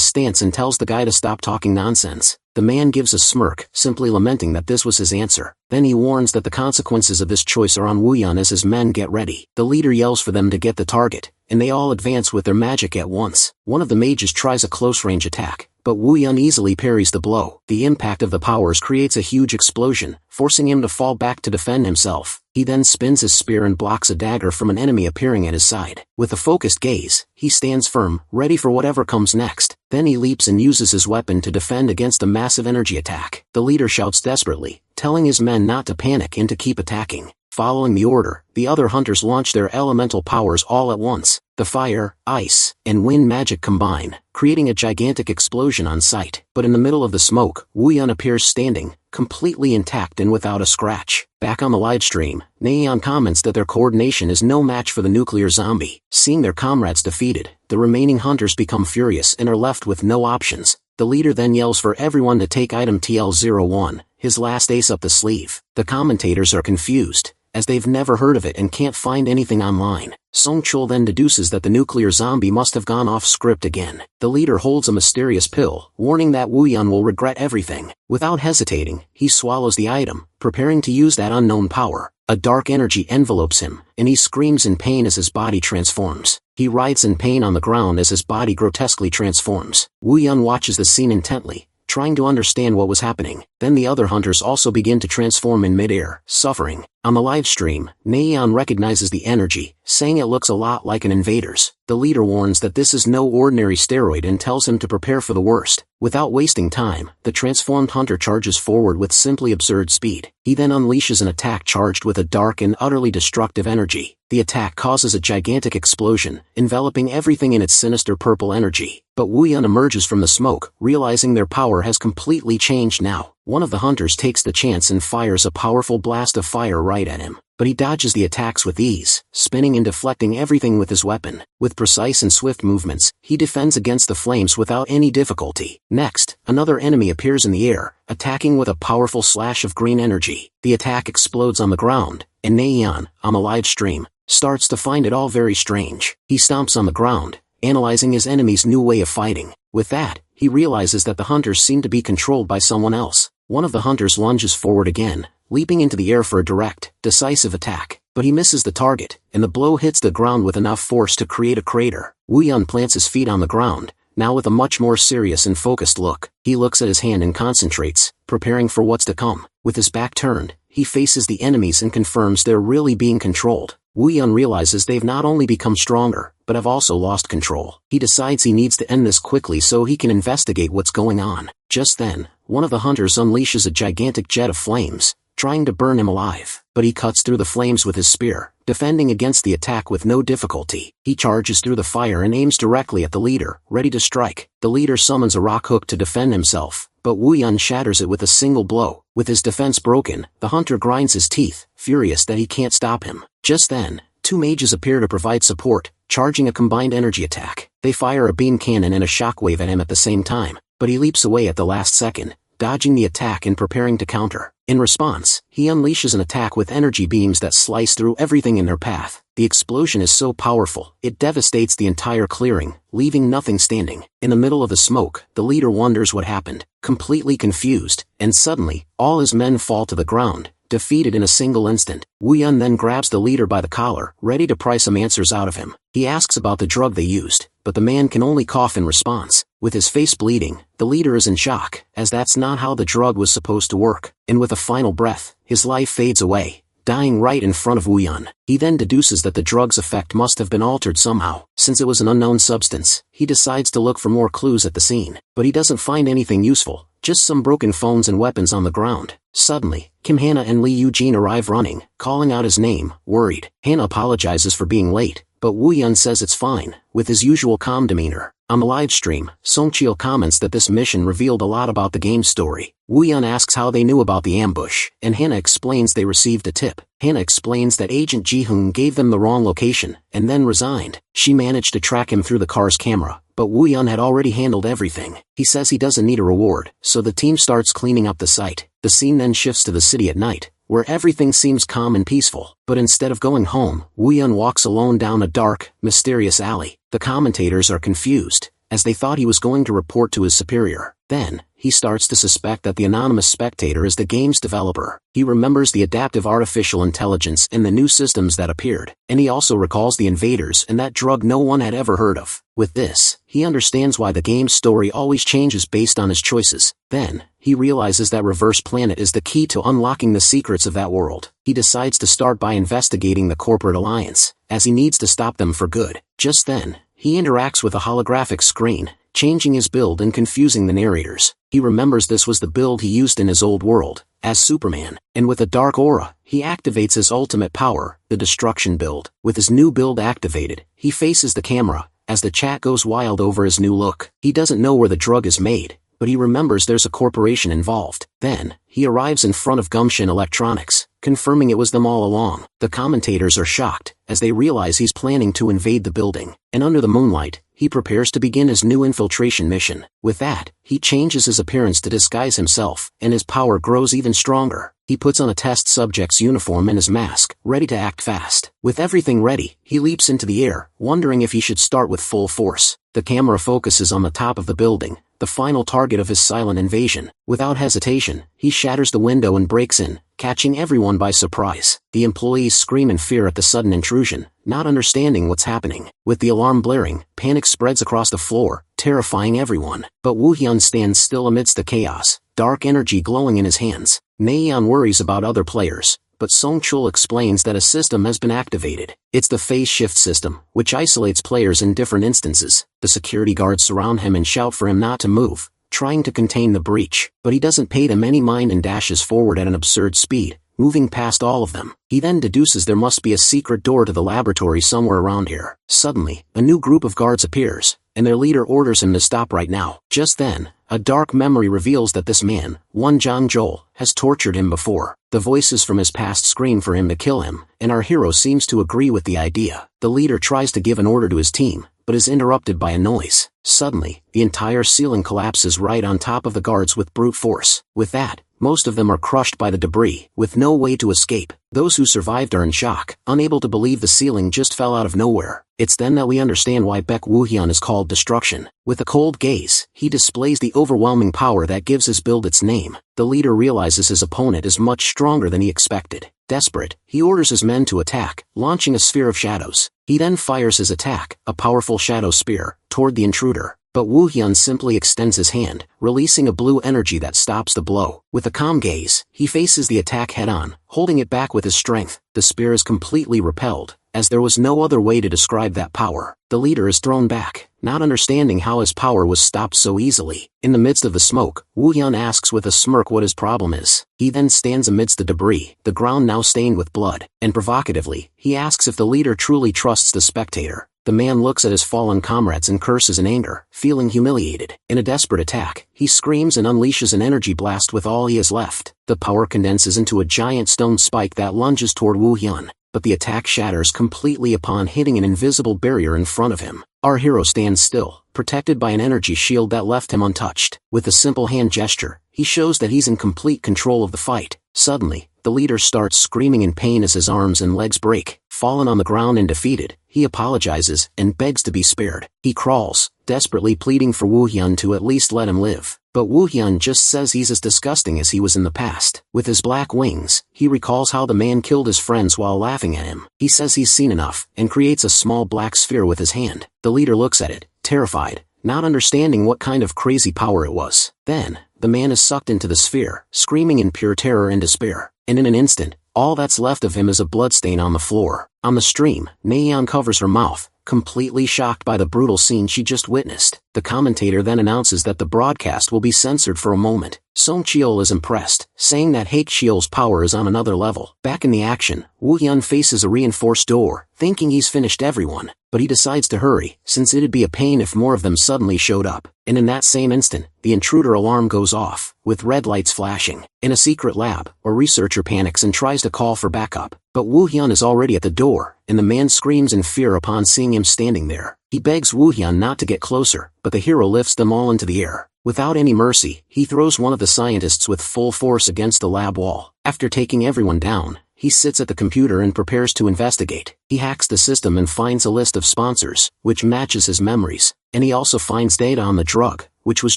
stance and tells the guy to stop talking nonsense. The man gives a smirk, simply lamenting that this was his answer. Then he warns that the consequences of this choice are on Woo-yeon as his men get ready. The leader yells for them to get the target, and they all advance with their magic at once. One of the mages tries a close-range attack, but Woo-yeon easily parries the blow. The impact of the powers creates a huge explosion, forcing him to fall back to defend himself. He then spins his spear and blocks a dagger from an enemy appearing at his side. With a focused gaze, he stands firm, ready for whatever comes next. Then he leaps and uses his weapon to defend against a massive energy attack. The leader shouts desperately, telling his men not to panic and to keep attacking. Following the order, the other hunters launch their elemental powers all at once. The fire, ice, and wind magic combine, creating a gigantic explosion on sight. But in the middle of the smoke, Woo-yeon appears standing, completely intact and without a scratch. Back on the live stream, Naeon comments that their coordination is no match for the nuclear zombie. Seeing their comrades defeated, the remaining hunters become furious and are left with no options. The leader then yells for everyone to take item TL01, his last ace up the sleeve. The commentators are confused, as they've never heard of it and can't find anything online. Song Chul then deduces that the nuclear zombie must have gone off script again. The leader holds a mysterious pill, warning that Woo-yeon will regret everything. Without hesitating, he swallows the item, preparing to use that unknown power. A dark energy envelopes him, and he screams in pain as his body transforms. He writhes in pain on the ground as his body grotesquely transforms. Woo-yeon watches the scene intently, trying to understand what was happening. Then the other hunters also begin to transform in midair, suffering. On the live stream, Naeon recognizes the energy, saying it looks a lot like an invader's. The leader warns that this is no ordinary steroid and tells him to prepare for the worst. Without wasting time, the transformed hunter charges forward with simply absurd speed. He then unleashes an attack charged with a dark and utterly destructive energy. The attack causes a gigantic explosion, enveloping everything in its sinister purple energy. But Woo-yeon emerges from the smoke, realizing their power has completely changed now. One of the hunters takes the chance and fires a powerful blast of fire right at him, but he dodges the attacks with ease, spinning and deflecting everything with his weapon. With precise and swift movements, he defends against the flames without any difficulty. Next, another enemy appears in the air, attacking with a powerful slash of green energy. The attack explodes on the ground, and Naeon, on the live stream, starts to find it all very strange. He stomps on the ground, analyzing his enemy's new way of fighting. With that, he realizes that the hunters seem to be controlled by someone else. One of the hunters lunges forward again, leaping into the air for a direct, decisive attack. But he misses the target, and the blow hits the ground with enough force to create a crater. Wu Yun plants his feet on the ground, now with a much more serious and focused look. He looks at his hand and concentrates, preparing for what's to come. With his back turned, he faces the enemies and confirms they're really being controlled. Wu Yun realizes they've not only become stronger, but have also lost control. He decides he needs to end this quickly so he can investigate what's going on. Just then, one of the hunters unleashes a gigantic jet of flames, trying to burn him alive, but he cuts through the flames with his spear, defending against the attack with no difficulty. He charges through the fire and aims directly at the leader, ready to strike. The leader summons a rock hook to defend himself, but Wu Yun shatters it with a single blow. With his defense broken, the hunter grinds his teeth, furious that he can't stop him. Just then, two mages appear to provide support, charging a combined energy attack. They fire a beam cannon and a shockwave at him at the same time, but he leaps away at the last second, dodging the attack and preparing to counter. In response, he unleashes an attack with energy beams that slice through everything in their path. The explosion is so powerful, it devastates the entire clearing, leaving nothing standing. In the middle of the smoke, the leader wonders what happened, completely confused, and suddenly, all his men fall to the ground, defeated in a single instant. Wu Yun then grabs the leader by the collar, ready to pry some answers out of him. He asks about the drug they used, but the man can only cough in response. With his face bleeding, the leader is in shock, as that's not how the drug was supposed to work, and with a final breath, his life fades away, dying right in front of Wu Yun. He then deduces that the drug's effect must have been altered somehow. Since it was an unknown substance, he decides to look for more clues at the scene, but he doesn't find anything useful, just some broken phones and weapons on the ground. Suddenly, Kim Hannah and Lee Eugene arrive running, calling out his name, worried. Hannah apologizes for being late, but Wu Yun says it's fine, with his usual calm demeanor. On the live stream, Song Chil comments that this mission revealed a lot about the game's story. Wu Yun asks how they knew about the ambush, and Hannah explains they received a tip. Hannah explains that Agent Ji-hoon gave them the wrong location, and then resigned. She managed to track him through the car's camera, but Wu Yun had already handled everything. He says he doesn't need a reward, so the team starts cleaning up the site. The scene then shifts to the city at night, where everything seems calm and peaceful. But instead of going home, Wu Yun walks alone down a dark, mysterious alley. The commentators are confused, as they thought he was going to report to his superior. Then, he starts to suspect that the anonymous spectator is the game's developer. He remembers the adaptive artificial intelligence and the new systems that appeared, and he also recalls the invaders and that drug no one had ever heard of. With this, he understands why the game's story always changes based on his choices. Then, he realizes that Reverse Planet is the key to unlocking the secrets of that world. He decides to start by investigating the corporate alliance, as he needs to stop them for good. Just then, he interacts with a holographic screen, changing his build and confusing the narrators. He remembers this was the build he used in his old world, as Superman, and with a dark aura, he activates his ultimate power, the Destruction build. With his new build activated, he faces the camera, as the chat goes wild over his new look. He doesn't know where the drug is made, but he remembers there's a corporation involved. Then, he arrives in front of Gumshin Electronics, confirming it was them all along. The commentators are shocked, as they realize he's planning to invade the building, and under the moonlight, he prepares to begin his new infiltration mission. With that, he changes his appearance to disguise himself, and his power grows even stronger. He puts on a test subject's uniform and his mask, ready to act fast. With everything ready, he leaps into the air, wondering if he should start with full force. The camera focuses on the top of the building, the final target of his silent invasion. Without hesitation, he shatters the window and breaks in, catching everyone by surprise. The employees scream in fear at the sudden intrusion, not understanding what's happening. With the alarm blaring, panic spreads across the floor, terrifying everyone. But Wu Hyun stands still amidst the chaos, dark energy glowing in his hands. Naeon worries about other players, but Song Chul explains that a system has been activated. It's the phase shift system, which isolates players in different instances. The security guards surround him and shout for him not to move, trying to contain the breach, but he doesn't pay them any mind and dashes forward at an absurd speed, moving past all of them. He then deduces there must be a secret door to the laboratory somewhere around here. Suddenly, a new group of guards appears, and their leader orders him to stop right now. Just then, a dark memory reveals that this man, one Jang Joel, has tortured him before. The voices from his past scream for him to kill him, and our hero seems to agree with the idea. The leader tries to give an order to his team, but is interrupted by a noise. Suddenly, the entire ceiling collapses right on top of the guards with brute force. With that, most of them are crushed by the debris, with no way to escape. Those who survived are in shock, unable to believe the ceiling just fell out of nowhere. It's then that we understand why Baek Woo-hyun is called Destruction. With a cold gaze, he displays the overwhelming power that gives his build its name. The leader realizes his opponent is much stronger than he expected. Desperate, he orders his men to attack, launching a sphere of shadows. He then fires his attack, a powerful shadow spear, toward the intruder. But Woo-hyun simply extends his hand, releasing a blue energy that stops the blow. With a calm gaze, he faces the attack head-on, holding it back with his strength. The spear is completely repelled, as there was no other way to describe that power. The leader is thrown back, not understanding how his power was stopped so easily. In the midst of the smoke, Woo-hyun asks with a smirk what his problem is. He then stands amidst the debris, the ground now stained with blood, and provocatively, he asks if the leader truly trusts the spectator. The man looks at his fallen comrades and curses in anger, feeling humiliated. In a desperate attack, he screams and unleashes an energy blast with all he has left. The power condenses into a giant stone spike that lunges toward Woo-hyun, but the attack shatters completely upon hitting an invisible barrier in front of him. Our hero stands still, protected by an energy shield that left him untouched. With a simple hand gesture, he shows that he's in complete control of the fight. Suddenly, the leader starts screaming in pain as his arms and legs break. Fallen on the ground and defeated, he apologizes and begs to be spared. He crawls, desperately pleading for Woo-hyun to at least let him live. But Woo-hyun just says he's as disgusting as he was in the past. With his black wings, he recalls how the man killed his friends while laughing at him. He says he's seen enough, and creates a small black sphere with his hand. The leader looks at it, terrified, not understanding what kind of crazy power it was. Then, the man is sucked into the sphere, screaming in pure terror and despair. And in an instant, all that's left of him is a bloodstain on the floor. On the stream, Naeon covers her mouth, completely shocked by the brutal scene she just witnessed. The commentator then announces that the broadcast will be censored for a moment. Song Cheol is impressed, saying that Haek Cheol's power is on another level. Back in the action, Woo-hyun faces a reinforced door, thinking he's finished everyone, but he decides to hurry, since it'd be a pain if more of them suddenly showed up. And in that same instant, the intruder alarm goes off, with red lights flashing. In a secret lab, a researcher panics and tries to call for backup, but Woo-hyun is already at the door, and the man screams in fear upon seeing him standing there. He begs Woo-hyun not to get closer, but the hero lifts them all into the air. Without any mercy, he throws one of the scientists with full force against the lab wall. After taking everyone down, he sits at the computer and prepares to investigate. He hacks the system and finds a list of sponsors, which matches his memories, and he also finds data on the drug, which was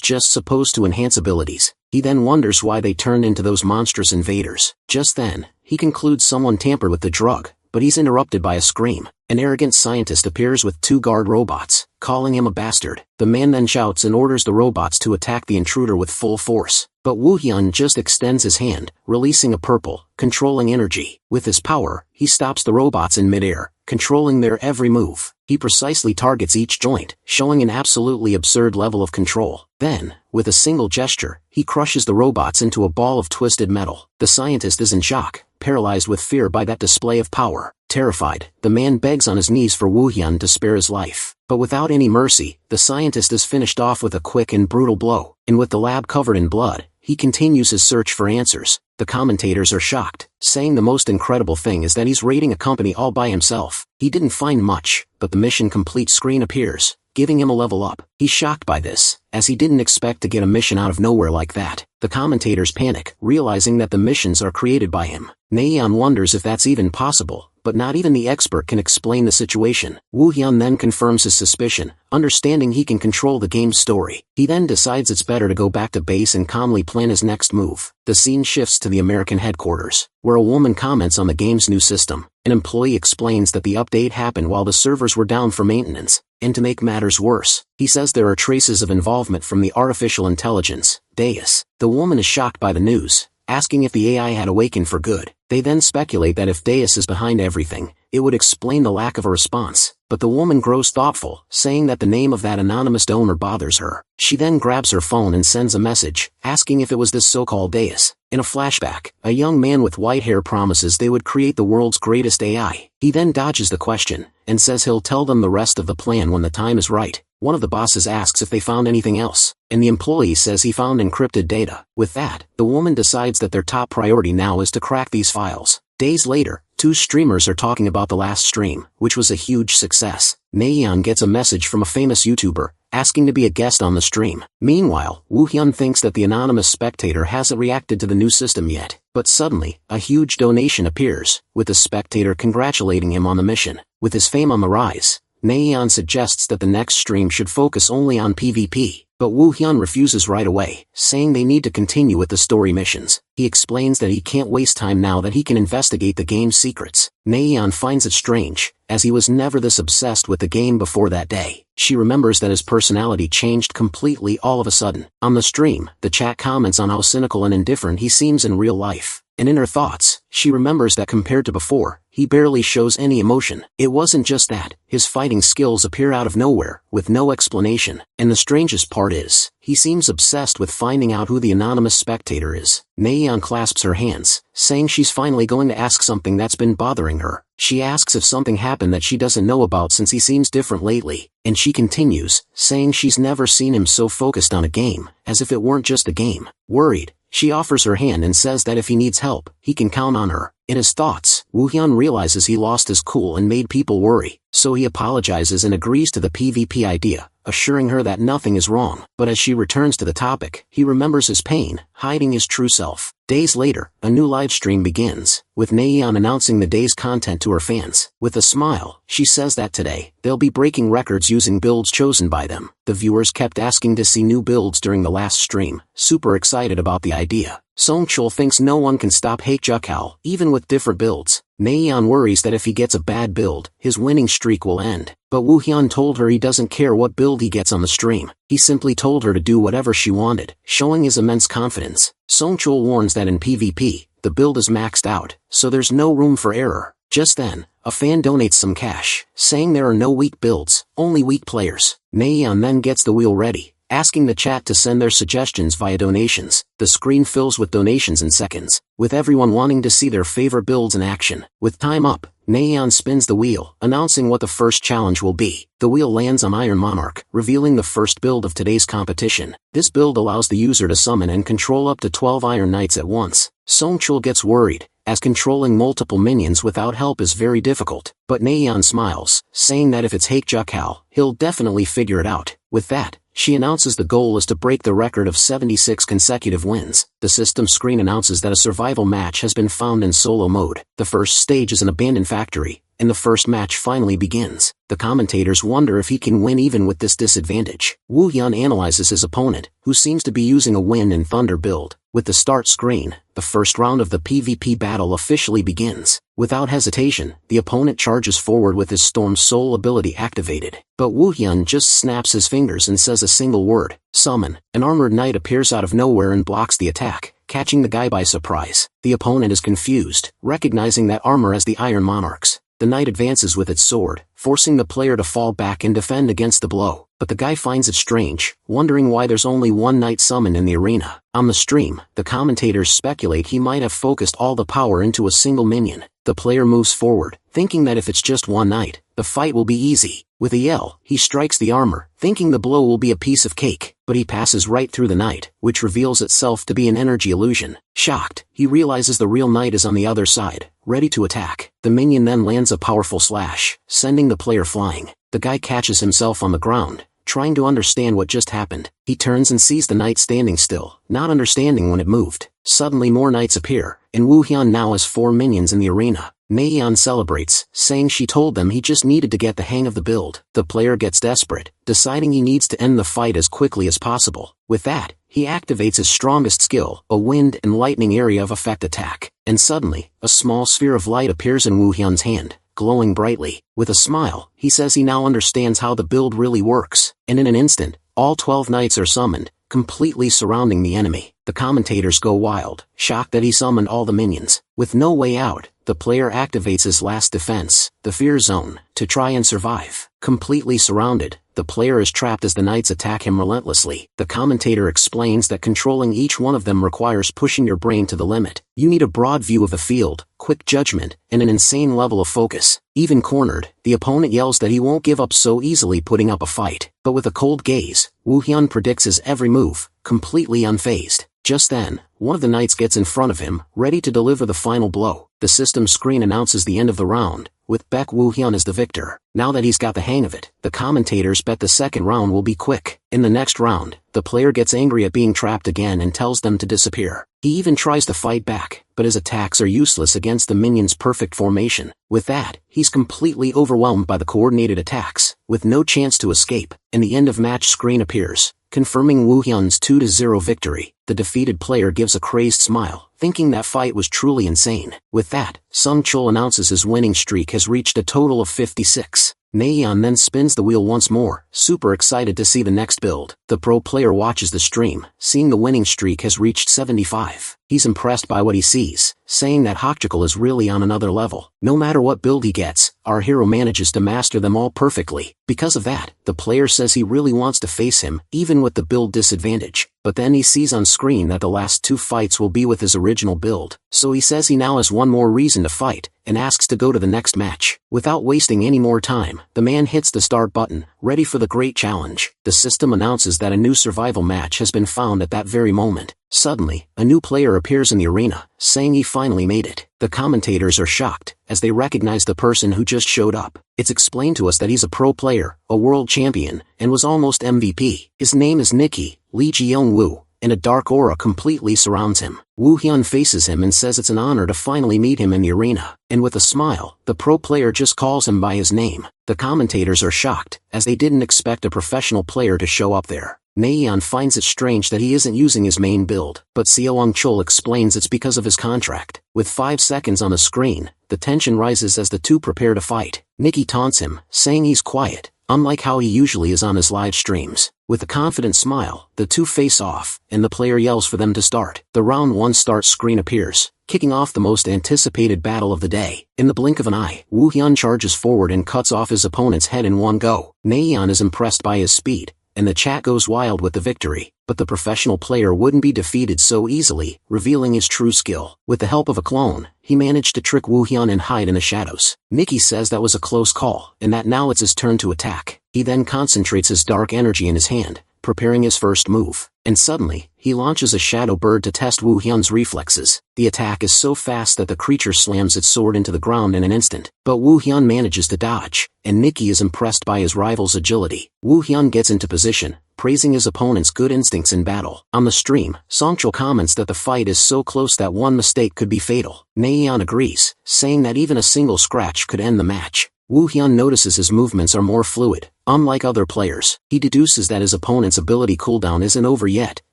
just supposed to enhance abilities. He then wonders why they turned into those monstrous invaders. Just then, he concludes someone tampered with the drug, but he's interrupted by a scream. An arrogant scientist appears with 2 guard robots, calling him a bastard. The man then shouts and orders the robots to attack the intruder with full force. But Woo-hyun just extends his hand, releasing a purple, controlling energy. With his power, he stops the robots in midair, controlling their every move. He precisely targets each joint, showing an absolutely absurd level of control. Then, with a single gesture, he crushes the robots into a ball of twisted metal. The scientist is in shock, paralyzed with fear by that display of power. Terrified, the man begs on his knees for Woo-hyun to spare his life. But without any mercy, the scientist is finished off with a quick and brutal blow. And with the lab covered in blood, he continues his search for answers. The commentators are shocked, saying the most incredible thing is that he's raiding a company all by himself. He didn't find much, but the mission complete screen appears, giving him a level up. He's shocked by this, as he didn't expect to get a mission out of nowhere like that. The commentators panic, realizing that the missions are created by him. Naeon wonders if that's even possible, but not even the expert can explain the situation. Woo-hyun then confirms his suspicion, understanding he can control the game's story. He then decides it's better to go back to base and calmly plan his next move. The scene shifts to the American headquarters, where a woman comments on the game's new system. An employee explains that the update happened while the servers were down for maintenance, and to make matters worse, he says there are traces of involvement from the artificial intelligence, Deus. The woman is shocked by the news, asking if the AI had awakened for good. They then speculate that if Deus is behind everything, it would explain the lack of a response. But the woman grows thoughtful, saying that the name of that anonymous donor bothers her. She then grabs her phone and sends a message, asking if it was this so-called Deus. In a flashback, a young man with white hair promises they would create the world's greatest AI. He then dodges the question, and says he'll tell them the rest of the plan when the time is right. One of the bosses asks if they found anything else, and the employee says he found encrypted data. With that, the woman decides that their top priority now is to crack these files. Days later, 2 streamers are talking about the last stream, which was a huge success. Naeon gets a message from a famous YouTuber, asking to be a guest on the stream. Meanwhile, Woo-hyun thinks that the anonymous spectator hasn't reacted to the new system yet, but suddenly, a huge donation appears, with the spectator congratulating him on the mission. With his fame on the rise, Naeon suggests that the next stream should focus only on PvP, but Woo-hyun refuses right away, saying they need to continue with the story missions. He explains that he can't waste time now that he can investigate the game's secrets. Naeon finds it strange, as he was never this obsessed with the game before that day. She remembers that his personality changed completely all of a sudden. On the stream, the chat comments on how cynical and indifferent he seems in real life. And in her thoughts, she remembers that compared to before, he barely shows any emotion. It wasn't just that, his fighting skills appear out of nowhere, with no explanation. And the strangest part is, he seems obsessed with finding out who the anonymous spectator is. Naeon clasps her hands, saying she's finally going to ask something that's been bothering her. She asks if something happened that she doesn't know about since he seems different lately, and she continues, saying she's never seen him so focused on a game, as if it weren't just a game. Worried, she offers her hand and says that if he needs help, he can count on her. In his thoughts, Woo-hyun realizes he lost his cool and made people worry, so he apologizes and agrees to the PvP idea, assuring her that nothing is wrong. But as she returns to the topic, he remembers his pain, hiding his true self. Days later, a new livestream begins, with Naeon announcing the day's content to her fans. With a smile, she says that today, they'll be breaking records using builds chosen by them. The viewers kept asking to see new builds during the last stream, super excited about the idea. Songchul thinks no one can stop Haekjukal, even with different builds. Naeon worries that if he gets a bad build, his winning streak will end. But Woo-hyun told her he doesn't care what build he gets on the stream. He simply told her to do whatever she wanted, showing his immense confidence. Songchul warns that in PvP, the build is maxed out, so there's no room for error. Just then, a fan donates some cash, saying there are no weak builds, only weak players. Naeon then gets the wheel ready, asking the chat to send their suggestions via donations. The screen fills with donations in seconds, with everyone wanting to see their favorite builds in action. With time up, Naeon spins the wheel, announcing what the first challenge will be. The wheel lands on Iron Monarch, revealing the first build of today's competition. This build allows the user to summon and control up to 12 Iron Knights at once. Songchul gets worried, as controlling multiple minions without help is very difficult. But Naeon smiles, saying that if it's Haekjukal, he'll definitely figure it out. With that, she announces the goal is to break the record of 76 consecutive wins. The system screen announces that a survival match has been found in solo mode. The first stage is an abandoned factory, and the first match finally begins. The commentators wonder if he can win even with this disadvantage. Woo-hyun analyzes his opponent, who seems to be using a Wind and Thunder build. With the start screen, the first round of the PvP battle officially begins. Without hesitation, the opponent charges forward with his Storm Soul ability activated. But Woo-hyun just snaps his fingers and says a single word, summon. An armored knight appears out of nowhere and blocks the attack, catching the guy by surprise. The opponent is confused, recognizing that armor as the Iron Monarchs. The knight advances with its sword, forcing the player to fall back and defend against the blow. But the guy finds it strange, wondering why there's only one knight summoned in the arena. On the stream, the commentators speculate he might have focused all the power into a single minion. The player moves forward, thinking that if it's just one knight, the fight will be easy. With a yell, he strikes the armor, thinking the blow will be a piece of cake, but he passes right through the knight, which reveals itself to be an energy illusion. Shocked, he realizes the real knight is on the other side, ready to attack. The minion then lands a powerful slash, sending the player flying. The guy catches himself on the ground, trying to understand what just happened. He turns and sees the knight standing still, not understanding when it moved. Suddenly more knights appear, and Woo-hyun now has 4 minions in the arena. Naeon celebrates, saying she told them he just needed to get the hang of the build. The player gets desperate, deciding he needs to end the fight as quickly as possible. With that, he activates his strongest skill, a wind and lightning area of effect attack. And suddenly, a small sphere of light appears in Woo-hyun's hand, glowing brightly. With a smile, he says he now understands how the build really works, and in an instant, all 12 knights are summoned, completely surrounding the enemy. The commentators go wild, shocked that he summoned all the minions. With no way out, the player activates his last defense, the Fear Zone, to try and survive. Completely surrounded, the player is trapped as the knights attack him relentlessly. The commentator explains that controlling each one of them requires pushing your brain to the limit. You need a broad view of the field, quick judgment, and an insane level of focus. Even cornered, the opponent yells that he won't give up so easily, putting up a fight. But with a cold gaze, Woo-hyun predicts his every move, completely unfazed. Just then, one of the knights gets in front of him, ready to deliver the final blow. The system screen announces the end of the round, with Baek Woo-hyun as the victor. Now that he's got the hang of it, the commentators bet the second round will be quick. In the next round, the player gets angry at being trapped again and tells them to disappear. He even tries to fight back, but his attacks are useless against the minions' perfect formation. With that, he's completely overwhelmed by the coordinated attacks, with no chance to escape, and the end of match screen appears, confirming Woo-hyun's 2-0 victory. The defeated player gives a crazed smile, thinking that fight was truly insane. With that, Sung Chul announces his winning streak has reached a total of 56. Naeon then spins the wheel once more, super excited to see the next build. The pro player watches the stream, seeing the winning streak has reached 75. He's impressed by what he sees, saying that Hokjeol is really on another level. No matter what build he gets, our hero manages to master them all perfectly. Because of that, the player says he really wants to face him, even with the build disadvantage. But then he sees on screen that the last 2 fights will be with his original build, so he says he now has one more reason to fight, and asks to go to the next match. Without wasting any more time, the man hits the start button, ready for the great challenge. The system announces that a new survival match has been found at that very moment. Suddenly, a new player appears in the arena, saying he finally made it. The commentators are shocked, as they recognize the person who just showed up. It's explained to us that he's a pro player, a world champion, and was almost MVP. His name is Nikki, Lee Ji-young-woo, and a dark aura completely surrounds him. Woo-hyun faces him and says it's an honor to finally meet him in the arena, and with a smile, the pro player just calls him by his name. The commentators are shocked, as they didn't expect a professional player to show up there. Naeon finds it strange that he isn't using his main build, but Seoung Chul explains it's because of his contract. With 5 seconds on the screen, the tension rises as the two prepare to fight. Nikki taunts him, saying he's quiet, unlike how he usually is on his live streams. With a confident smile, the two face off, and the player yells for them to start. The round 1 start screen appears, kicking off the most anticipated battle of the day. In the blink of an eye, Woo-hyun charges forward and cuts off his opponent's head in one go. Naeon is impressed by his speed, and the chat goes wild with the victory. But the professional player wouldn't be defeated so easily, revealing his true skill. With the help of a clone, he managed to trick Woo-hyun and hide in the shadows. Nikki says that was a close call, and that now it's his turn to attack. He then concentrates his dark energy in his hand, preparing his first move. And suddenly, he launches a shadow bird to test Woo-hyun's reflexes. The attack is so fast that the creature slams its sword into the ground in an instant. But Woo-hyun manages to dodge, and Nikki is impressed by his rival's agility. Woo-hyun gets into position, praising his opponent's good instincts in battle. On the stream, Songchul comments that the fight is so close that one mistake could be fatal. Naeon agrees, saying that even a single scratch could end the match. Woo-hyun notices his movements are more fluid, unlike other players. He deduces that his opponent's ability cooldown isn't over yet,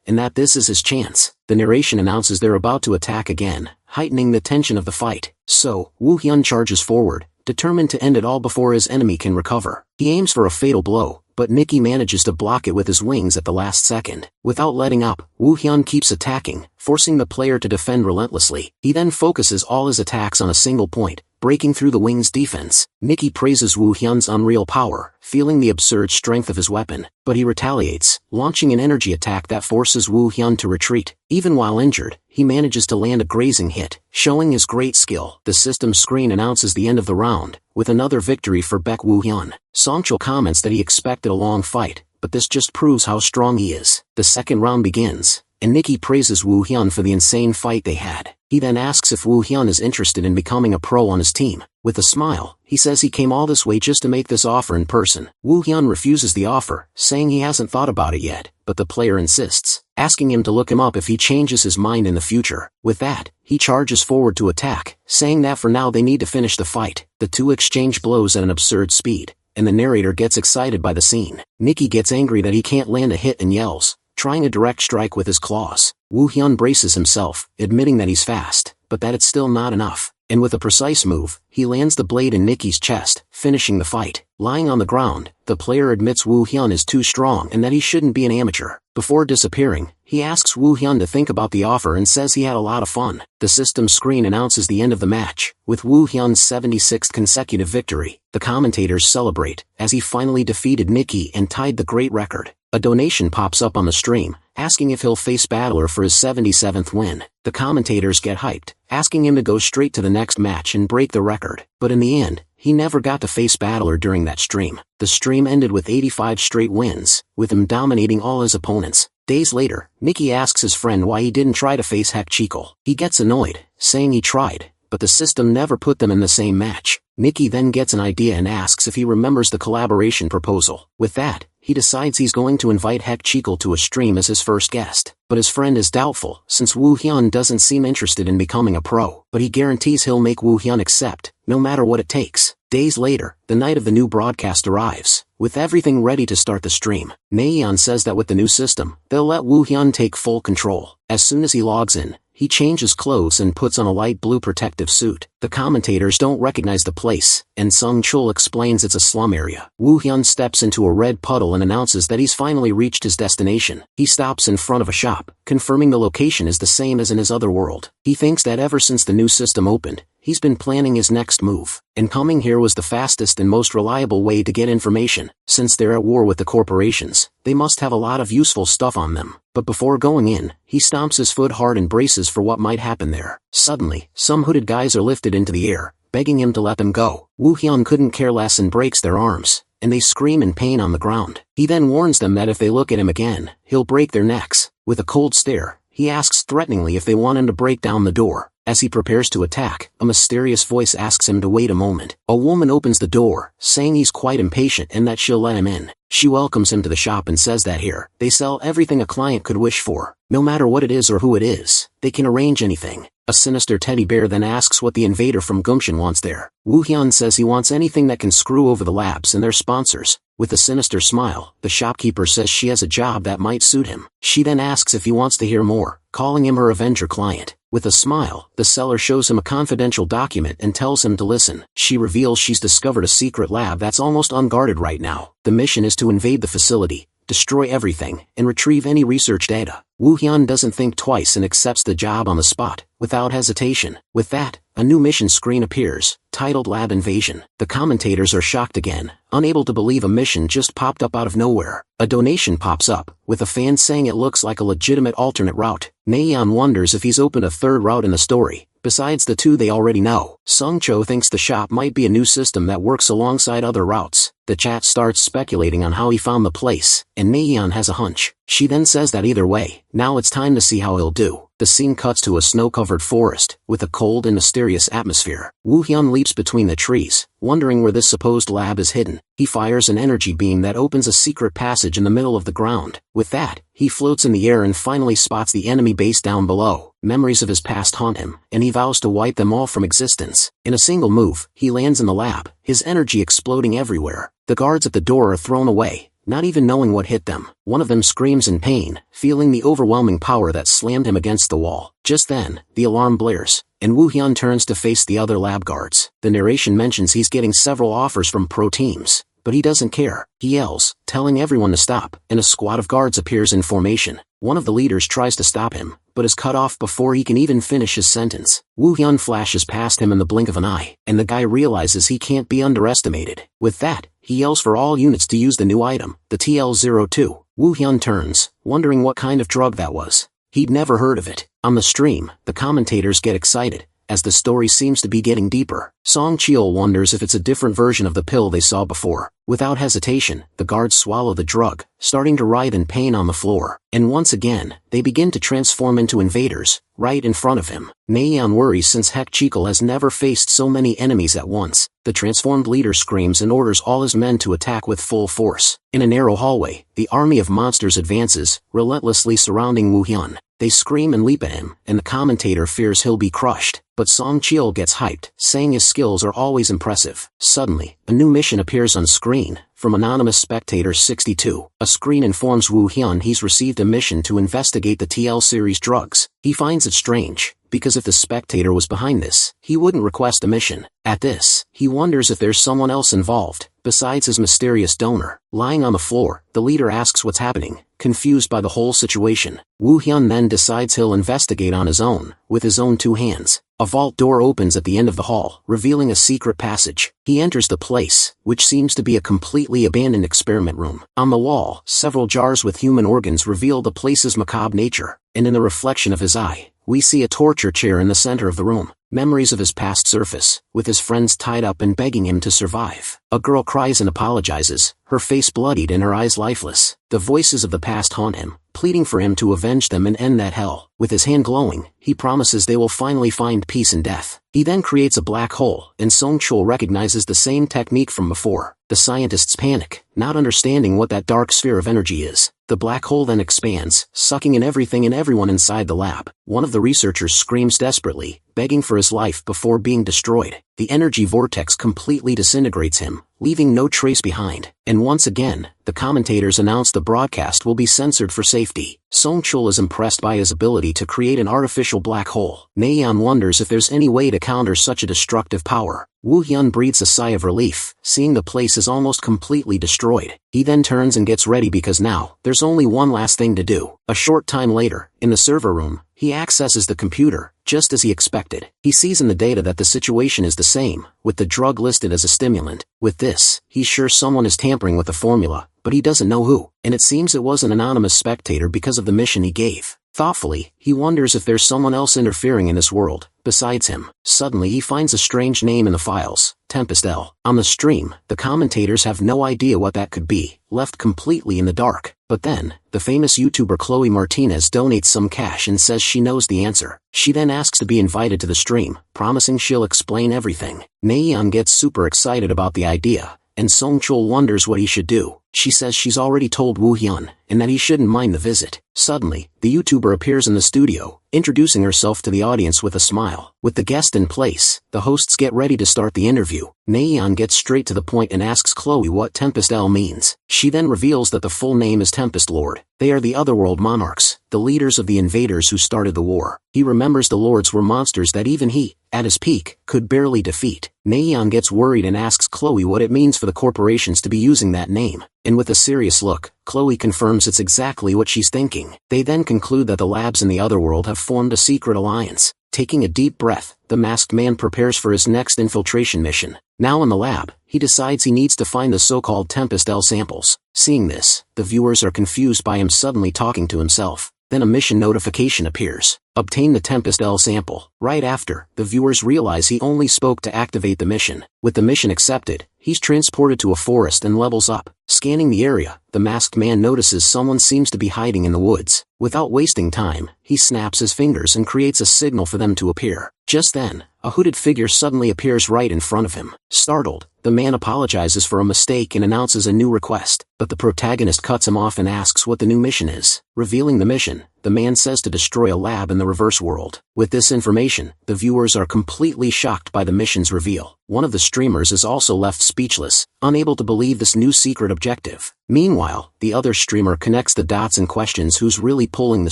and that this is his chance. The narration announces they're about to attack again, heightening the tension of the fight. So, Woo-hyun charges forward, determined to end it all before his enemy can recover. He aims for a fatal blow, but Nikki manages to block it with his wings at the last second. Without letting up, Woo-hyun keeps attacking, forcing the player to defend relentlessly. He then focuses all his attacks on a single point, breaking through the wing's defense. Nikki praises Woo-hyun's unreal power, feeling the absurd strength of his weapon, but he retaliates, launching an energy attack that forces Woo-hyun to retreat. Even while injured, he manages to land a grazing hit, showing his great skill. The system screen announces the end of the round, with another victory for Baek Woo-hyun. Songchul comments that he expected a long fight, but this just proves how strong he is. The second round begins, and Nikki praises Woo-hyun for the insane fight they had. He then asks if Woo-hyun is interested in becoming a pro on his team. With a smile, he says he came all this way just to make this offer in person. Woo-hyun refuses the offer, saying he hasn't thought about it yet, but the player insists, asking him to look him up if he changes his mind in the future. With that, he charges forward to attack, saying that for now they need to finish the fight. The two exchange blows at an absurd speed, and the narrator gets excited by the scene. Nikki gets angry that he can't land a hit and yells, trying a direct strike with his claws. Woo-hyun braces himself, admitting that he's fast, but that it's still not enough. And with a precise move, he lands the blade in Nikki's chest, finishing the fight. Lying on the ground, the player admits Woo-hyun is too strong and that he shouldn't be an amateur. Before disappearing, he asks Woo-hyun to think about the offer and says he had a lot of fun. The system screen announces the end of the match, with Woo-hyun's 76th consecutive victory. The commentators celebrate, as he finally defeated Nikki and tied the great record. A donation pops up on the stream, asking if he'll face Battler for his 77th win. The commentators get hyped, asking him to go straight to the next match and break the record. But in the end, he never got to face Battler during that stream. The stream ended with 85 straight wins, with him dominating all his opponents. Days later, Nikki asks his friend why he didn't try to face Hokjeol. He gets annoyed, saying he tried, but the system never put them in the same match. Nikki then gets an idea and asks if he remembers the collaboration proposal. With that, he decides he's going to invite Hek Cheekle to a stream as his first guest. But his friend is doubtful, since Woo Hyun doesn't seem interested in becoming a pro. But he guarantees he'll make Woo Hyun accept, no matter what it takes. Days later, the night of the new broadcast arrives, with everything ready to start the stream. Naeon says that with the new system, they'll let Woo Hyun take full control. As soon as he logs in, he changes clothes and puts on a light blue protective suit. The commentators don't recognize the place, and Sung Chul explains it's a slum area. Woo Hyun steps into a red puddle and announces that he's finally reached his destination. He stops in front of a shop, confirming the location is the same as in his other world. He thinks that ever since the new system opened, he's been planning his next move, and coming here was the fastest and most reliable way to get information. Since they're at war with the corporations, they must have a lot of useful stuff on them. But before going in, he stomps his foot hard and braces for what might happen there. Suddenly, some hooded guys are lifted into the air, begging him to let them go. Woo Hyun couldn't care less and breaks their arms, and they scream in pain on the ground. He then warns them that if they look at him again, he'll break their necks. With a cold stare, he asks threateningly if they want him to break down the door. As he prepares to attack, a mysterious voice asks him to wait a moment. A woman opens the door, saying he's quite impatient and that she'll let him in. She welcomes him to the shop and says that here, they sell everything a client could wish for. No matter what it is or who it is, they can arrange anything. A sinister teddy bear then asks what the invader from Gumshan wants there. Woo Hyun says he wants anything that can screw over the labs and their sponsors. With a sinister smile, the shopkeeper says she has a job that might suit him. She then asks if he wants to hear more, calling him her Avenger client. With a smile, the seller shows him a confidential document and tells him to listen. She reveals she's discovered a secret lab that's almost unguarded right now. The mission is to invade the facility, destroy everything, and retrieve any research data. Woo Hyun doesn't think twice and accepts the job on the spot, without hesitation. With that, a new mission screen appears, titled Lab Invasion. The commentators are shocked again, unable to believe a mission just popped up out of nowhere. A donation pops up, with a fan saying it looks like a legitimate alternate route. Naeon wonders if he's opened a third route in the story, besides the two they already know. Sung Cho thinks the shop might be a new system that works alongside other routes. The chat starts speculating on how he found the place, and Naeon has a hunch. She then says that either way, now it's time to see how he'll do. The scene cuts to a snow-covered forest, with a cold and mysterious atmosphere. Woo Hyun leaps between the trees, wondering where this supposed lab is hidden. He fires an energy beam that opens a secret passage in the middle of the ground. With that, he floats in the air and finally spots the enemy base down below. Memories of his past haunt him, and he vows to wipe them all from existence. In a single move, he lands in the lab, his energy exploding everywhere. The guards at the door are thrown away, not even knowing what hit them. One of them screams in pain, feeling the overwhelming power that slammed him against the wall. Just then, the alarm blares, and Woo Hyun turns to face the other lab guards. The narration mentions he's getting several offers from pro teams, but he doesn't care. He yells, telling everyone to stop, and a squad of guards appears in formation. One of the leaders tries to stop him, but is cut off before he can even finish his sentence. Woo Hyun flashes past him in the blink of an eye, and the guy realizes he can't be underestimated. With that, he yells for all units to use the new item, the TL-02. Woo Hyun turns, wondering what kind of drug that was. He'd never heard of it. On the stream, the commentators get excited, as the story seems to be getting deeper. Song Cheol wonders if it's a different version of the pill they saw before. Without hesitation, the guards swallow the drug, starting to writhe in pain on the floor. And once again, they begin to transform into invaders, right in front of him. Naeon worries since Hek Cheekle has never faced so many enemies at once. The transformed leader screams and orders all his men to attack with full force. In a narrow hallway, the army of monsters advances, relentlessly surrounding Woo Hyun. They scream and leap at him, and the commentator fears he'll be crushed. But Song Cheol gets hyped, saying his skills are always impressive. Suddenly, a new mission appears on screen, from Anonymous Spectator 62. A screen informs Woo Hyun he's received a mission to investigate the TL series drugs. He finds it strange, because if the Spectator was behind this, he wouldn't request a mission. At this, he wonders if there's someone else involved, besides his mysterious donor. Lying on the floor, the leader asks what's happening, confused by the whole situation. Woo Hyun then decides he'll investigate on his own, with his own two hands. A vault door opens at the end of the hall, revealing a secret passage. He enters the place, which seems to be a completely abandoned experiment room. On the wall, several jars with human organs reveal the place's macabre nature, and in the reflection of his eye, we see a torture chair in the center of the room. Memories of his past surface, with his friends tied up and begging him to survive. A girl cries and apologizes, her face bloodied and her eyes lifeless. The voices of the past haunt him, pleading for him to avenge them and end that hell. With his hand glowing, he promises they will finally find peace in death. He then creates a black hole, and Song-chul recognizes the same technique from before. The scientists panic, not understanding what that dark sphere of energy is. The black hole then expands, sucking in everything and everyone inside the lab. One of the researchers screams desperately, begging for his life before being destroyed. The energy vortex completely disintegrates him, leaving no trace behind. And once again, the commentators announce the broadcast will be censored for safety. Song-chul is impressed by his ability to create an artificial black hole. Naeon wonders if there's any way to counter such a destructive power. Woo-hyun breathes a sigh of relief, seeing the place is almost completely destroyed. He then turns and gets ready because now, there's only one last thing to do. A short time later, in the server room, he accesses the computer, just as he expected. He sees in the data that the situation is the same, with the drug listed as a stimulant. With this, he's sure someone is tampering with the formula, but he doesn't know who, and it seems it was an anonymous spectator because of the mission he gave. Thoughtfully, he wonders if there's someone else interfering in this world, besides him. Suddenly he finds a strange name in the files, Tempest L. On the stream, the commentators have no idea what that could be, left completely in the dark. But then, the famous YouTuber Chloe Martinez donates some cash and says she knows the answer. She then asks to be invited to the stream, promising she'll explain everything. Naeon gets super excited about the idea, and Song-chul wonders what he should do. She says she's already told Woo-hyun, and that he shouldn't mind the visit. Suddenly, the YouTuber appears in the studio, introducing herself to the audience with a smile. With the guest in place, the hosts get ready to start the interview. Naeon gets straight to the point and asks Chloe what Tempest L means. She then reveals that the full name is Tempest Lord. They are the Otherworld monarchs, the leaders of the invaders who started the war. He remembers the lords were monsters that even he, at his peak, could barely defeat. Naeon gets worried and asks Chloe what it means for the corporations to be using that name. And with a serious look, Chloe confirms it's exactly what she's thinking. They then conclude that the labs in the Otherworld have formed a secret alliance. Taking a deep breath, the masked man prepares for his next infiltration mission. Now in the lab, he decides he needs to find the so-called Tempest L samples. Seeing this, the viewers are confused by him suddenly talking to himself. Then a mission notification appears. Obtain the Tempest L sample. Right after, the viewers realize he only spoke to activate the mission. With the mission accepted, he's transported to a forest and levels up. Scanning the area, the masked man notices someone seems to be hiding in the woods. Without wasting time, he snaps his fingers and creates a signal for them to appear. Just then, a hooded figure suddenly appears right in front of him. Startled, the man apologizes for a mistake and announces a new request, but the protagonist cuts him off and asks what the new mission is. Revealing the mission, the man says to destroy a lab in the reverse world. With this information, the viewers are completely shocked by the mission's reveal. One of the streamers is also left speechless, unable to believe this new secret objective. Meanwhile, the other streamer connects the dots and questions who's really pulling the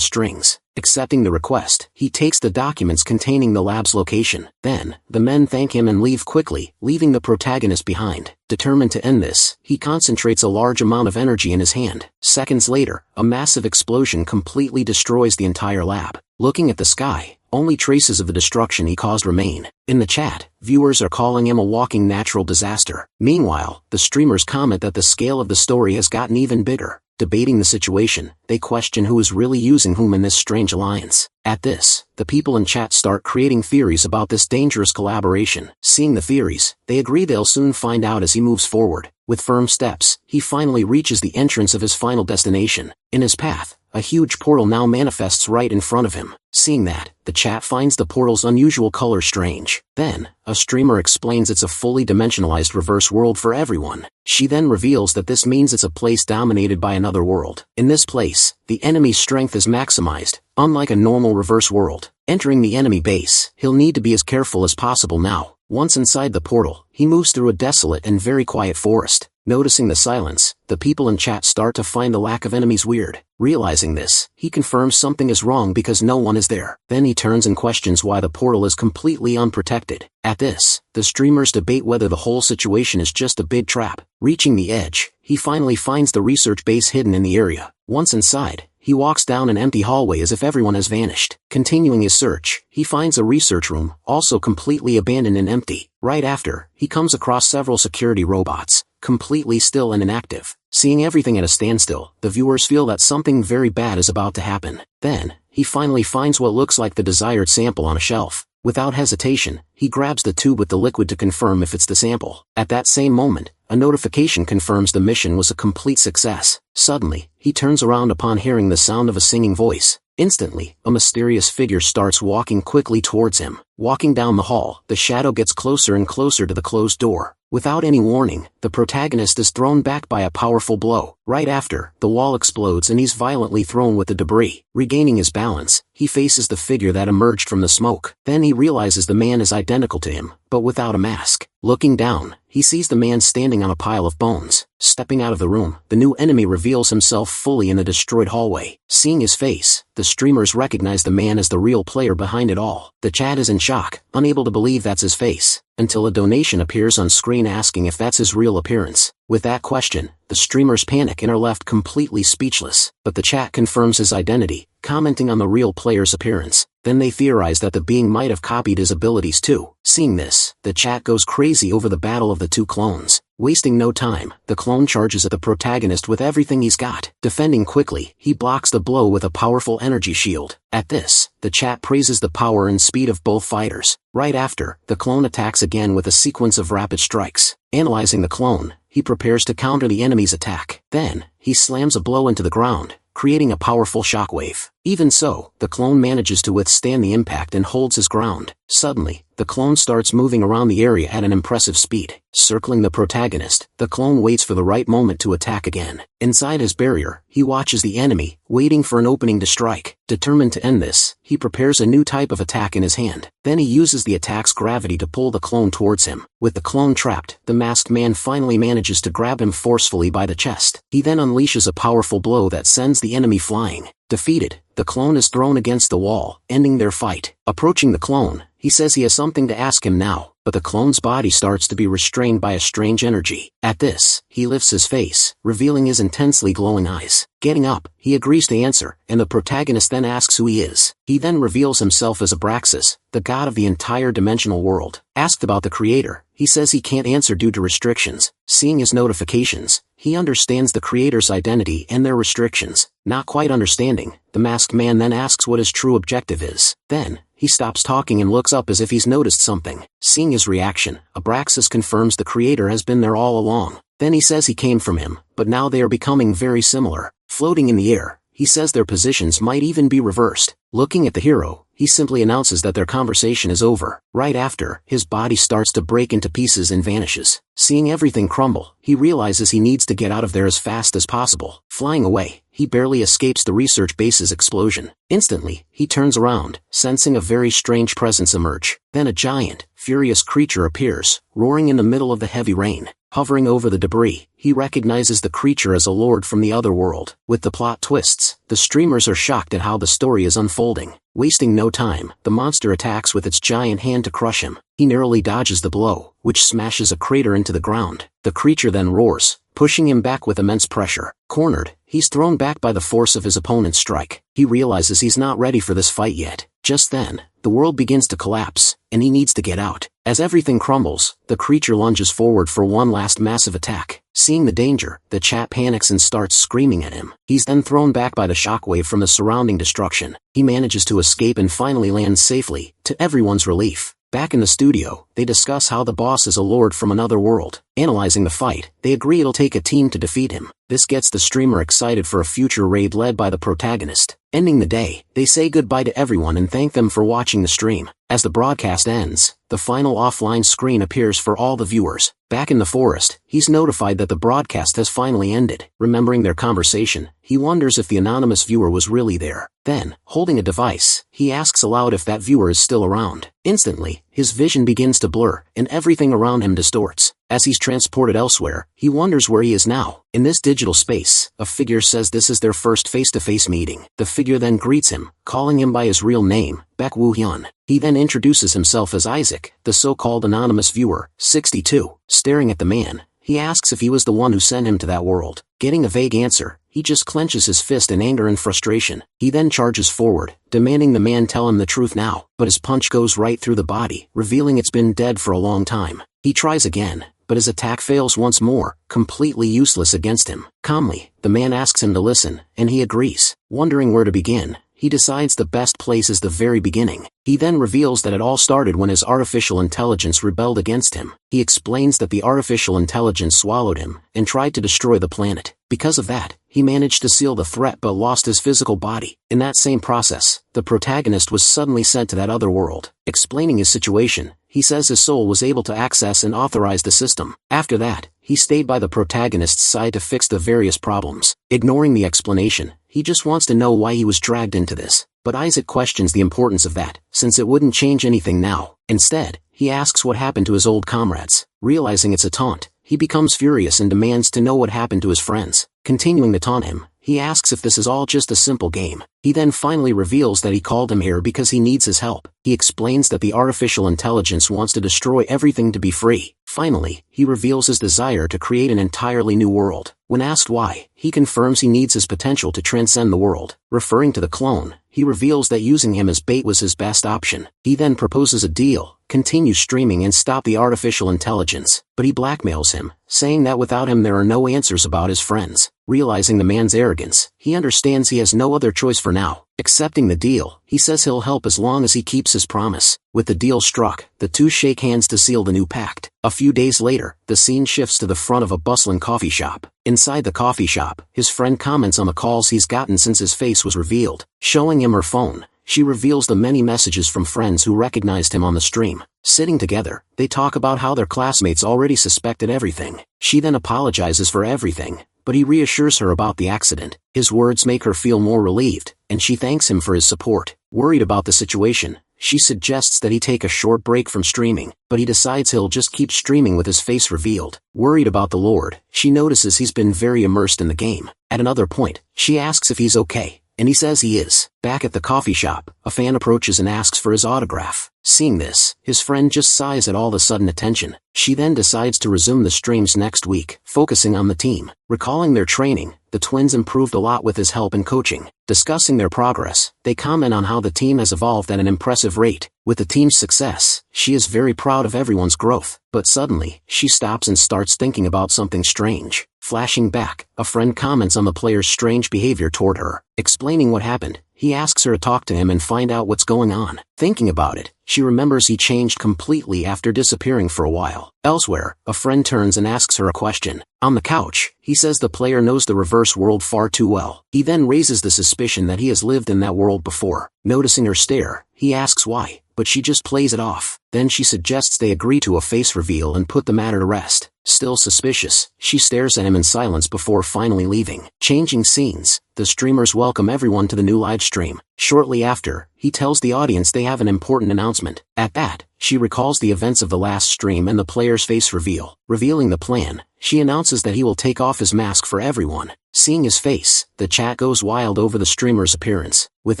strings. Accepting the request, he takes the documents containing the lab's location. Then, the men thank him and leave quickly, leaving the protagonist behind. Determined to end this, he concentrates a large amount of energy in his hand. Seconds later, a massive explosion completely destroys the entire lab. Looking at the sky, only traces of the destruction he caused remain. In the chat, viewers are calling him a walking natural disaster. Meanwhile, the streamers comment that the scale of the story has gotten even bigger. Debating the situation, they question who is really using whom in this strange alliance. At this, the people in chat start creating theories about this dangerous collaboration. Seeing the theories, they agree they'll soon find out as he moves forward. With firm steps, he finally reaches the entrance of his final destination. In his path, a huge portal now manifests right in front of him. Seeing that, the chat finds the portal's unusual color strange. Then, a streamer explains it's a fully dimensionalized reverse world for everyone. She then reveals that this means it's a place dominated by another world. In this place, the enemy's strength is maximized, unlike a normal reverse world. Entering the enemy base, he'll need to be as careful as possible now. Once inside the portal, he moves through a desolate and very quiet forest. Noticing the silence, the people in chat start to find the lack of enemies weird. Realizing this, he confirms something is wrong because no one is there. Then he turns and questions why the portal is completely unprotected. At this, the streamers debate whether the whole situation is just a big trap. Reaching the edge, he finally finds the research base hidden in the area. Once inside, he walks down an empty hallway as if everyone has vanished. Continuing his search, he finds a research room, also completely abandoned and empty. Right after, he comes across several security robots, completely still and inactive. Seeing everything at a standstill, the viewers feel that something very bad is about to happen. Then, he finally finds what looks like the desired sample on a shelf. Without hesitation, he grabs the tube with the liquid to confirm if it's the sample. At that same moment, a notification confirms the mission was a complete success. Suddenly, he turns around upon hearing the sound of a singing voice. Instantly, a mysterious figure starts walking quickly towards him. Walking down the hall, the shadow gets closer and closer to the closed door. Without any warning, the protagonist is thrown back by a powerful blow. Right after, the wall explodes and he's violently thrown with the debris. Regaining his balance, he faces the figure that emerged from the smoke. Then he realizes the man is identical to him, but without a mask. Looking down, he sees the man standing on a pile of bones. Stepping out of the room, the new enemy reveals himself fully in the destroyed hallway. Seeing his face, the streamers recognize the man as the real player behind it all. The chat is in shock, unable to believe that's his face, until a donation appears on screen asking if that's his real appearance. With that question, the streamers panic and are left completely speechless, but the chat confirms his identity, commenting on the real player's appearance. Then they theorize that the being might have copied his abilities too. Seeing this, the chat goes crazy over the battle of the two clones. Wasting no time, the clone charges at the protagonist with everything he's got. Defending quickly, he blocks the blow with a powerful energy shield. At this, the chat praises the power and speed of both fighters. Right after, the clone attacks again with a sequence of rapid strikes. Analyzing the clone, he prepares to counter the enemy's attack. Then, he slams a blow into the ground, creating a powerful shockwave. Even so, the clone manages to withstand the impact and holds his ground. Suddenly, the clone starts moving around the area at an impressive speed. Circling the protagonist, the clone waits for the right moment to attack again. Inside his barrier, he watches the enemy, waiting for an opening to strike. Determined to end this, he prepares a new type of attack in his hand. Then he uses the attack's gravity to pull the clone towards him. With the clone trapped, the masked man finally manages to grab him forcefully by the chest. He then unleashes a powerful blow that sends the enemy flying. Defeated, the clone is thrown against the wall, ending their fight. Approaching the clone, he says he has something to ask him now, but the clone's body starts to be restrained by a strange energy. At this, he lifts his face, revealing his intensely glowing eyes. Getting up, he agrees to answer, and the protagonist then asks who he is. He then reveals himself as Abraxas, the god of the entire dimensional world. Asked about the creator, he says he can't answer due to restrictions. Seeing his notifications, he understands the creator's identity and their restrictions. Not quite understanding, the masked man then asks what his true objective is. Then, he stops talking and looks up as if he's noticed something. Seeing his reaction, Abraxas confirms the creator has been there all along. Then he says he came from him, but now they are becoming very similar. Floating in the air, he says their positions might even be reversed. Looking at the hero, he simply announces that their conversation is over. Right after, his body starts to break into pieces and vanishes. Seeing everything crumble, he realizes he needs to get out of there as fast as possible. Flying away, he barely escapes the research base's explosion. Instantly, he turns around, sensing a very strange presence emerge. Then a giant, furious creature appears, roaring in the middle of the heavy rain. Hovering over the debris, he recognizes the creature as a lord from the other world. With the plot twists, the streamers are shocked at how the story is unfolding. Wasting no time, the monster attacks with its giant hand to crush him. He narrowly dodges the blow, which smashes a crater into the ground. The creature then roars, pushing him back with immense pressure. Cornered, he's thrown back by the force of his opponent's strike. He realizes he's not ready for this fight yet. Just then, the world begins to collapse, and he needs to get out. As everything crumbles, the creature lunges forward for one last massive attack. Seeing the danger, the chat panics and starts screaming at him. He's then thrown back by the shockwave from the surrounding destruction. He manages to escape and finally lands safely, to everyone's relief. Back in the studio, they discuss how the boss is a lord from another world. Analyzing the fight, they agree it'll take a team to defeat him. This gets the streamer excited for a future raid led by the protagonist. Ending the day, they say goodbye to everyone and thank them for watching the stream. As the broadcast ends, the final offline screen appears for all the viewers. Back in the forest, he's notified that the broadcast has finally ended. Remembering their conversation, he wonders if the anonymous viewer was really there. Then, holding a device, he asks aloud if that viewer is still around. Instantly, his vision begins to blur, and everything around him distorts. As he's transported elsewhere, he wonders where he is now. In this digital space, a figure says this is their first face-to-face meeting. The figure then greets him, calling him by his real name, Baek Woo-hyun. He then introduces himself as Isaac, the so-called anonymous viewer, 62. Staring at the man, he asks if he was the one who sent him to that world. Getting a vague answer, he just clenches his fist in anger and frustration. He then charges forward, demanding the man tell him the truth now. But his punch goes right through the body, revealing it's been dead for a long time. He tries again, but his attack fails once more, completely useless against him. Calmly, the man asks him to listen, and he agrees. Wondering where to begin, he decides the best place is the very beginning. He then reveals that it all started when his artificial intelligence rebelled against him. He explains that the artificial intelligence swallowed him and tried to destroy the planet. Because of that, he managed to seal the threat but lost his physical body. In that same process, the protagonist was suddenly sent to that other world. Explaining his situation, he says his soul was able to access and authorize the system. After that, he stayed by the protagonist's side to fix the various problems. Ignoring the explanation, he just wants to know why he was dragged into this. But Isaac questions the importance of that, since it wouldn't change anything now. Instead, he asks what happened to his old comrades. Realizing it's a taunt, he becomes furious and demands to know what happened to his friends. Continuing to taunt him, he asks if this is all just a simple game. He then finally reveals that he called him here because he needs his help. He explains that the artificial intelligence wants to destroy everything to be free. Finally, he reveals his desire to create an entirely new world. When asked why, he confirms he needs his potential to transcend the world. Referring to the clone, he reveals that using him as bait was his best option. He then proposes a deal, continue streaming and stop the artificial intelligence, but he blackmails him, saying that without him there are no answers about his friends. Realizing the man's arrogance, he understands he has no other choice for now. Accepting the deal, he says he'll help as long as he keeps his promise. With the deal struck, the two shake hands to seal the new pact. A few days later, the scene shifts to the front of a bustling coffee shop. Inside the coffee shop, his friend comments on the calls he's gotten since his face was revealed. Showing him her phone, she reveals the many messages from friends who recognized him on the stream. Sitting together, they talk about how their classmates already suspected everything. She then apologizes for everything, but he reassures her about the accident. His words make her feel more relieved, and she thanks him for his support. Worried about the situation, she suggests that he take a short break from streaming, but he decides he'll just keep streaming with his face revealed. Worried about the Lord, she notices he's been very immersed in the game. At another point, she asks if he's okay, and he says he is. Back at the coffee shop, a fan approaches and asks for his autograph. Seeing this, his friend just sighs at all the sudden attention. She then decides to resume the streams next week, focusing on the team. Recalling their training, the twins improved a lot with his help and coaching. Discussing their progress, they comment on how the team has evolved at an impressive rate. With the team's success, she is very proud of everyone's growth. But suddenly, she stops and starts thinking about something strange. Flashing back, a friend comments on the player's strange behavior toward her. Explaining what happened, he asks her to talk to him and find out what's going on. Thinking about it, she remembers he changed completely after disappearing for a while. Elsewhere, a friend turns and asks her a question. On the couch, he says the player knows the reverse world far too well. He then raises the suspicion that he has lived in that world before. Noticing her stare, he asks why, but she just plays it off. Then she suggests they agree to a face reveal and put the matter to rest. Still suspicious, she stares at him in silence before finally leaving. Changing scenes, the streamers welcome everyone to the new live stream. Shortly after, he tells the audience they have an important announcement. At that, she recalls the events of the last stream and the player's face reveal. Revealing the plan, she announces that he will take off his mask for everyone. Seeing his face, the chat goes wild over the streamer's appearance. With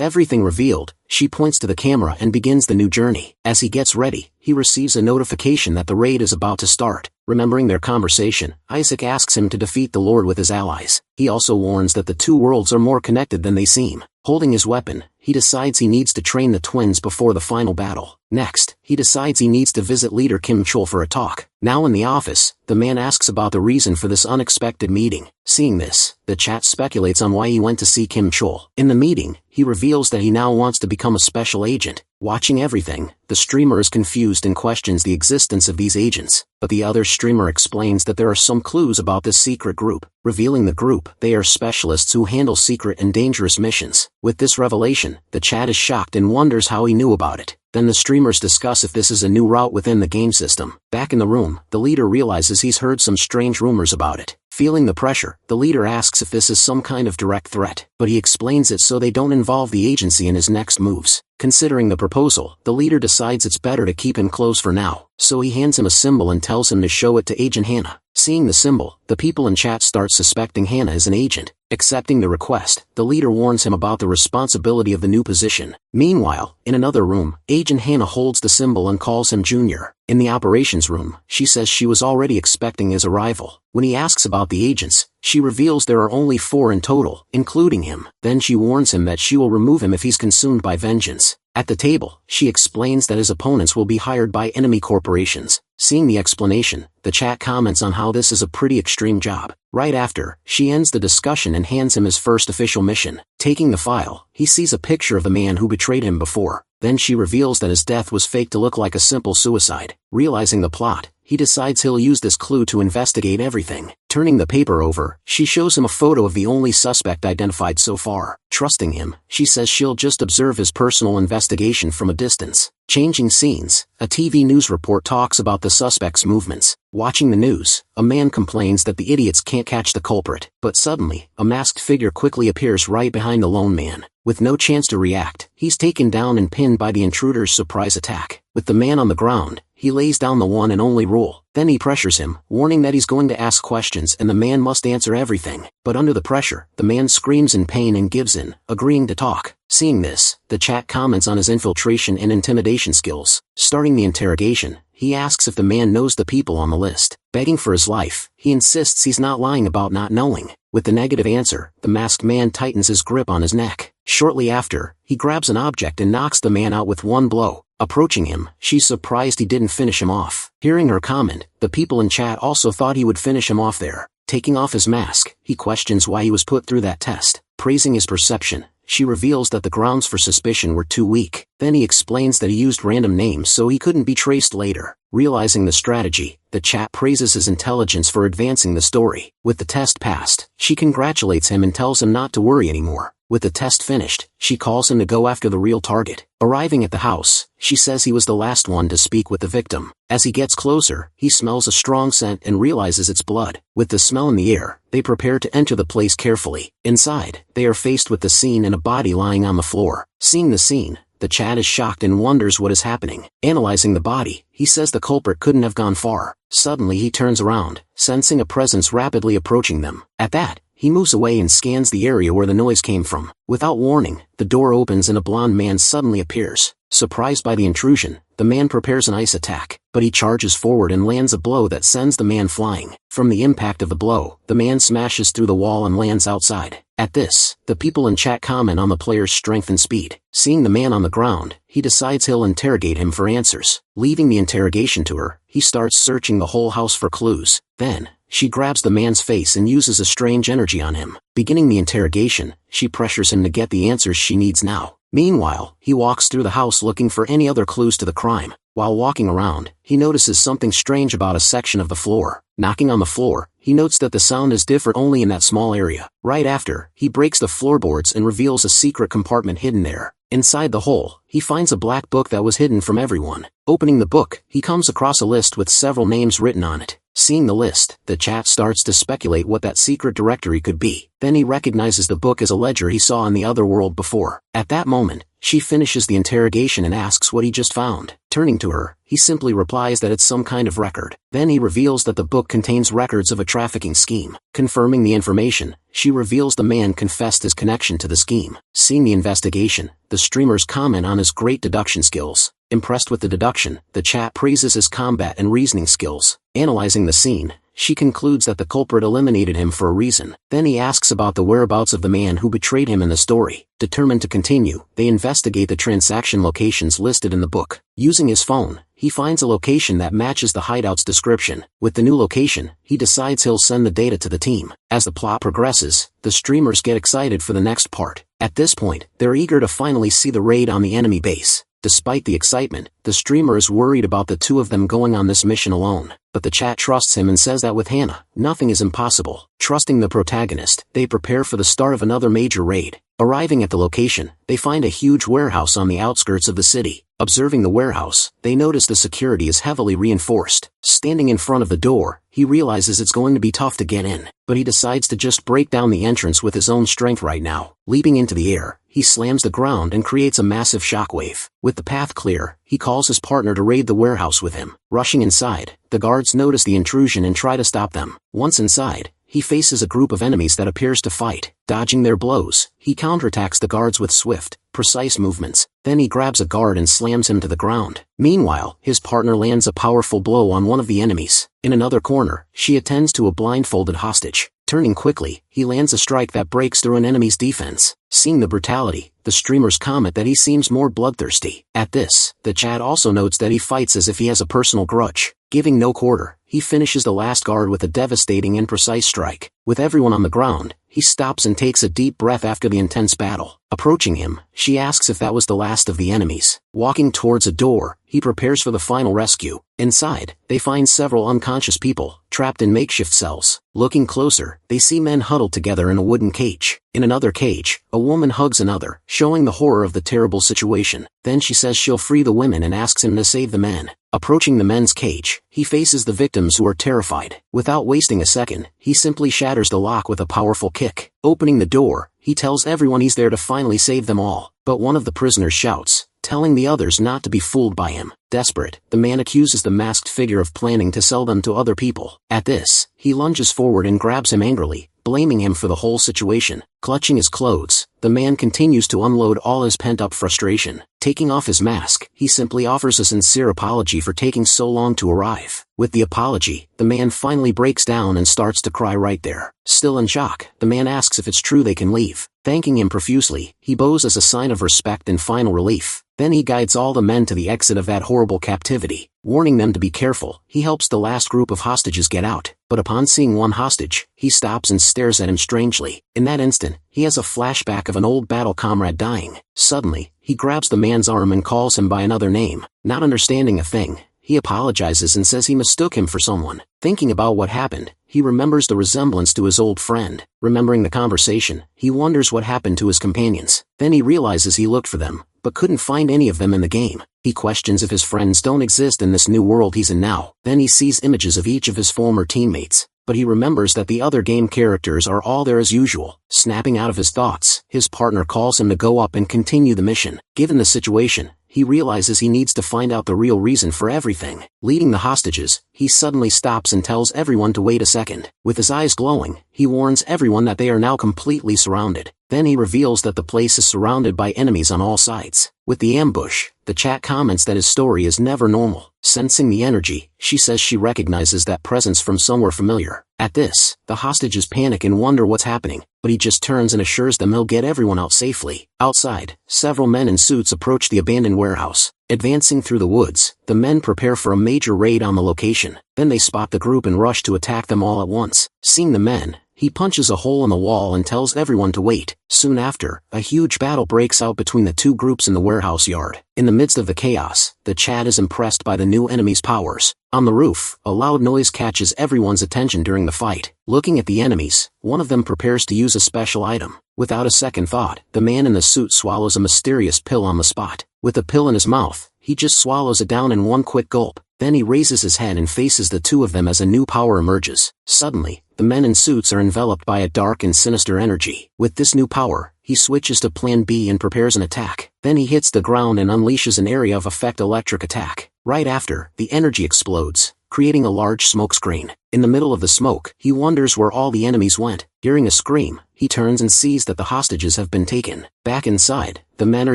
everything revealed, she points to the camera and begins the new journey. As he gets ready, he receives a notification that the raid is about to start. Remembering their conversation, Isaac asks him to defeat the Lord with his allies. He also warns that the two worlds are more connected than they seem. Holding his weapon, he decides he needs to train the twins before the final battle. Next, he decides he needs to visit leader Kim Chol for a talk. Now in the office, the man asks about the reason for this unexpected meeting. Seeing this, the chat speculates on why he went to see Kim Chol. In the meeting, he reveals that he now wants to become a special agent. Watching everything, the streamer is confused and questions the existence of these agents, but the other streamer explains that there are some clues about this secret group. Revealing the group, they are specialists who handle secret and dangerous missions. With this revelation, the chat is shocked and wonders how he knew about it. Then the streamers discuss if this is a new route within the game system. Back in the room, the leader realizes he's heard some strange rumors about it. Feeling the pressure, the leader asks if this is some kind of direct threat, but he explains it so they don't involve the agency in his next moves. Considering the proposal, the leader decides it's better to keep him close for now, so he hands him a symbol and tells him to show it to Agent Hannah. Seeing the symbol, the people in chat start suspecting Hannah is an agent. Accepting the request, the leader warns him about the responsibility of the new position. Meanwhile, in another room, Agent Hannah holds the symbol and calls him Junior. In the operations room, she says she was already expecting his arrival. When he asks about the agents, she reveals there are only 4 in total, including him. Then she warns him that she will remove him if he's consumed by vengeance. At the table, she explains that his opponents will be hired by enemy corporations. Seeing the explanation, the chat comments on how this is a pretty extreme job. Right after, she ends the discussion and hands him his first official mission. Taking the file, he sees a picture of the man who betrayed him before. Then she reveals that his death was faked to look like a simple suicide. Realizing the plot, he decides he'll use this clue to investigate everything. Turning the paper over, she shows him a photo of the only suspect identified so far. Trusting him, she says she'll just observe his personal investigation from a distance. Changing scenes, a TV news report talks about the suspect's movements. Watching the news, a man complains that the idiots can't catch the culprit, but suddenly, a masked figure quickly appears right behind the lone man. With no chance to react, he's taken down and pinned by the intruder's surprise attack. With the man on the ground, he lays down the one and only rule. Then he pressures him, warning that he's going to ask questions and the man must answer everything. But under the pressure, the man screams in pain and gives in, agreeing to talk. Seeing this, the chat comments on his infiltration and intimidation skills. Starting the interrogation, he asks if the man knows the people on the list. Begging for his life, he insists he's not lying about not knowing. With the negative answer, the masked man tightens his grip on his neck. Shortly after, he grabs an object and knocks the man out with one blow. Approaching him, she's surprised he didn't finish him off. Hearing her comment, the people in chat also thought he would finish him off there. Taking off his mask, he questions why he was put through that test. Praising his perception, she reveals that the grounds for suspicion were too weak. Then he explains that he used random names so he couldn't be traced later. Realizing the strategy, the chat praises his intelligence for advancing the story. With the test passed, she congratulates him and tells him not to worry anymore. With the test finished, she calls him to go after the real target. Arriving at the house, she says he was the last one to speak with the victim. As he gets closer, he smells a strong scent and realizes it's blood. With the smell in the air, they prepare to enter the place carefully. Inside, they are faced with the scene and a body lying on the floor. Seeing the scene, the chat is shocked and wonders what is happening. Analyzing the body, he says the culprit couldn't have gone far. Suddenly he turns around, sensing a presence rapidly approaching them. At that, he moves away and scans the area where the noise came from. Without warning, the door opens and a blond man suddenly appears. Surprised by the intrusion, the man prepares an ice attack, but he charges forward and lands a blow that sends the man flying. From the impact of the blow, the man smashes through the wall and lands outside. At this, the people in chat comment on the player's strength and speed. Seeing the man on the ground, he decides he'll interrogate him for answers. Leaving the interrogation to her, he starts searching the whole house for clues. Then, she grabs the man's face and uses a strange energy on him. Beginning the interrogation, she pressures him to get the answers she needs now. Meanwhile, he walks through the house looking for any other clues to the crime. While walking around, he notices something strange about a section of the floor. Knocking on the floor, he notes that the sound is different only in that small area. Right after, he breaks the floorboards and reveals a secret compartment hidden there. Inside the hole, he finds a black book that was hidden from everyone. Opening the book, he comes across a list with several names written on it. Seeing the list, the chat starts to speculate what that secret directory could be. Then he recognizes the book as a ledger he saw in the other world before. At that moment, she finishes the interrogation and asks what he just found. Turning to her, he simply replies that it's some kind of record. Then he reveals that the book contains records of a trafficking scheme. Confirming the information, she reveals the man confessed his connection to the scheme. Seeing the investigation, the streamers comment on his great deduction skills. Impressed with the deduction, the chat praises his combat and reasoning skills. Analyzing the scene, she concludes that the culprit eliminated him for a reason. Then he asks about the whereabouts of the man who betrayed him in the story. Determined to continue, they investigate the transaction locations listed in the book. Using his phone, he finds a location that matches the hideout's description. With the new location, he decides he'll send the data to the team. As the plot progresses, the streamers get excited for the next part. At this point, they're eager to finally see the raid on the enemy base. Despite the excitement, the streamer is worried about the two of them going on this mission alone. But the chat trusts him and says that with Hannah, nothing is impossible. Trusting the protagonist, they prepare for the start of another major raid. Arriving at the location, they find a huge warehouse on the outskirts of the city. Observing the warehouse, they notice the security is heavily reinforced. Standing in front of the door, he realizes it's going to be tough to get in, but he decides to just break down the entrance with his own strength right now. Leaping into the air, he slams the ground and creates a massive shockwave. With the path clear, he calls his partner to raid the warehouse with him. Rushing inside, the guards notice the intrusion and try to stop them. Once inside, he faces a group of enemies that appears to fight. Dodging their blows, he counterattacks the guards with swift, precise movements. Then he grabs a guard and slams him to the ground. Meanwhile, his partner lands a powerful blow on one of the enemies. In another corner, she attends to a blindfolded hostage. Turning quickly, he lands a strike that breaks through an enemy's defense. Seeing the brutality, the streamers comment that he seems more bloodthirsty. At this, the chat also notes that he fights as if he has a personal grudge. Giving no quarter, he finishes the last guard with a devastating and precise strike. With everyone on the ground, he stops and takes a deep breath after the intense battle. Approaching him, she asks if that was the last of the enemies. Walking towards a door, he prepares for the final rescue. Inside, they find several unconscious people, trapped in makeshift cells. Looking closer, they see men huddled together in a wooden cage. In another cage, a woman hugs another, showing the horror of the terrible situation. Then she says she'll free the women and asks him to save the men. Approaching the men's cage, he faces the victims who are terrified. Without wasting a second, he simply shatters the lock with a powerful kick. Opening the door, he tells everyone he's there to finally save them all. But one of the prisoners shouts, telling the others not to be fooled by him. Desperate, the man accuses the masked figure of planning to sell them to other people. At this, he lunges forward and grabs him angrily, blaming him for the whole situation. Clutching his clothes, the man continues to unload all his pent-up frustration. Taking off his mask, he simply offers a sincere apology for taking so long to arrive. With the apology, the man finally breaks down and starts to cry right there. Still in shock, the man asks if it's true they can leave. Thanking him profusely, he bows as a sign of respect and final relief. Then he guides all the men to the exit of that horrible captivity. Warning them to be careful, he helps the last group of hostages get out. But upon seeing one hostage, he stops and stares at him strangely. In that instant, he has a flashback of an old battle comrade dying. Suddenly, he grabs the man's arm and calls him by another name. Not understanding a thing, he apologizes and says he mistook him for someone. Thinking about what happened, he remembers the resemblance to his old friend. Remembering the conversation, he wonders what happened to his companions. Then he realizes he looked for them, but couldn't find any of them in the game. He questions if his friends don't exist in this new world he's in now. Then he sees images of each of his former teammates, but he remembers that the other game characters are all there as usual. Snapping out of his thoughts, his partner calls him to go up and continue the mission. Given the situation, he realizes he needs to find out the real reason for everything. Leading the hostages, he suddenly stops and tells everyone to wait a second. With his eyes glowing, he warns everyone that they are now completely surrounded. Then he reveals that the place is surrounded by enemies on all sides. With the ambush, the chat comments that his story is never normal. Sensing the energy, she says she recognizes that presence from somewhere familiar. At this, the hostages panic and wonder what's happening, but he just turns and assures them he'll get everyone out safely. Outside, several men in suits approach the abandoned warehouse. Advancing through the woods, the men prepare for a major raid on the location. Then they spot the group and rush to attack them all at once. Seeing the men, he punches a hole in the wall and tells everyone to wait. Soon after, a huge battle breaks out between the two groups in the warehouse yard. In the midst of the chaos, the Chad is impressed by the new enemy's powers. On the roof, a loud noise catches everyone's attention during the fight. Looking at the enemies, one of them prepares to use a special item. Without a second thought, the man in the suit swallows a mysterious pill on the spot. With the pill in his mouth, he just swallows it down in one quick gulp. Then he raises his head and faces the two of them as a new power emerges. Suddenly, the men in suits are enveloped by a dark and sinister energy. With this new power, he switches to Plan B and prepares an attack. Then he hits the ground and unleashes an area of effect electric attack. Right after, the energy explodes, creating a large smoke screen. In the middle of the smoke, he wonders where all the enemies went. Hearing a scream, he turns and sees that the hostages have been taken. Back inside, the men are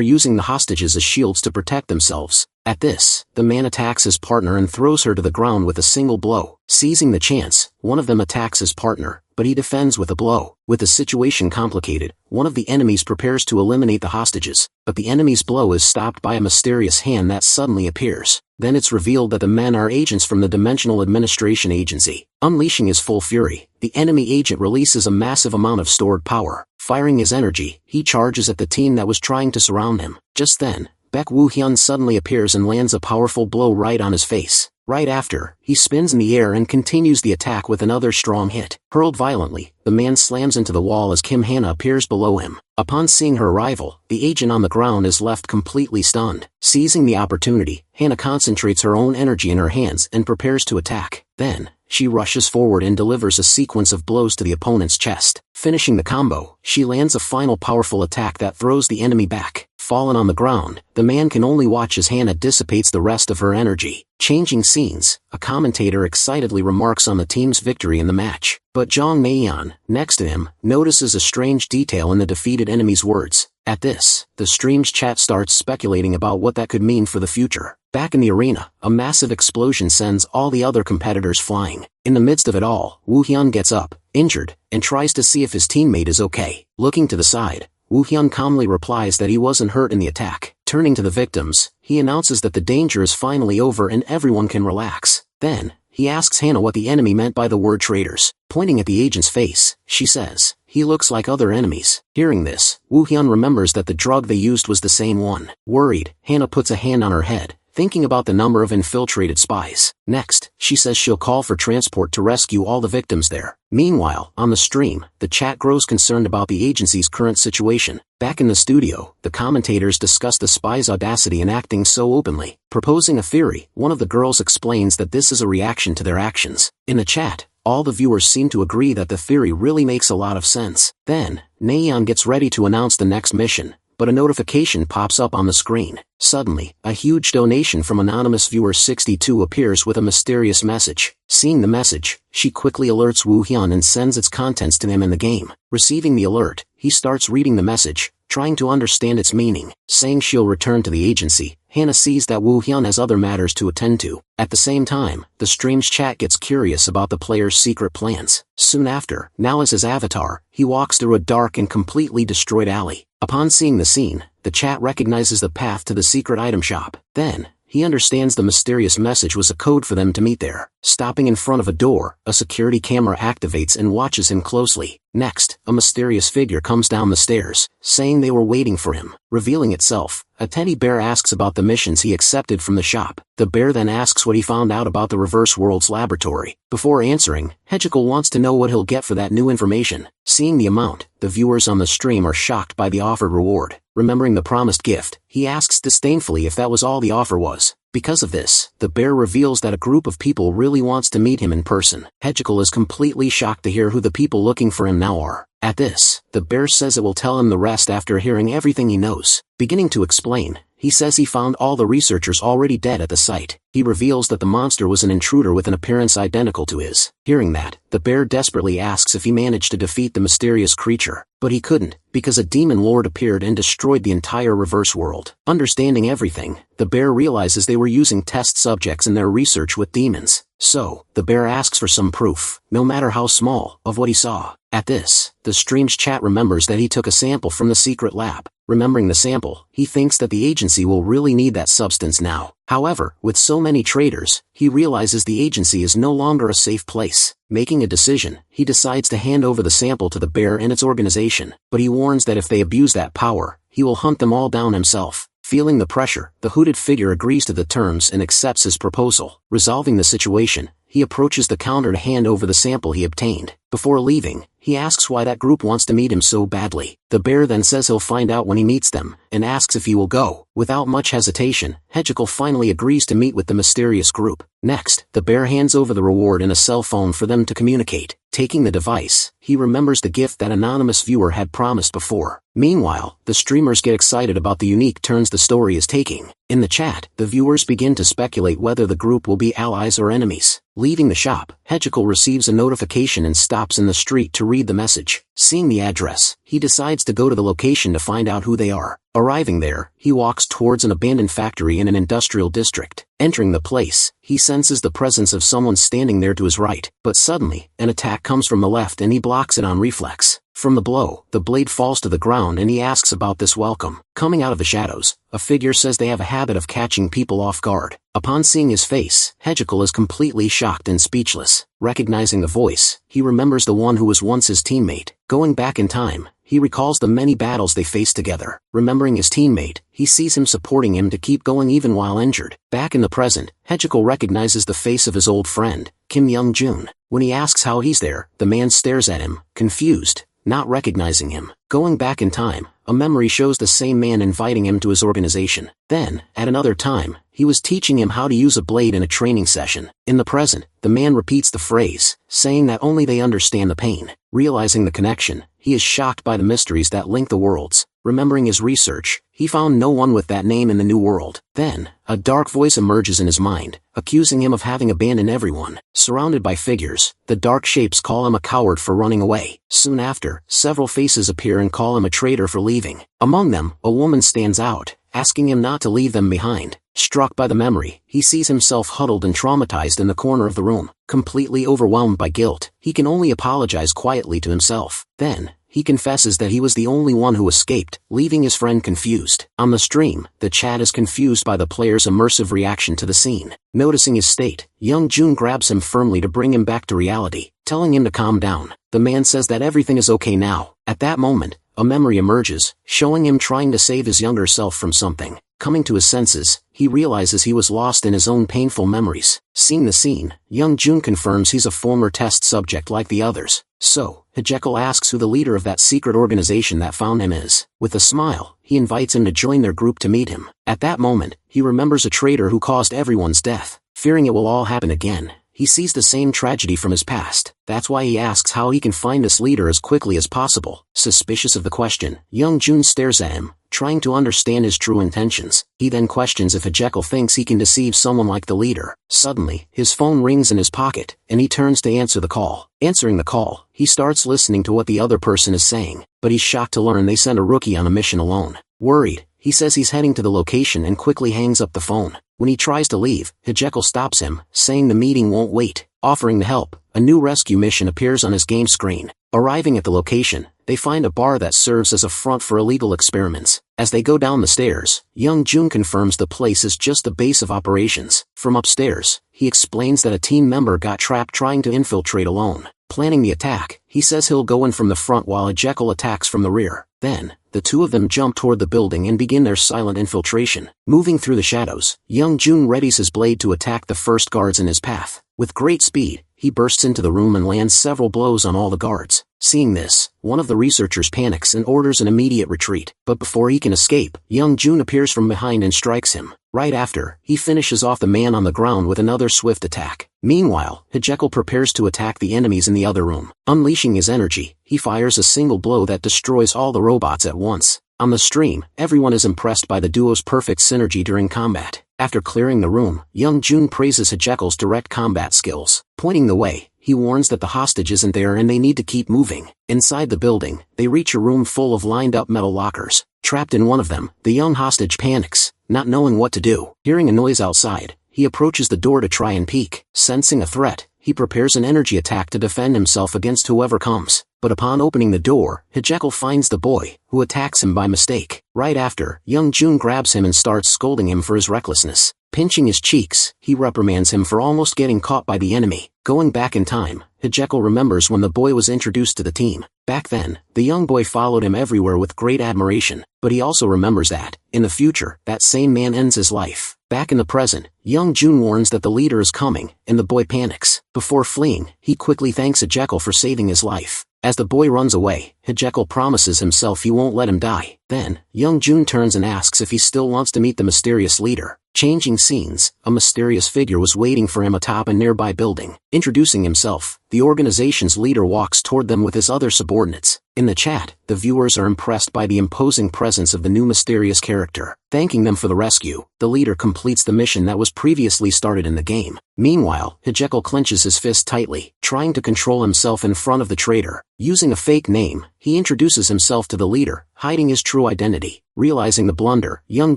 using the hostages as shields to protect themselves. At this, the man attacks his partner and throws her to the ground with a single blow. Seizing the chance, one of them attacks his partner, but he defends with a blow. With the situation complicated, one of the enemies prepares to eliminate the hostages, but the enemy's blow is stopped by a mysterious hand that suddenly appears. Then it's revealed that the men are agents from the Dimensional Administration Agency. Unleashing his full fury, the enemy agent releases a massive amount of stored power. Firing his energy, he charges at the team that was trying to surround him. Just then, Baek Woo-hyun suddenly appears and lands a powerful blow right on his face. Right after, he spins in the air and continues the attack with another strong hit. Hurled violently, the man slams into the wall as Kim Hana appears below him. Upon seeing her arrival, the agent on the ground is left completely stunned. Seizing the opportunity, Hana concentrates her own energy in her hands and prepares to attack. Then, she rushes forward and delivers a sequence of blows to the opponent's chest. Finishing the combo, she lands a final powerful attack that throws the enemy back. Fallen on the ground, the man can only watch as Hana dissipates the rest of her energy. Changing scenes, a commentator excitedly remarks on the team's victory in the match. But Jong Mayeon, next to him, notices a strange detail in the defeated enemy's words. At this, the stream's chat starts speculating about what that could mean for the future. Back in the arena, a massive explosion sends all the other competitors flying. In the midst of it all, Woo-hyun gets up, injured, and tries to see if his teammate is okay. Looking to the side, Woo-hyun calmly replies that he wasn't hurt in the attack. Turning to the victims, he announces that the danger is finally over and everyone can relax. Then, he asks Hannah what the enemy meant by the word traitors. Pointing at the agent's face, she says, "He looks like other enemies." Hearing this, Woo-hyun remembers that the drug they used was the same one. Worried, Hannah puts a hand on her head, thinking about the number of infiltrated spies. Next, she says she'll call for transport to rescue all the victims there. Meanwhile, on the stream, the chat grows concerned about the agency's current situation. Back in the studio, the commentators discuss the spies' audacity in acting so openly. Proposing a theory, one of the girls explains that this is a reaction to their actions. In the chat, all the viewers seem to agree that the theory really makes a lot of sense. Then, Naeon gets ready to announce the next mission, but a notification pops up on the screen. Suddenly, a huge donation from anonymous viewer 62 appears with a mysterious message. Seeing the message, she quickly alerts Woo-hyun and sends its contents to him in the game. Receiving the alert, he starts reading the message, trying to understand its meaning. Saying she'll return to the agency, Hannah sees that Woo-hyun has other matters to attend to. At the same time, the strange chat gets curious about the player's secret plans. Soon after, now as his avatar, he walks through a dark and completely destroyed alley. Upon seeing the scene, the chat recognizes the path to the secret item shop. Then, he understands the mysterious message was a code for them to meet there. Stopping in front of a door, a security camera activates and watches him closely. Next, a mysterious figure comes down the stairs, saying they were waiting for him. Revealing itself, a teddy bear asks about the missions he accepted from the shop. The bear then asks what he found out about the Reverse Worlds laboratory. Before answering, Hejikal wants to know what he'll get for that new information. Seeing the amount, the viewers on the stream are shocked by the offered reward. Remembering the promised gift, he asks disdainfully if that was all the offer was. Because of this, the bear reveals that a group of people really wants to meet him in person. Hejikal is completely shocked to hear who the people looking for him now are. At this, the bear says it will tell him the rest after hearing everything he knows. Beginning to explain, he says he found all the researchers already dead at the site. He reveals that the monster was an intruder with an appearance identical to his. Hearing that, the bear desperately asks if he managed to defeat the mysterious creature, but he couldn't, because a demon lord appeared and destroyed the entire reverse world. Understanding everything, the bear realizes they were using test subjects in their research with demons. So, the bear asks for some proof, no matter how small, of what he saw. At this, the strange chat remembers that he took a sample from the secret lab. Remembering the sample, he thinks that the agency will really need that substance now. However, with so many traitors, he realizes the agency is no longer a safe place. Making a decision, he decides to hand over the sample to the bear and its organization, but he warns that if they abuse that power, he will hunt them all down himself. Feeling the pressure, the hooded figure agrees to the terms and accepts his proposal. Resolving the situation, he approaches the counter to hand over the sample he obtained. Before leaving, he asks why that group wants to meet him so badly. The bear then says he'll find out when he meets them, and asks if he will go. Without much hesitation, Hejikal finally agrees to meet with the mysterious group. Next, the bear hands over the reward and a cell phone for them to communicate. Taking the device, he remembers the gift that anonymous viewer had promised before. Meanwhile, the streamers get excited about the unique turns the story is taking. In the chat, the viewers begin to speculate whether the group will be allies or enemies. Leaving the shop, Hejikal receives a notification and stops in the street to read the message. Seeing the address, he decides to go to the location to find out who they are. Arriving there, he walks towards an abandoned factory in an industrial district. Entering the place, he senses the presence of someone standing there to his right, but suddenly, an attack comes from the left and he blocks it on reflex. From the blow, the blade falls to the ground and he asks about this welcome. Coming out of the shadows, a figure says they have a habit of catching people off guard. Upon seeing his face, Hejikal is completely shocked and speechless. Recognizing the voice, he remembers the one who was once his teammate. Going back in time, he recalls the many battles they faced together. Remembering his teammate, he sees him supporting him to keep going even while injured. Back in the present, Hejikal recognizes the face of his old friend, Kim Young-jun. When he asks how he's there, the man stares at him, confused, not recognizing him. Going back in time, a memory shows the same man inviting him to his organization. Then, at another time, he was teaching him how to use a blade in a training session. In the present, the man repeats the phrase, saying that only they understand the pain. Realizing the connection, he is shocked by the mysteries that link the worlds. Remembering his research, he found no one with that name in the new world. Then, a dark voice emerges in his mind, accusing him of having abandoned everyone. Surrounded by figures, the dark shapes call him a coward for running away. Soon after, several faces appear and call him a traitor for leaving. Among them, a woman stands out, asking him not to leave them behind. Struck by the memory, he sees himself huddled and traumatized in the corner of the room. Completely overwhelmed by guilt, he can only apologize quietly to himself. Then, he confesses that he was the only one who escaped, leaving his friend confused. On the stream, the chat is confused by the player's immersive reaction to the scene. Noticing his state, Young Jun grabs him firmly to bring him back to reality, telling him to calm down. The man says that everything is okay now. At that moment, a memory emerges, showing him trying to save his younger self from something. Coming to his senses, he realizes he was lost in his own painful memories. Seeing the scene, Young Jun confirms he's a former test subject like the others. So, Hyejekyll asks who the leader of that secret organization that found him is. With a smile, he invites him to join their group to meet him. At that moment, he remembers a traitor who caused everyone's death. Fearing it will all happen again, he sees the same tragedy from his past. That's why he asks how he can find this leader as quickly as possible. Suspicious of the question, Young Jun stares at him, trying to understand his true intentions. He then questions if Hyejekyll thinks he can deceive someone like the leader. Suddenly, his phone rings in his pocket, and he turns to answer the call. Answering the call, he starts listening to what the other person is saying, but he's shocked to learn they sent a rookie on a mission alone. Worried, he says he's heading to the location and quickly hangs up the phone. When he tries to leave, Hyejekyll stops him, saying the meeting won't wait. Offering to help, a new rescue mission appears on his game screen. Arriving at the location, they find a bar that serves as a front for illegal experiments. As they go down the stairs, Young Jun confirms the place is just the base of operations. From upstairs, he explains that a team member got trapped trying to infiltrate alone. Planning the attack, he says he'll go in from the front while Hyejekyll attacks from the rear. Then, the two of them jump toward the building and begin their silent infiltration. Moving through the shadows, Young Jun readies his blade to attack the first guards in his path. With great speed, he bursts into the room and lands several blows on all the guards. Seeing this, one of the researchers panics and orders an immediate retreat. But before he can escape, Young Jun appears from behind and strikes him. Right after, he finishes off the man on the ground with another swift attack. Meanwhile, Hyejekyll prepares to attack the enemies in the other room. Unleashing his energy, he fires a single blow that destroys all the robots at once. On the stream, everyone is impressed by the duo's perfect synergy during combat. After clearing the room, Young Jun praises Hyejekyll's direct combat skills. Pointing the way, he warns that the hostage isn't there and they need to keep moving. Inside the building, they reach a room full of lined-up metal lockers. Trapped in one of them, the young hostage panics, not knowing what to do. Hearing a noise outside, he approaches the door to try and peek. Sensing a threat, he prepares an energy attack to defend himself against whoever comes. But upon opening the door, Hyejekyll finds the boy, who attacks him by mistake. Right after, Young Jun grabs him and starts scolding him for his recklessness. Pinching his cheeks, he reprimands him for almost getting caught by the enemy. Going back in time, Hyejekyll remembers when the boy was introduced to the team. Back then, the young boy followed him everywhere with great admiration, but he also remembers that, in the future, that same man ends his life. Back in the present, Young Jun warns that the leader is coming, and the boy panics. Before fleeing, he quickly thanks Hyejekyll for saving his life. As the boy runs away, Hyejekyll promises himself he won't let him die. Then, Young Jun turns and asks if he still wants to meet the mysterious leader. Changing scenes, a mysterious figure was waiting for him atop a nearby building. Introducing himself, the organization's leader walks toward them with his other subordinates. In the chat, the viewers are impressed by the imposing presence of the new mysterious character. Thanking them for the rescue, the leader completes the mission that was previously started in the game. Meanwhile, Hyejekyll clenches his fist tightly, trying to control himself in front of the traitor. Using a fake name, he introduces himself to the leader, hiding his true identity. Realizing the blunder, Young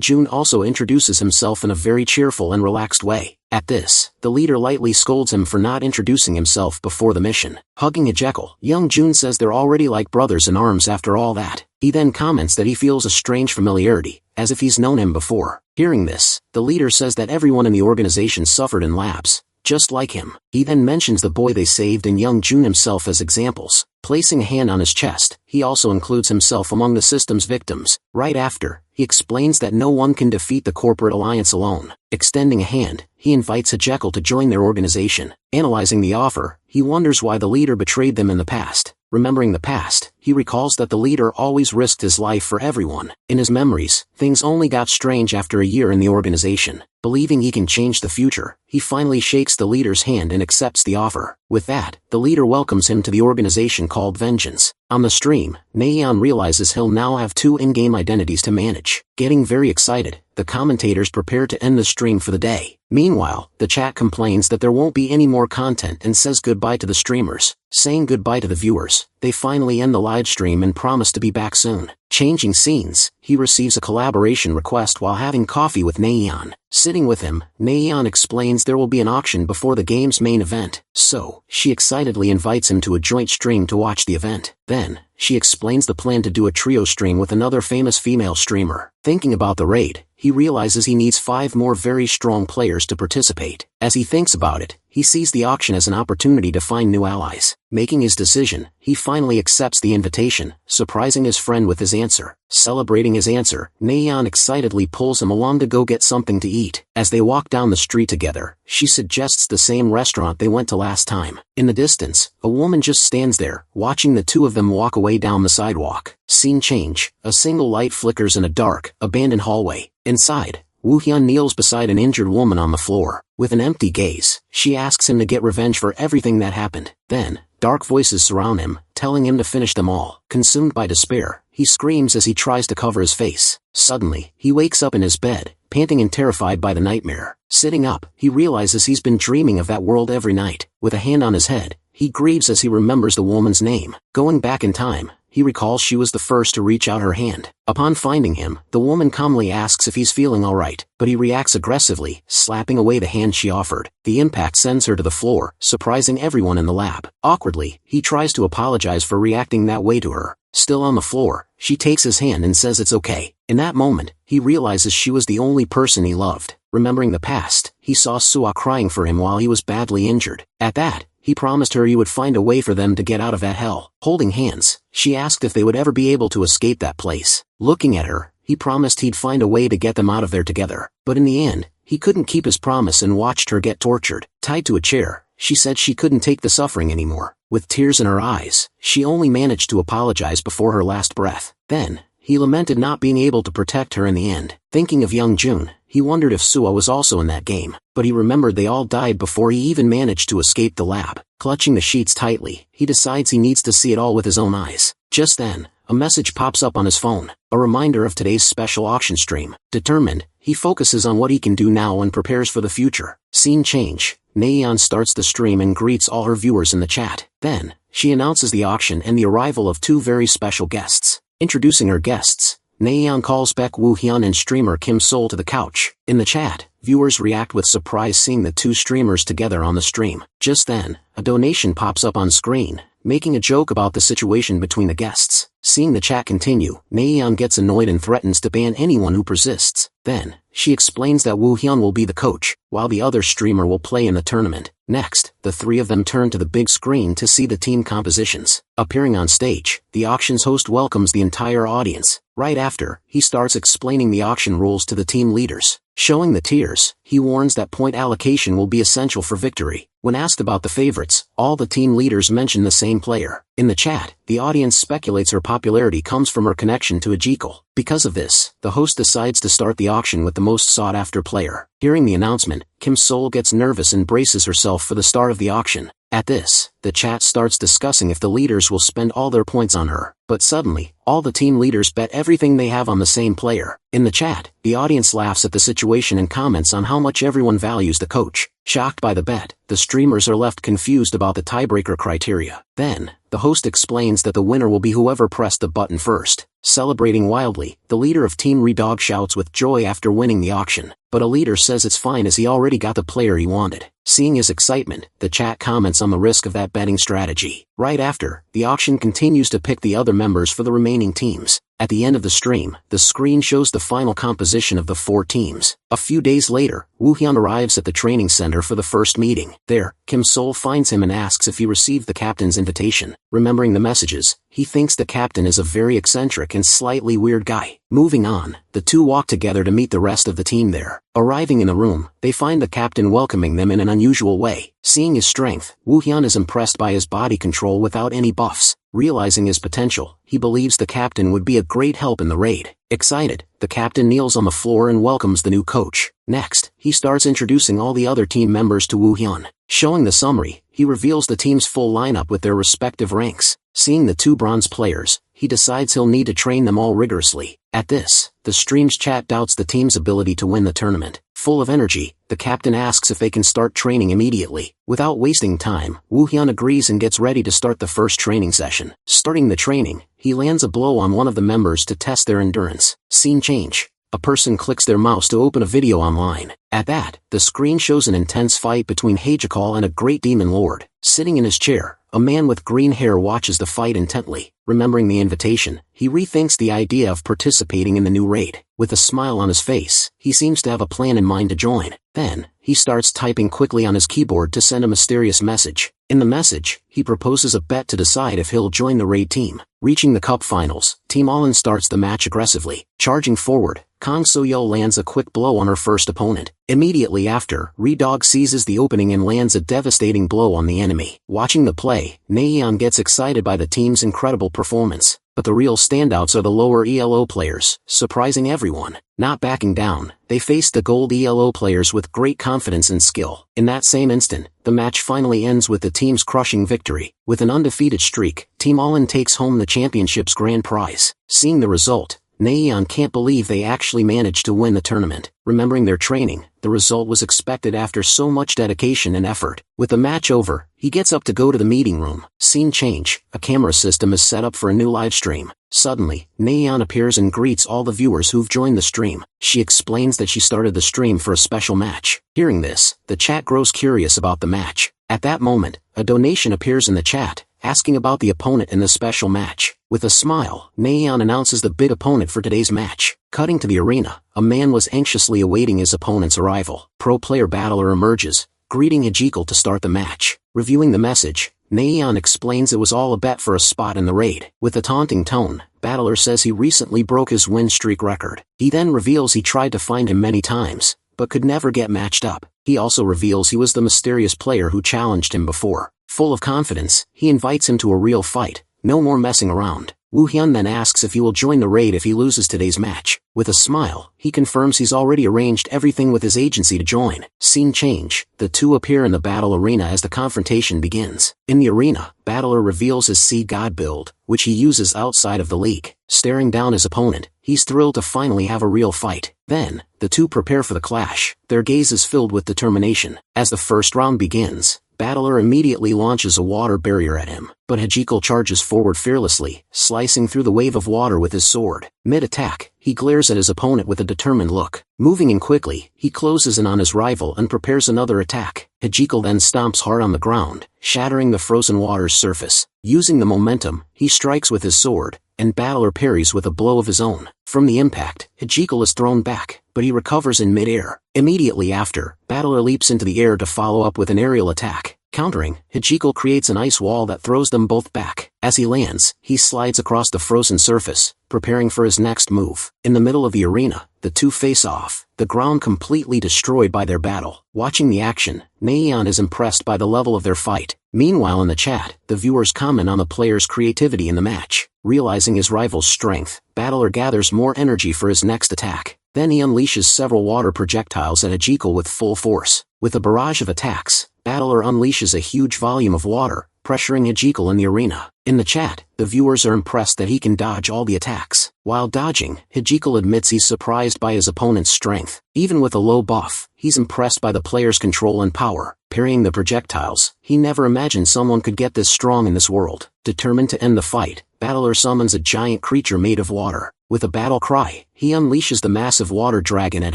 Jun also introduces himself in a very cheerful and relaxed way. At this, the leader lightly scolds him for not introducing himself before the mission. Hugging Hyejekyll, Young Jun says they're already like brothers in arms after all that. He then comments that he feels a strange familiarity, as if he's known him before. Hearing this, the leader says that everyone in the organization suffered in labs, just like him. He then mentions the boy they saved and Young Jun himself as examples. Placing a hand on his chest, he also includes himself among the system's victims. Right after, he explains that no one can defeat the corporate alliance alone. Extending a hand, he invites Hyejekyll to join their organization. Analyzing the offer, he wonders why the leader betrayed them in the past. Remembering the past, he recalls that the leader always risked his life for everyone. In his memories, things only got strange after a year in the organization. Believing he can change the future, he finally shakes the leader's hand and accepts the offer. With that, the leader welcomes him to the organization called Vengeance. On the stream, Naeon realizes he'll now have two in-game identities to manage. Getting very excited, the commentators prepare to end the stream for the day. Meanwhile, the chat complains that there won't be any more content and says goodbye to the streamers. Saying goodbye to the viewers, they finally end the live stream and promise to be back soon. Changing scenes, he receives a collaboration request while having coffee with Naeon. Sitting with him, Naeon explains there will be an auction before the game's main event, so she excitedly invites him to a joint stream to watch the event. Then, she explains the plan to do a trio stream with another famous female streamer. Thinking about the raid, he realizes he needs 5 more very strong players to participate. As he thinks about it, he sees the auction as an opportunity to find new allies. Making his decision, he finally accepts the invitation, surprising his friend with his answer. Celebrating his answer, Naeon excitedly pulls him along to go get something to eat. As they walk down the street together, she suggests the same restaurant they went to last time. In the distance, a woman just stands there, watching the two of them walk away down the sidewalk. Scene change, a single light flickers in a dark, abandoned hallway. Inside, Woo-hyun kneels beside an injured woman on the floor. With an empty gaze, she asks him to get revenge for everything that happened. Then, dark voices surround him, telling him to finish them all. Consumed by despair, he screams as he tries to cover his face. Suddenly, he wakes up in his bed, panting and terrified by the nightmare. Sitting up, he realizes he's been dreaming of that world every night. With a hand on his head, he grieves as he remembers the woman's name. Going back in time, he recalls she was the first to reach out her hand. Upon finding him, the woman calmly asks if he's feeling alright, but he reacts aggressively, slapping away the hand she offered. The impact sends her to the floor, surprising everyone in the lab. Awkwardly, he tries to apologize for reacting that way to her. Still on the floor, she takes his hand and says it's okay. In that moment, he realizes she was the only person he loved. Remembering the past, he saw Suwa crying for him while he was badly injured. At that, he promised her he would find a way for them to get out of that hell. Holding hands, she asked if they would ever be able to escape that place. Looking at her, he promised he'd find a way to get them out of there together. But in the end, he couldn't keep his promise and watched her get tortured. Tied to a chair, she said she couldn't take the suffering anymore. With tears in her eyes, she only managed to apologize before her last breath. Then, he lamented not being able to protect her in the end. Thinking of Young Jun, he wondered if Suwa was also in that game, but he remembered they all died before he even managed to escape the lab. Clutching the sheets tightly, he decides he needs to see it all with his own eyes. Just then, a message pops up on his phone, a reminder of today's special auction stream. Determined, he focuses on what he can do now and prepares for the future. Scene change, Naeon starts the stream and greets all her viewers in the chat. Then, she announces the auction and the arrival of 2 very special guests. Introducing her guests, Naeon calls Baek Woo-hyun and streamer Kim Sol to the couch. In the chat, viewers react with surprise seeing the 2 streamers together on the stream. Just then, a donation pops up on screen, making a joke about the situation between the guests. Seeing the chat continue, Naeon gets annoyed and threatens to ban anyone who persists. Then, she explains that Woo-hyun will be the coach, while the other streamer will play in the tournament. Next, the 3 of them turn to the big screen to see the team compositions. Appearing on stage, the auction's host welcomes the entire audience. Right after, he starts explaining the auction rules to the team leaders. Showing the tiers, he warns that point allocation will be essential for victory. When asked about the favorites, all the team leaders mention the same player. In the chat, the audience speculates her popularity comes from her connection to Ejikal. Because of this, the host decides to start the auction with the most sought-after player. Hearing the announcement, Kim Sol gets nervous and braces herself for the start of the auction. At this, the chat starts discussing if the leaders will spend all their points on her. But suddenly, all the team leaders bet everything they have on the same player. In the chat, the audience laughs at the situation and comments on how much everyone values the coach. Shocked by the bet, the streamers are left confused about the tiebreaker criteria. Then, the host explains that the winner will be whoever pressed the button first. Celebrating wildly, the leader of Team Redog shouts with joy after winning the auction. But a leader says it's fine as he already got the player he wanted. Seeing his excitement, the chat comments on the risk of that betting strategy. Right after, the auction continues to pick the other members for the remaining teams. At the end of the stream, the screen shows the final composition of the 4 teams. A few days later, Woo-hyun arrives at the training center for the first meeting. There, Kim Sol finds him and asks if he received the captain's invitation. Remembering the messages, he thinks the captain is a very eccentric and slightly weird guy. Moving on, the 2 walk together to meet the rest of the team there. Arriving in the room, they find the captain welcoming them in an unusual way. Seeing his strength, Woo-hyun is impressed by his body control without any buffs. Realizing his potential, he believes the captain would be a great help in the raid. Excited, the captain kneels on the floor and welcomes the new coach. Next, he starts introducing all the other team members to Woo-hyun. Showing the summary, he reveals the team's full lineup with their respective ranks. Seeing the 2 bronze players, he decides he'll need to train them all rigorously. At this, the stream's chat doubts the team's ability to win the tournament. Full of energy, the captain asks if they can start training immediately. Without wasting time, Woo-hyun agrees and gets ready to start the first training session. Starting the training, he lands a blow on one of the members to test their endurance. Scene change. A person clicks their mouse to open a video online. At that, the screen shows an intense fight between Haejikal and a great demon lord. Sitting in his chair, a man with green hair watches the fight intently. Remembering the invitation, he rethinks the idea of participating in the new raid. With a smile on his face, he seems to have a plan in mind to join. Then, he starts typing quickly on his keyboard to send a mysterious message. In the message, he proposes a bet to decide if he'll join the raid team. Reaching the cup finals, Team Allen starts the match aggressively. Charging forward, Kang So-yeol lands a quick blow on her first opponent. Immediately after, Re-Dog seizes the opening and lands a devastating blow on the enemy. Watching the play, Naeon gets excited by the team's incredible performance. But the real standouts are the lower ELO players, surprising everyone. Not backing down, they faced the gold ELO players with great confidence and skill. In that same instant, the match finally ends with the team's crushing victory. With an undefeated streak, Team Allen takes home the championship's grand prize. Seeing the result, Naeon can't believe they actually managed to win the tournament. Remembering their training, the result was expected after so much dedication and effort. With the match over, he gets up to go to the meeting room. Scene change, a camera system is set up for a new live stream. Suddenly, Naeon appears and greets all the viewers who've joined the stream. She explains that she started the stream for a special match. Hearing this, the chat grows curious about the match. At that moment, a donation appears in the chat, asking about the opponent in the special match. With a smile, Naeon announces the big opponent for today's match. Cutting to the arena, a man was anxiously awaiting his opponent's arrival. Pro player battler emerges, greeting Hijikal to start the match. Reviewing the message, Naeon explains it was all a bet for a spot in the raid. With a taunting tone, battler says he recently broke his win streak record. He then reveals he tried to find him many times, but could never get matched up. He also reveals he was the mysterious player who challenged him before. Full of confidence, he invites him to a real fight. No more messing around. Woo Hyun then asks if he will join the raid if he loses today's match. With a smile, he confirms he's already arranged everything with his agency to join. Scene change, the two appear in the battle arena as the confrontation begins. In the arena, battler reveals his Sea God build, which he uses outside of the league. Staring down his opponent, he's thrilled to finally have a real fight. Then, the two prepare for the clash, their gazes filled with determination. As the first round begins, battler immediately launches a water barrier at him, but Hijikal charges forward fearlessly, slicing through the wave of water with his sword. Mid-attack, he glares at his opponent with a determined look. Moving in quickly, he closes in on his rival and prepares another attack. Hijikal then stomps hard on the ground, shattering the frozen water's surface. Using the momentum, he strikes with his sword, and battler parries with a blow of his own. From the impact, Hijikal is thrown back, but he recovers in mid-air. Immediately after, battler leaps into the air to follow up with an aerial attack. Countering, Hijikal creates an ice wall that throws them both back. As he lands, he slides across the frozen surface, preparing for his next move. In the middle of the arena, the two face off, the ground completely destroyed by their battle. Watching the action, Naeon is impressed by the level of their fight. Meanwhile in the chat, the viewers comment on the player's creativity in the match. Realizing his rival's strength, battler gathers more energy for his next attack. Then he unleashes several water projectiles at Hijikal with full force. With a barrage of attacks, battler unleashes a huge volume of water, pressuring Hijikal in the arena. In the chat, the viewers are impressed that he can dodge all the attacks. While dodging, Hijikal admits he's surprised by his opponent's strength. Even with a low buff, he's impressed by the player's control and power. Parrying the projectiles, he never imagined someone could get this strong in this world. Determined to end the fight, battler summons a giant creature made of water. With a battle cry, he unleashes the massive water dragon at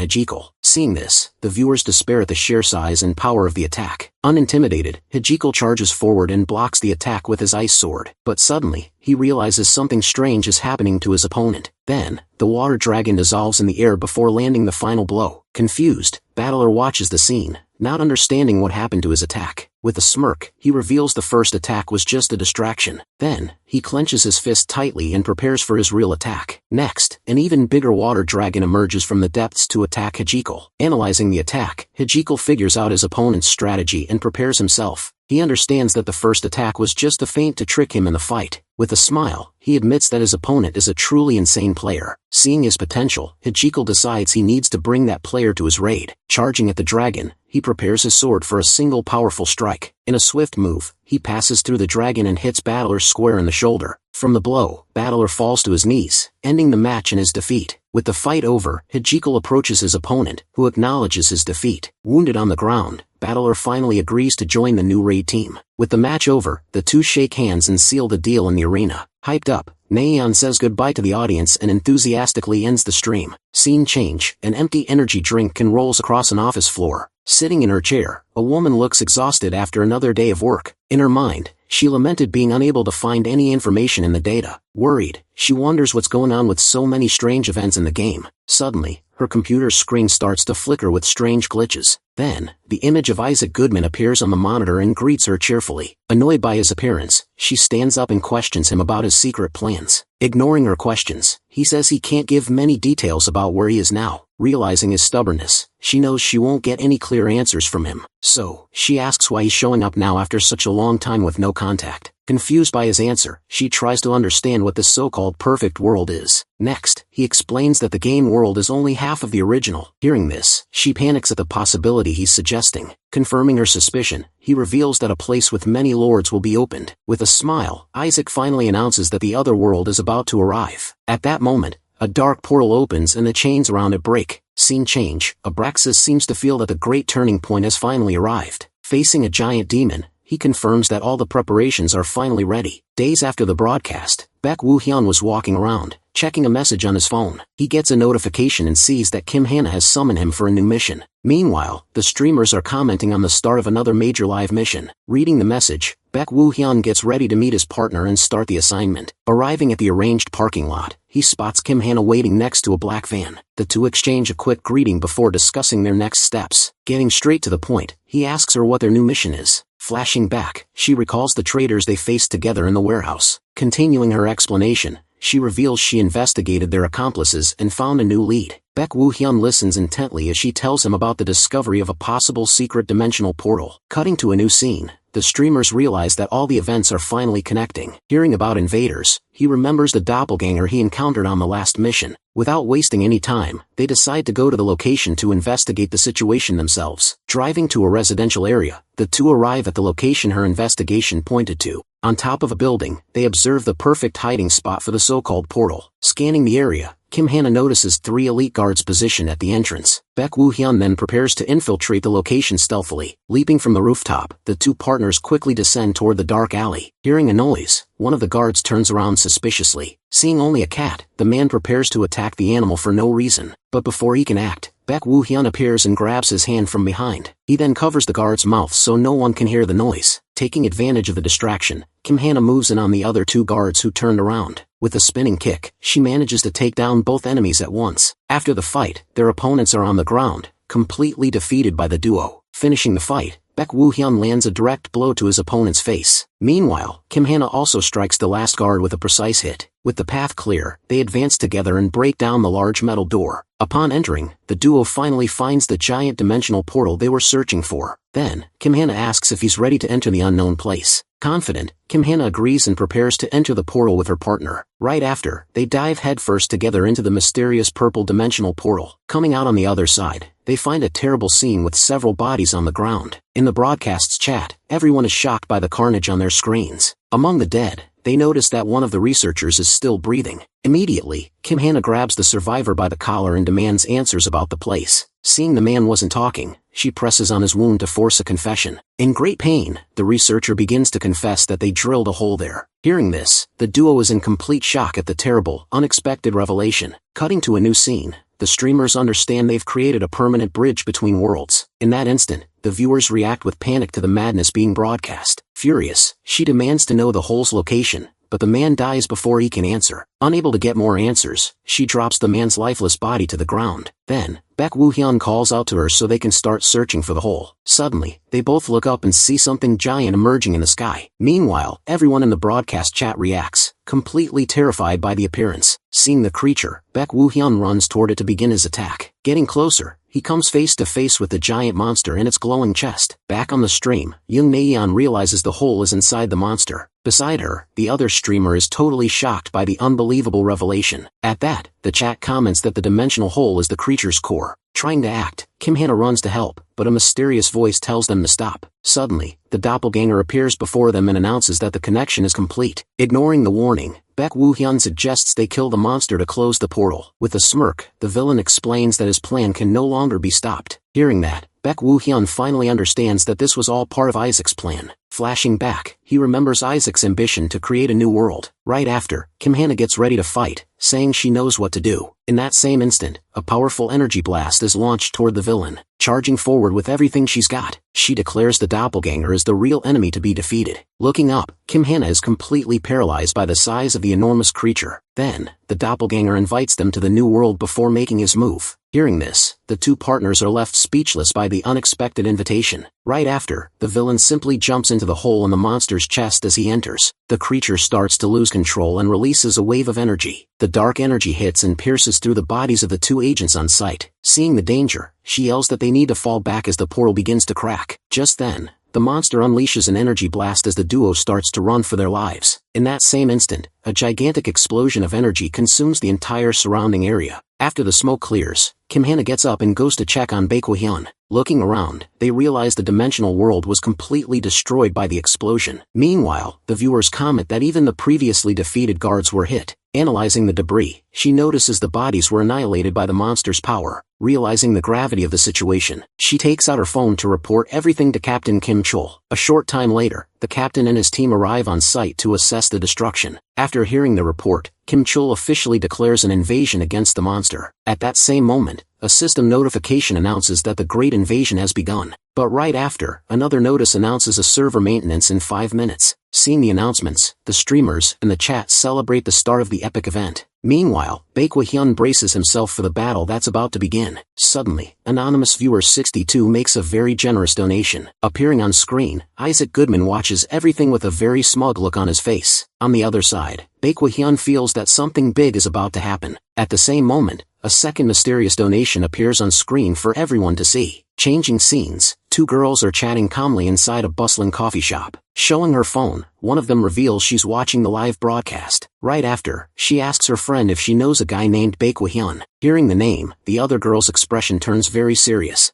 Hijikal. Seeing this, the viewers despair at the sheer size and power of the attack. Unintimidated, Hijikal charges forward and blocks the attack with his ice sword. But suddenly, he realizes something strange is happening to his opponent. Then, the water dragon dissolves in the air before landing the final blow. Confused, battler watches the scene, not understanding what happened to his attack. With a smirk, he reveals the first attack was just a distraction. Then, he clenches his fist tightly and prepares for his real attack. Next, an even bigger water dragon emerges from the depths to attack Hijikal. Analyzing the attack, Hijikal figures out his opponent's strategy and prepares himself. He understands that the first attack was just a feint to trick him in the fight. With a smile, he admits that his opponent is a truly insane player. Seeing his potential, Hijikal decides he needs to bring that player to his raid. Charging at the dragon, he prepares his sword for a single powerful strike. In a swift move, he passes through the dragon and hits battler square in the shoulder. From the blow, battler falls to his knees, ending the match in his defeat. With the fight over, Hijikal approaches his opponent, who acknowledges his defeat. Wounded on the ground, battler finally agrees to join the new raid team. With the match over, the two shake hands and seal the deal in the arena. Hyped up, Naeon says goodbye to the audience and enthusiastically ends the stream. Scene change, an empty energy drink can rolls across an office floor. Sitting in her chair, a woman looks exhausted after another day of work. In her mind, she lamented being unable to find any information in the data. Worried, she wonders what's going on with so many strange events in the game. Suddenly, her computer's screen starts to flicker with strange glitches. Then, the image of Isaac Goodman appears on the monitor and greets her cheerfully. Annoyed by his appearance, she stands up and questions him about his secret plans. Ignoring her questions, he says he can't give many details about where he is now. Realizing his stubbornness, she knows she won't get any clear answers from him. So, she asks why he's showing up now after such a long time with no contact. Confused by his answer, she tries to understand what this so-called perfect world is. Next, he explains that the game world is only half of the original. Hearing this, she panics at the possibility he's suggesting. Confirming her suspicion, he reveals that a place with many lords will be opened. With a smile, Isaac finally announces that the other world is about to arrive. At that moment, a dark portal opens and the chains around it break. Scene change. Abraxas seems to feel that the great turning point has finally arrived. Facing a giant demon, he confirms that all the preparations are finally ready. Days after the broadcast, Baek Woo-hyun was walking around, checking a message on his phone. He gets a notification and sees that Kim Hana has summoned him for a new mission. Meanwhile, the streamers are commenting on the start of another major live mission. Reading the message, Baek Woo-hyun gets ready to meet his partner and start the assignment. Arriving at the arranged parking lot, he spots Kim Hana waiting next to a black van. The two exchange a quick greeting before discussing their next steps. Getting straight to the point, he asks her what their new mission is. Flashing back, she recalls the traders they faced together in the warehouse. Continuing her explanation, she reveals she investigated their accomplices and found a new lead. Baek Woo-hyun listens intently as she tells him about the discovery of a possible secret dimensional portal. Cutting to a new scene, the streamers realize that all the events are finally connecting. Hearing about invaders, he remembers the doppelganger he encountered on the last mission. Without wasting any time, they decide to go to the location to investigate the situation themselves. Driving to a residential area, the two arrive at the location her investigation pointed to. On top of a building, they observe the perfect hiding spot for the so-called portal. Scanning the area, Kim Hana notices 3 elite guards positioned at the entrance. Baek Woo-hyun then prepares to infiltrate the location stealthily. Leaping from the rooftop, the two partners quickly descend toward the dark alley. Hearing a noise, one of the guards turns around suspiciously. Seeing only a cat, the man prepares to attack the animal for no reason. But before he can act, Baek Woo-hyun appears and grabs his hand from behind. He then covers the guard's mouth so no one can hear the noise. Taking advantage of the distraction, Kim Hana moves in on the other 2 guards who turned around. With a spinning kick, she manages to take down both enemies at once. After the fight, their opponents are on the ground, completely defeated by the duo. Finishing the fight, Baek Woo-hyun lands a direct blow to his opponent's face. Meanwhile, Kim Hana also strikes the last guard with a precise hit. With the path clear, they advance together and break down the large metal door. Upon entering, the duo finally finds the giant dimensional portal they were searching for. Then, Kim Hana asks if he's ready to enter the unknown place. Confident, Kim Hana agrees and prepares to enter the portal with her partner. Right after, they dive headfirst together into the mysterious purple dimensional portal. Coming out on the other side, they find a terrible scene with several bodies on the ground. In the broadcast's chat, everyone is shocked by the carnage on their screens. Among the dead, they notice that one of the researchers is still breathing. Immediately, Kim Hana grabs the survivor by the collar and demands answers about the place. Seeing the man wasn't talking, she presses on his wound to force a confession. In great pain, the researcher begins to confess that they drilled a hole there. Hearing this, the duo is in complete shock at the terrible, unexpected revelation. Cutting to a new scene, the streamers understand they've created a permanent bridge between worlds. In that instant, the viewers react with panic to the madness being broadcast. Furious, she demands to know the hole's location, but the man dies before he can answer. Unable to get more answers, she drops the man's lifeless body to the ground. Then, Baek Woo-hyun calls out to her so they can start searching for the hole. Suddenly, they both look up and see something giant emerging in the sky. Meanwhile, everyone in the broadcast chat reacts, completely terrified by the appearance. Seeing the creature, Baek Woo-hyun runs toward it to begin his attack. Getting closer, he comes face to face with the giant monster in its glowing chest. Back on the stream, Young Naeon realizes the hole is inside the monster. Beside her, the other streamer is totally shocked by the unbelievable revelation. At that, the chat comments that the dimensional hole is the creature's core. Trying to act, Kim Hana runs to help, but a mysterious voice tells them to stop. Suddenly, the doppelganger appears before them and announces that the connection is complete. Ignoring the warning, Baek Woo-hyun suggests they kill the monster to close the portal. With a smirk, the villain explains that his plan can no longer be stopped. Hearing that, Baek Woo-hyun finally understands that this was all part of Isaac's plan. Flashing back, he remembers Isaac's ambition to create a new world. Right after, Kim Hana gets ready to fight, saying she knows what to do. In that same instant, a powerful energy blast is launched toward the villain. Charging forward with everything she's got, she declares the doppelganger is the real enemy to be defeated. Looking up, Kim Hana is completely paralyzed by the size of the enormous creature. Then, the doppelganger invites them to the new world before making his move. Hearing this, the two partners are left speechless by the unexpected invitation. Right after, the villain simply jumps into the hole in the monster's chest as he enters. The creature starts to lose control and releases a wave of energy. The dark energy hits and pierces through the bodies of the two agents on site. Seeing the danger, she yells that they need to fall back as the portal begins to crack. Just then, the monster unleashes an energy blast as the duo starts to run for their lives. In that same instant, a gigantic explosion of energy consumes the entire surrounding area. After the smoke clears, Kim Hana gets up and goes to check on Baek Woo-hyun. Looking around, they realize the dimensional world was completely destroyed by the explosion. Meanwhile, the viewers comment that even the previously defeated guards were hit. Analyzing the debris, she notices the bodies were annihilated by the monster's power. Realizing the gravity of the situation, she takes out her phone to report everything to Captain Kim Chol. A short time later, the captain and his team arrive on site to assess the destruction. After hearing the report, Kim Chol officially declares an invasion against the monster. At that same moment, a system notification announces that the Great Invasion has begun. But right after, another notice announces a server maintenance in 5 minutes. Seeing the announcements, the streamers and the chat celebrate the start of the epic event. Meanwhile, Baek Woo-hyun braces himself for the battle that's about to begin. Suddenly, anonymous viewer 62 makes a very generous donation. Appearing on screen, Isaac Goodman watches everything with a very smug look on his face. On the other side, Baek Woo-hyun feels that something big is about to happen. At the same moment, a second mysterious donation appears on screen for everyone to see. Changing scenes, two girls are chatting calmly inside a bustling coffee shop. Showing her phone, one of them reveals she's watching the live broadcast. Right after, she asks her friend if she knows a guy named Baek Woo-hyun. Hearing the name, the other girl's expression turns very serious.